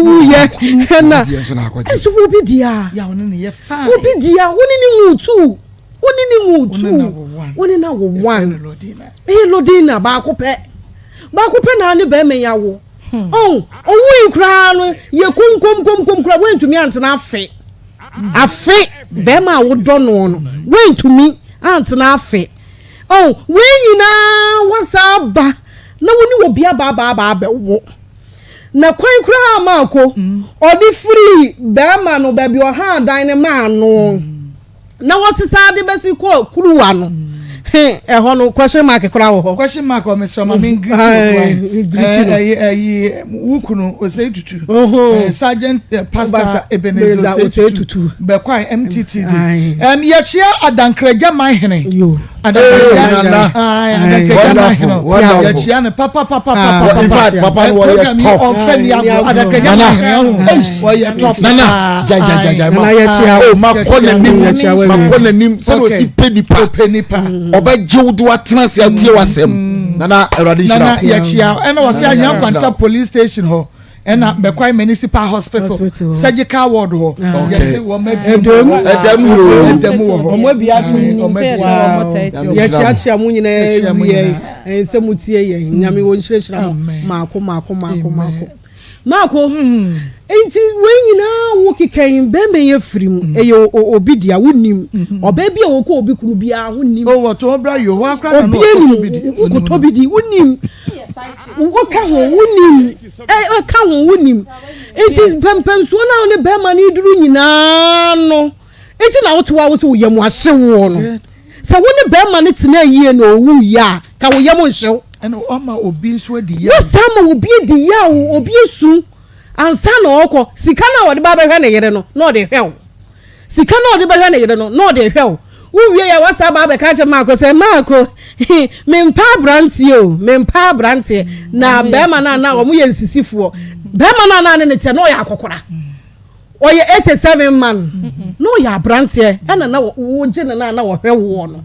wuye na esu obi dia ya woni ne ye fa obi dia woni ni ngutu woni na wo one lodina ba kope na ne be men yawo owu ikra no ye kunkom kra wentumi antena afe be ma wo do no wentumi antena afe wenyina wasaba na woni wo bia ba be wo na kwan kura Marco odi free be ma no ba bi o ha dan ne ma no na wasisa de besi ko kuruwa no ho no question mark kura wo question mark o Mr. Mami wukunu osei tutu sergeant pastor Ebenezer osei tutu be kwa MTTD ye chia adankraja man hene adankraja ye chia ne papa in fact papa no ye top ofeni ago adankraja man hene wo ye top nana ja na ye chia o makona nim se no si penipa oba jiwdu atrans ya tie wasem nana eradi nana shira ya chia ena wose anya kwanta police station ho ena bekwai municipal hospital surgical ward ho yes wo edem wo ho omo bia tun ya chia mu nyina ye ensem tie ye nyame wo nhyirehira maako enti when nyina wo kikan bembe ye firim eye obi dia wonim oba bia wo ko obi kunu bia wonim o wo to bra yo wa kra na no ko to bidi wonim wo ka ho wonim ka ho wonim enti pempenso na ne bema ne duru nyina no enti na wo to wa wo so yam ahye wo no sa wo ne bema ne tena yie na owu ya ka wo yam hyew ena o ma obi so adi ya wo sama obi adi ya obi su ansa na okọ sika na wode ba behwe ne yere no na ode hwew sika na wode behwe ne yere no na ode hwew uwie ya wasa ba be ka che mako se mako mempa brantie na bema na omu ye nsisifo bema na ne te no ya akokora oye 87 man no ya brantie ena na wo gine na wo hwew no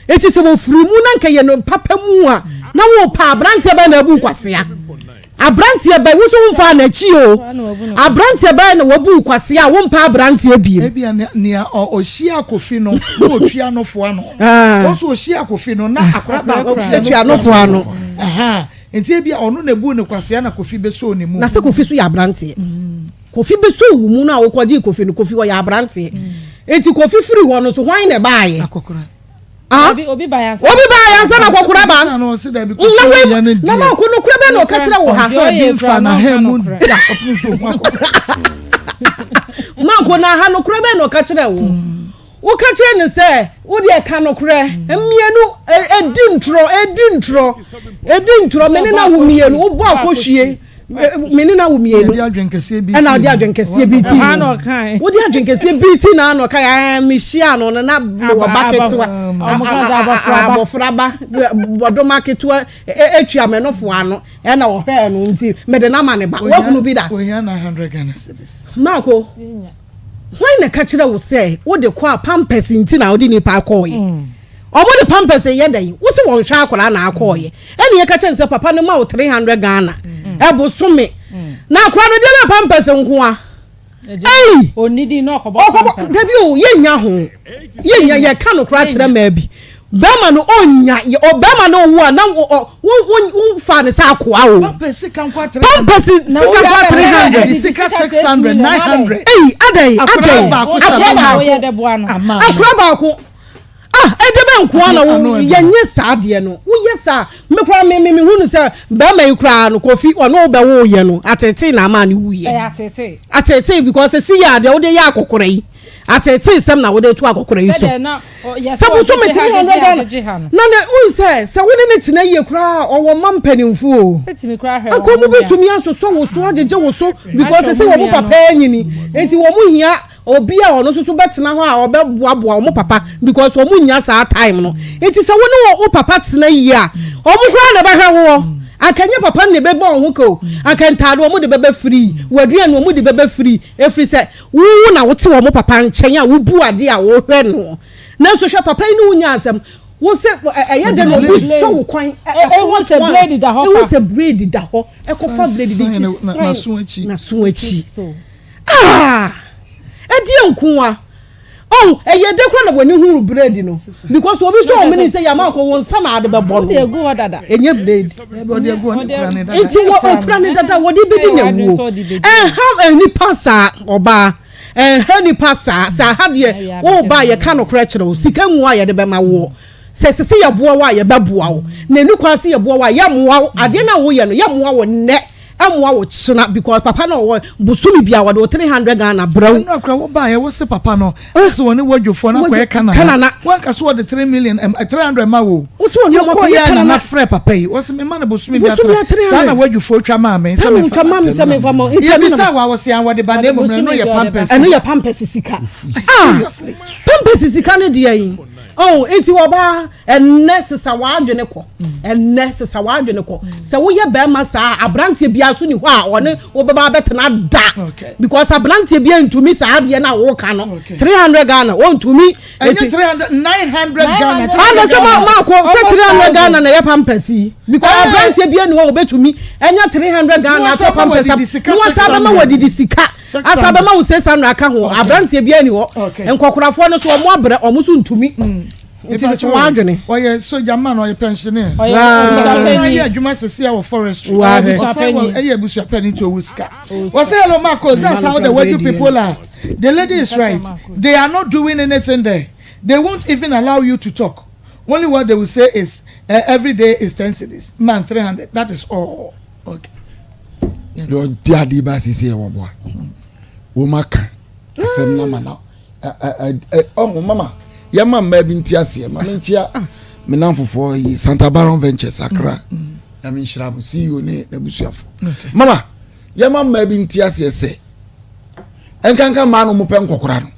eti se wo furu mu na nka ye no papa mu a na wo pa brantie ba na bu kwasea abrantie ba wo so mfa na chi o abrantie ba na wabu kwase a wo mpa abrantie biem ebia ne o hia kofi no na otwia no fo ano wo so hia kofi no na akora ba otwia no fo ano enti ebia ono na bu ne kwase na kofi be so ne mu na se kofi so ya abrantie kofi be so wu mu na wo kwaji kofi no kofi wo ya abrantie enti kofi firi ho no so hwan na baaye akokora obi ba yansa na kokora ba na no se da bi ko na ma ko no kura be no ka kira wo ha bi mfa na ha mu da opuso ma ko na ha no kura be no ka kira wo ka kire ne se wo de ka no kura emienu edintro meni na wo mienu wo bo akohwie meni na wo mienu odi adwenkese bi na odi adwenkese bi ti odi adwenkese bi ti na no ka mi hia no na wo baketwa abofraba bodo marketwa etua menofo ano na wo hwe no nti me de na ma ne ba wo hunu bi da wo hia na 100 Ghana cedis mako why na ka kire wo say wo de kwa pampers nti na wo di ni pa akoye omo de pampers ye dan wo se won hwa akora na akoye ene ye ka kire se papa no ma wo 300 Ghana ebo some na akora no de pampers nko a onidi no okobo dabi o ye nya ho ye ka no kora kire ma bi bema no onya obema no wo na wo fa ne sa akoa o pampers kan kwa 300 pampers sika 300 sika 600 900 adai akora ba ko edebe nko na wo yenye saade no wo yesa me kra me hunu se ba mai kra no kofi ono be wo ye no atete na ma ne wuye atete because se ya de wo de ya akokora yi atete sem na wo de tu akokora yi so sabu so me tini ono na ne unse se wo ne tina ye kra owo mampanimfu o etimi kra hwe akomu betumi asoso wo so ajeje wo so because se wo papa enyini enti wo mu hia obi a ono so betena ho a obeboaboa omo papa because omo nya sa time no enti se wo ne wo papa tena yi a omo kra na behwe wo akanya papa ne bebo ho ko akantado omo de bebe free wadua no omo de bebe free efri se wo na wo te omo papa nkyenya wo bu ade a wo hwe no na so hwe papa ni unya asem wo se eye de no bi so wo kwan wo se blade da ho fa wo se blade da ho e ko fa blade di na so achi edi nkuwa eye de kro na wani huru blade no because obi so o mini say yama ko won sama ade be bo no de gu dada enye blade odi egu oni krane dada enti wo krane dada wodi bedi na wo ha ni pasa oba ni pasa sa ha de wo ba ye ka no kra kire o sika nwu aye de be ma wo se ye boa wa ye be boa wo na ni kwase ye boa wa ye moa ade na wo ye no ye moa wo ne amwa wo china because papa no wo busumi bia wo 300 Ghana braw no akra wo ba ye wo se papa no so woni wadwofo na kwa ye kana wan ka so wo de 3 million 300 ma wo so no ko ya na frɛ papa yi wo se me ma na busumi bia sa na wadwofo twa ma me se me fa mo ye bi sa wa wo se an wo de ba na mo no ye pampers eno ye pampers sika seriously pampers sika ne de yi oh enti oba ennesa wadwene ko ennesa wadwene ko se wo ye be ma sa abrante bia so ni ho a one wo be ba betena da because abrante bia ntumi sa ade na wo ka no 300 Ghana wo ntumi enti 300 900 Ghana ana se ma ko se 300 Ghana na ye pampasi because abrante bia ni wo betumi enya 300 Ghana so pampasi wo sa ba ma wodidi sika asa ba ma wo se sa no aka ho abrante bia ni wo enkokorafo no so omo abre omo so ntumi it is wadwene oye soja man oye pensioner oye adwuma sese our forestry oye busu apeni to wuska we say hello Marcos, that's how the working people are. The lady is right, they are not doing anything there. They won't even allow you to talk. Only what they will say is every day is 10 cedis, man 300, that is all. Okay, don't daddy basi say wo boy wo maka asem na mana oh mama ya mama bi ntiase mama ntia me namfofo yi Santa Baron Ventures Accra ya me nshira mu CEO ne na busuafo mama ya mama bi ntiase se enkanka ma no mo pe nkokora no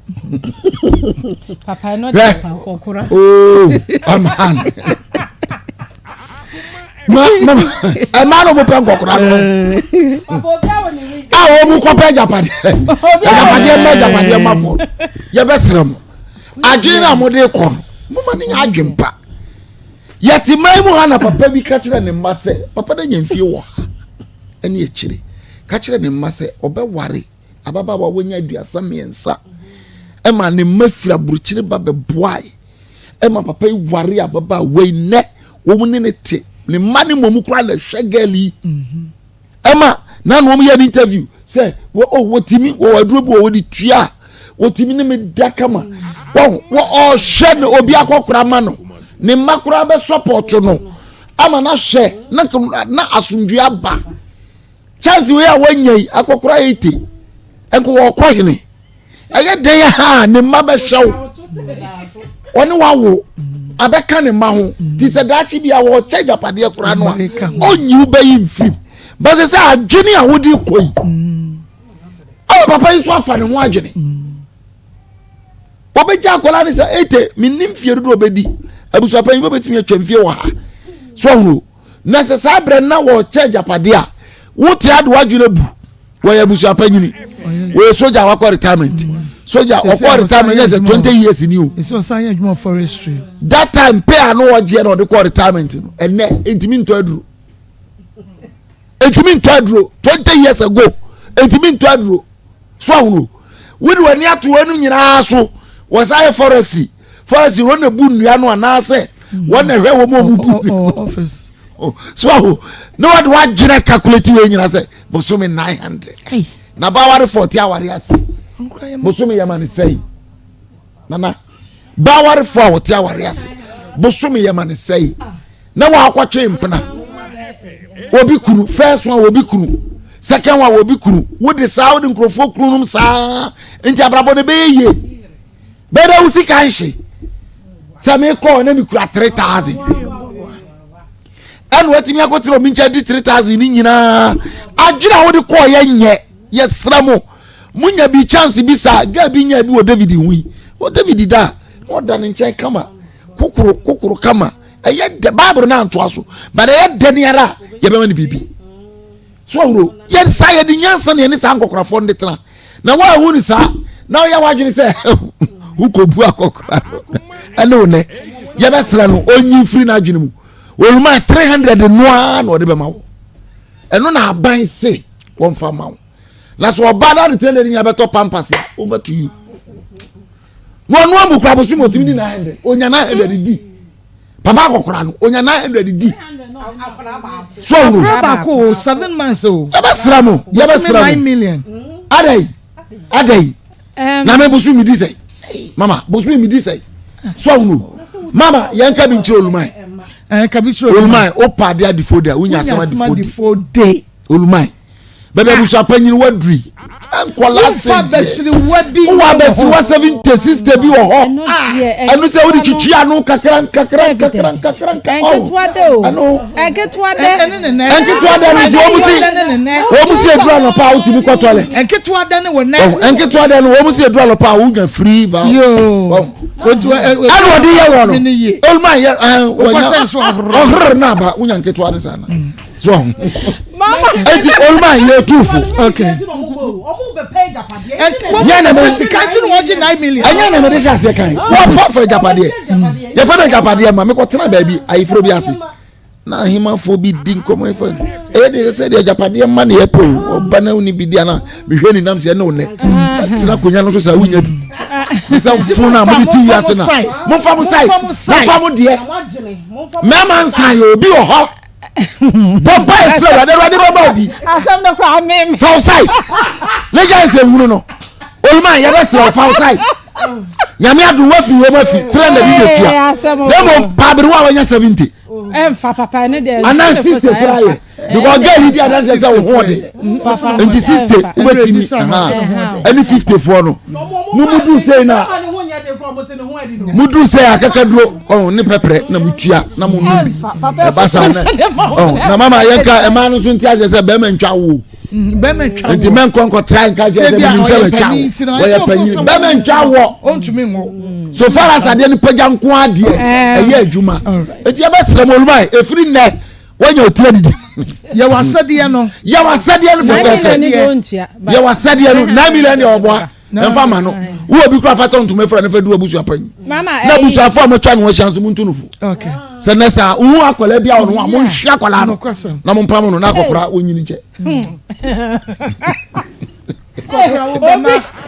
papa no de pa nkokora oh aman mama amano mo pe nkokora no papa obia woni wi wo mu ko pe japade japade mafo ya besrem adwena mo de ko mo ma ni adwempa yati mai mu hana papa bi ka kire ne mmase papa da nyamfie wo ene ekire ka kire ne mmase obeware ababa wa wonya aduasa miensa ema ne mafira buruchire ba be boai ema papa yi ware ababa we ne wo mu ne te ne mani momu kura le hwegali ema na no mo ye interview say wo timi wo waduro bi wo di tua wo timi ne me dakama wo hwe ne obi akokora ma no ne makura be support no ama na hwe na asundua ba chance we a wanyai akokora ite enko wo kwahene aye den ha ne ma be hwew oni wawo abeka ne ma ho ti se dachi bia wo che japade akora no onyi u be yimfim ba se adwene a wodi koi papa yi so afa ne ho adwene obeja akola ne se ete minim fieru do obedi abusu papa yi obetimi atwamfie wo ha so hunu na se sa bre na wo che japade a wo ti ade wadwene bu wo ya abusu papa nyini wo soja wa retirement soja okwa retirement yes 20 years ni o so san ya adwuma forestry that time pay ano oje na o de ko retirement no ene entimi nto aduro 20 years ago entimi nto aduro so hunu wodi wani ato wanu nyina so was I forestry won na bu nnua no anase won na hwe wo mo bu office so no what wagire calculate we nyina say bosomi 900 na bawari 40 awari ase bosomi yamani say nana bawari 40 awari ase bosomi yamani say na wa akwatwe mpena obi kuru first one obi kuru second one obi kuru wo de saudi nkrofo kuru num sa enti abrabo ne beye beda usi kanshi same ko na mi kura 3000 and wetimi akotiro mi nche di 3000 ni nyina agira wo de ko ye sramo munya bi chance bi sa ga bi nya bi wo David hui wo David da wo da nche kama kokoro kama eye de bible na anto aso but eye de ne ara ye be mani bibi so wuro ye sa ye di nyansa ne ne sa nkokorafo nde tena na wa hu ni sa na ya wadwene se ukobu akokora ene ne ye be sra no onyi free na adwene mu oluma 300 noa na ode be mawo eno na aban se won fa mawo na so oba na retele ni abeto pampas over to you no amu kra bosu motimi di 900 onya 900 di papa akokora no onya 900 di so no ba ko 7 months o ye be sra mo 9 million adai na me bosu mi di say mama bosu mi di say so no mama yanka bi nchi olumai kabisro olumai o pa dia di foda unya sama di fodi fode olumai bebe busa panyin wadri enkola se fa besiri wabi wa besi wa 70 sister bi wo ho anu se wodi twitwi anu kakran enketwa de o enketwa de ni wo musi edura no pa uti bi ko toilet enketwa de ne wo na enketwa de no wo musi edura no pa wo nya free va yo anu odi ye wo no olma ye wonya na ba wonya enketwa de sana so mama eti olma ye tufu okay nya na me sika ti no woji 9 million anya na me de shase kan wo fa japade ye fa na japade ma me ko tena ba bi ayifro bi ase na hima fo bi din komo e fa de se de japade ma na ye po oba na uni bi dia na me hwe ni nam se na one tena konya no so sa wunya bi sa fun na mo ti wi ase na mo fa mo de me man san yo bi wo ho bomba esre wa de bomba obi asam no kwa mem foul size leja se wunu no olma ya be se foul size nyame adu wafi wo mafi trend bi betua demo pabiri wa wanya 70 emfa papa ne de ana sister cry because girl di adan se wo ho de enti sister ubetimi any 54 no mudu say na mudu say akakaduro ne pepre na mutua na mo numbi e basa na na mama yenka e ma no so ntia se be ma ntwa wo be ma ntwa enti men konko try nka se be mi se be twa wo ye panyin be ma ntwa wo ontumi ngo so far as ade ni pagya nko ade e ye adwuma enti e be srem olumai e free ne wanya otira didi ye wasade no fefe ye wasade no 9 million oboa emfa ma no wo obi kura fa tonto mefra na fa du abusu apanyi na busu afo amatwa no chance muntu nufu okay se nesa wu akola bia ono mo nhia akola no na mo mpam no na akokora onyini nche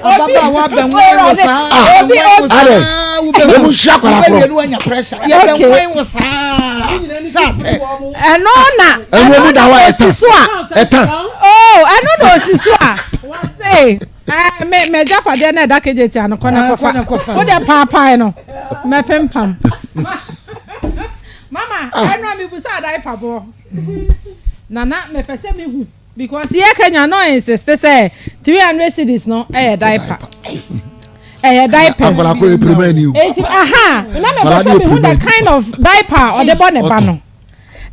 Baba wa be nwan wo sa obi mo nhia akola pro no anya pressure ye be nwan wo sa te eno na eno mu da wa etan eno no siso a say me japade na da keje ti an kona kofa wo de papa no me pempam mama eno mi busa dai pabo nana me pese me hu because ye Kenya no insist say 300 cedis no diaper diaper angola ko premeni na me pese me hu the kind of diaper or the bonnet bano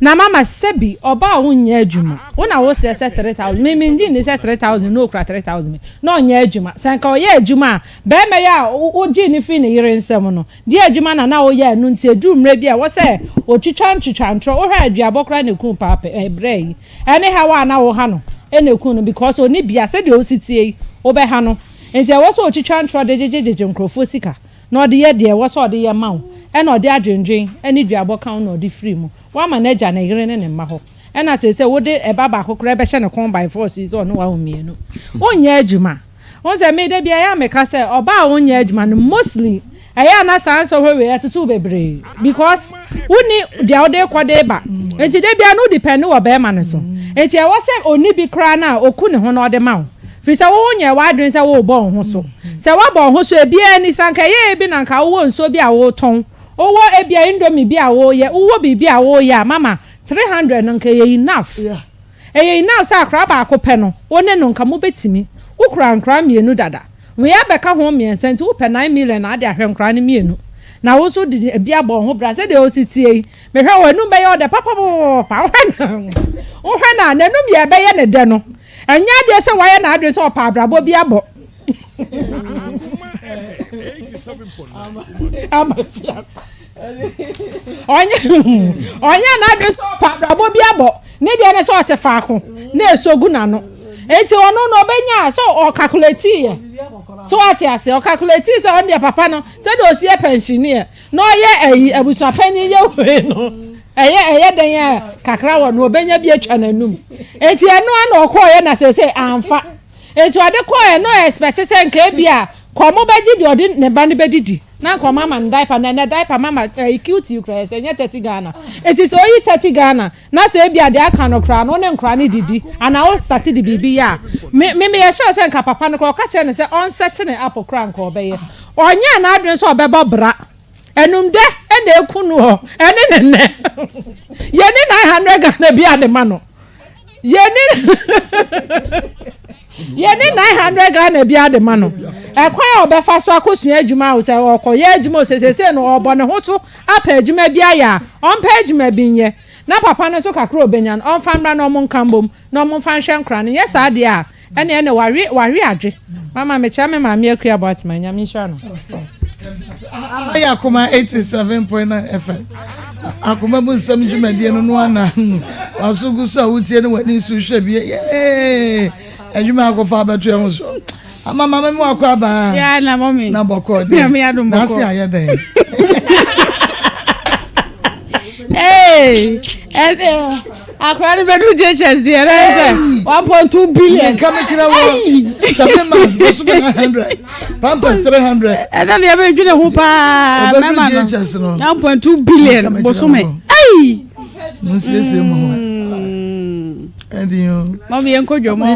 na mama sebi oba wonye adwuma wona wo se 3000 me ndi ni se 3000 no kra 3000 no nya adwuma sanka oye adwuma be me ya oji ni fi ni yire nsem no di adwuma na wo ya anu nti adwumre bi a wo se otwitwa ntro wo hwa aduabo kra ne kun papa ebrei ene ha wa na wo ha no ene kun no because oni bia se de o sitie wo be ha no enti wo so otwitwa ntro de jejeje nkrofo sika na ode ye de wo so ode ye ma wo ena ode adwendwen ene duabo kan na ode free mu wa manager na yire ne ma ho ena se wode eba ba kokora be hye ne kon by force is on wa homienu onya adwuma won se me de bia ya me ka se oba onya adwuma no mostly eya na sanso hwewe atutu bebre because woni dia ode kwode ba enti de bia no depend wo be ma ne so enti e wo se oni bi kra na oku ne ho na ode ma wo fi se wo nya wa adwen se wo bo ho so se wa bo ho so e bia ni sanka ye bi na nka wo nso bi a wo ton owo ebia indomie bi a wo ye owo bi a wo ye mama 300 nka ye enough enough sa akra ba akopɛ no wone no nka mo betimi ukura nkra mienu dada we ya beka ho miensa nti wo pɛ 9 million na ade ahwe nkra ne mienu na wo so di bia bo ho bra se de o sitie me hwe wanu be ye ode papa wo hwe na nanum ye be ye ne de no anya de se waye na adwe se opa abrabo bi abo Onya na de so pabrabo bi abo ne de ne so o te faako na esogu na no enti ono no benya so o calculate ye so ati ase o calculate so on de papa no se de o sie pensioner no ye eyi abusu panyin ye we no eye den ye kakra wo no benya bi atwa nanum enti eno ana okoye na se amfa enti ade koye no expect se nka bia komo beji de ode ne ba ne bedidi na ko mama diaper na diaper mama cute you cry say 30 Ghana it is only 30 Ghana na say bia de aka no kra no ne nkra ne didi ana o start the bibi ya me ye sure say nka papa no ko ka che ne say on set ne apple kra nka obeye onya na adwen so obebo bra enum de ene ekunu ho ene ne ye ni 900 Ghana bia de ma no Yeni 900 Ghana bia de ma no. Ekwan obefa so akosua adwuma wo se okoye adwuma sesese no obone ho so apa adwuma bia ya. Onpa adwuma binye. Na papa no so kakro obenyan onfa mra no mo nkambom no mo fa hwe nkra no yes ade a ene wari adwe. Mama me cha me ma me akua about my nyame hwa no. Aya Akoma 87.9 FM. Akoma bu nsem dwumadie no no ana. Wasugu so awutie no wani su hwe bie. Adwuma akofa abatu ehun so. Mama me mu akwa ba. Ya na mommy. Na boko de. Ya me adum boko. Na si aye den. Hey, akwari bedu JHS there is 1.2 billion. Come to the 7 months, 900. Pampers 300. And then you have been who pa 1.2 billion. Bosume. Hey. Monsieur mo. And you. Mommy enkojo mo.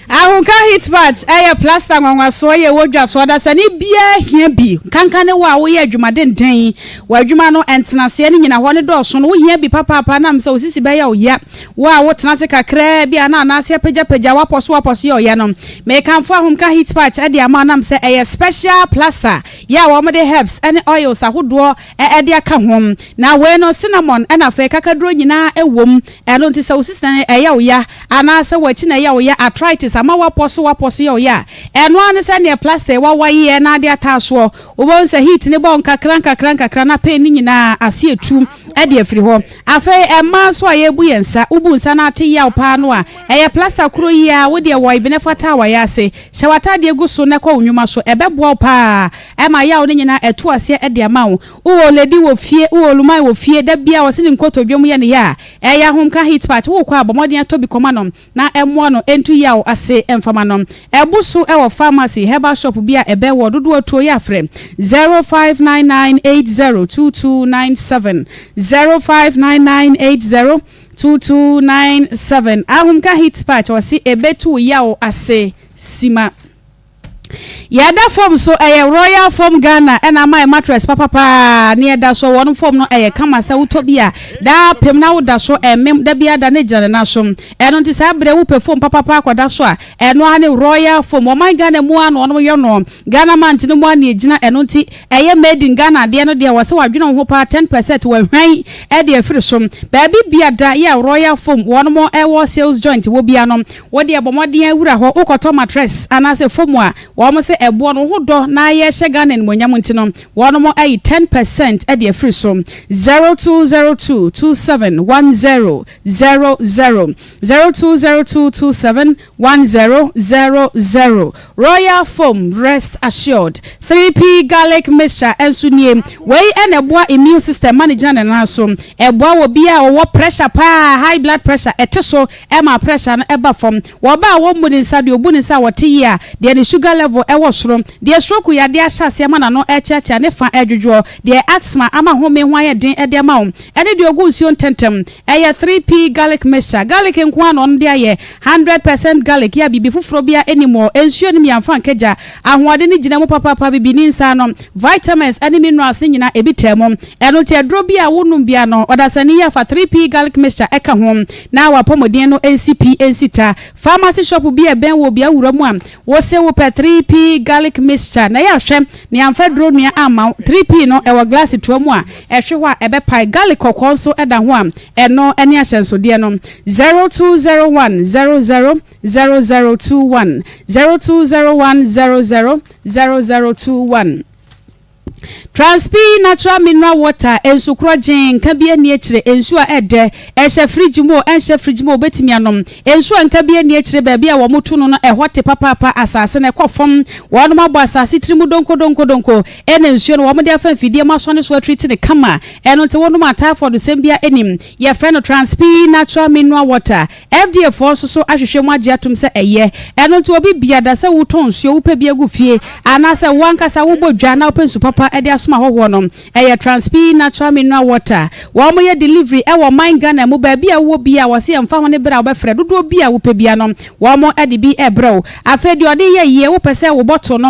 Ahunka hit patch plaster nwanwa so ye wodwa so da sani bia hia bi kankane wa wo ye adwuma den wa adwuma no entenase ne nyina ho ne do so no wo hia bi papa na mse osisi be ya oya wa wo tenase kakra bia na anase apagya waposo ye oya no me kanfo ahunka hit patch ama na mse special plaster ya wo mo de herbs ene oils ahodo de aka hom na we no cinnamon na fe kakadro nyina ewom eno ntise osisi ya oya anase wachi na ya oya arthritis ama waposo yo ya eno ane se ne plaster wa ye na de ataso wo se heat ne bon kakran na pain ni nyina ase etu e de afiri ho afa ema so aye bu yensa ubu nsa na ate ya opa no a plaster kuro yi a wo de wo ibene fata wa ya se shawata de egu so ne kwa onwuma so ebeboa opa ema ya wo ne nyina etu ase e de ama wo ledi wo fie wo lumai wo fie da bia wo se ne nkotodwom ye ne ya ya homka hit part wo kwa abomodin to bi komanom na emo no entu ya wo ase emfama no ebusu e wo pharmacy herbal shop bia ebe wo dodo atuo ya frem 0599802297 0599802297 ahumka hit patch wasi ebetu ya wo ase sima yada form so Royal Form Ghana and my mattress papa near da so one form no kama sa utobia da pem na wo da so mem da bia da ne jare na so eno nti sa bre wo perform papa kwa da so a eno ane Royal Form o my Ghana mu ano no yo no Ghana man ti no mu ane ejina eno nti made in Ghana de no de wase wadwene ho pa 10% wa hwan de afiri so ba bia da ya Royal Form one mo wo sales joint wo bia no wo de abomoden awura ho ukoto mattress anase form a wo se ebo no hodo na ye hye Ghana en monyam ntino wono mo 10% e de free so 0202271000 0202271000 Royal Foam rest assured 3P garlic mixture ensunie we eneboa immune system manager na so eboa wo bia wo pressure pa high blood pressure eteso ema pressure no eba from wo ba wo mu ni nsa de obu ni nsa wote yi a de ni sugar level ewo soro de stroke ya de ahyase ama na no echeche ne fa edwodwo de asthma ama home ho aye den de ama wo ene de ogu nsuo ntentem 3P garlic mixture garlic nko ano no de aye 100% garlic ya bibi fufuro bia anymore ensuo ni miamfa nkeja ahoade ni gina mo papa bibi ni nsa no vitamins and minerals ni nyina ebitemo eno te adro bia wonum bia no odasani ya fa 3P garlic mixture eka ho na wa pomodin no NCP ensita pharmacy shop bia ben wo bia wuramu am wo se wo pe 3P garlic mixture na ya hwem ne amfa dro nua ama 3P no ewo glass tuamu a ehwe ho a ebe pai garlic kokonso eda ho am eno eni ahyenso de no 0201000021 0201000021 Transp natural mineral water ensukro jin ka bia ni ekire ensu a ede ehye fridge mo enhye fridge mo betimi anom ensu anka bia ni ekire ba bia wo moto no no ehwote papa asase ne kofom wo no mabo asase trimu donko ene ensu no wo mo de afa fidie maso ne so treat ne kama eno te wo no mata for the same bia enim ye friend Transp natural mineral water FDA for so ahwehwe mo age atom se eye eno te obi bia da se wo ton suo wo pa bia gu fie anase wankasa wo bodwa na opensu papa ede asoma hoho no Transp natural mineral water wo mo ye delivery wo man Ghana mo ba bia wo bia wo se emfa ho ne bra wo befre dodo bia wo pa bia no wo mo ede bi ebro afedi ode ye wo pese wo bottle no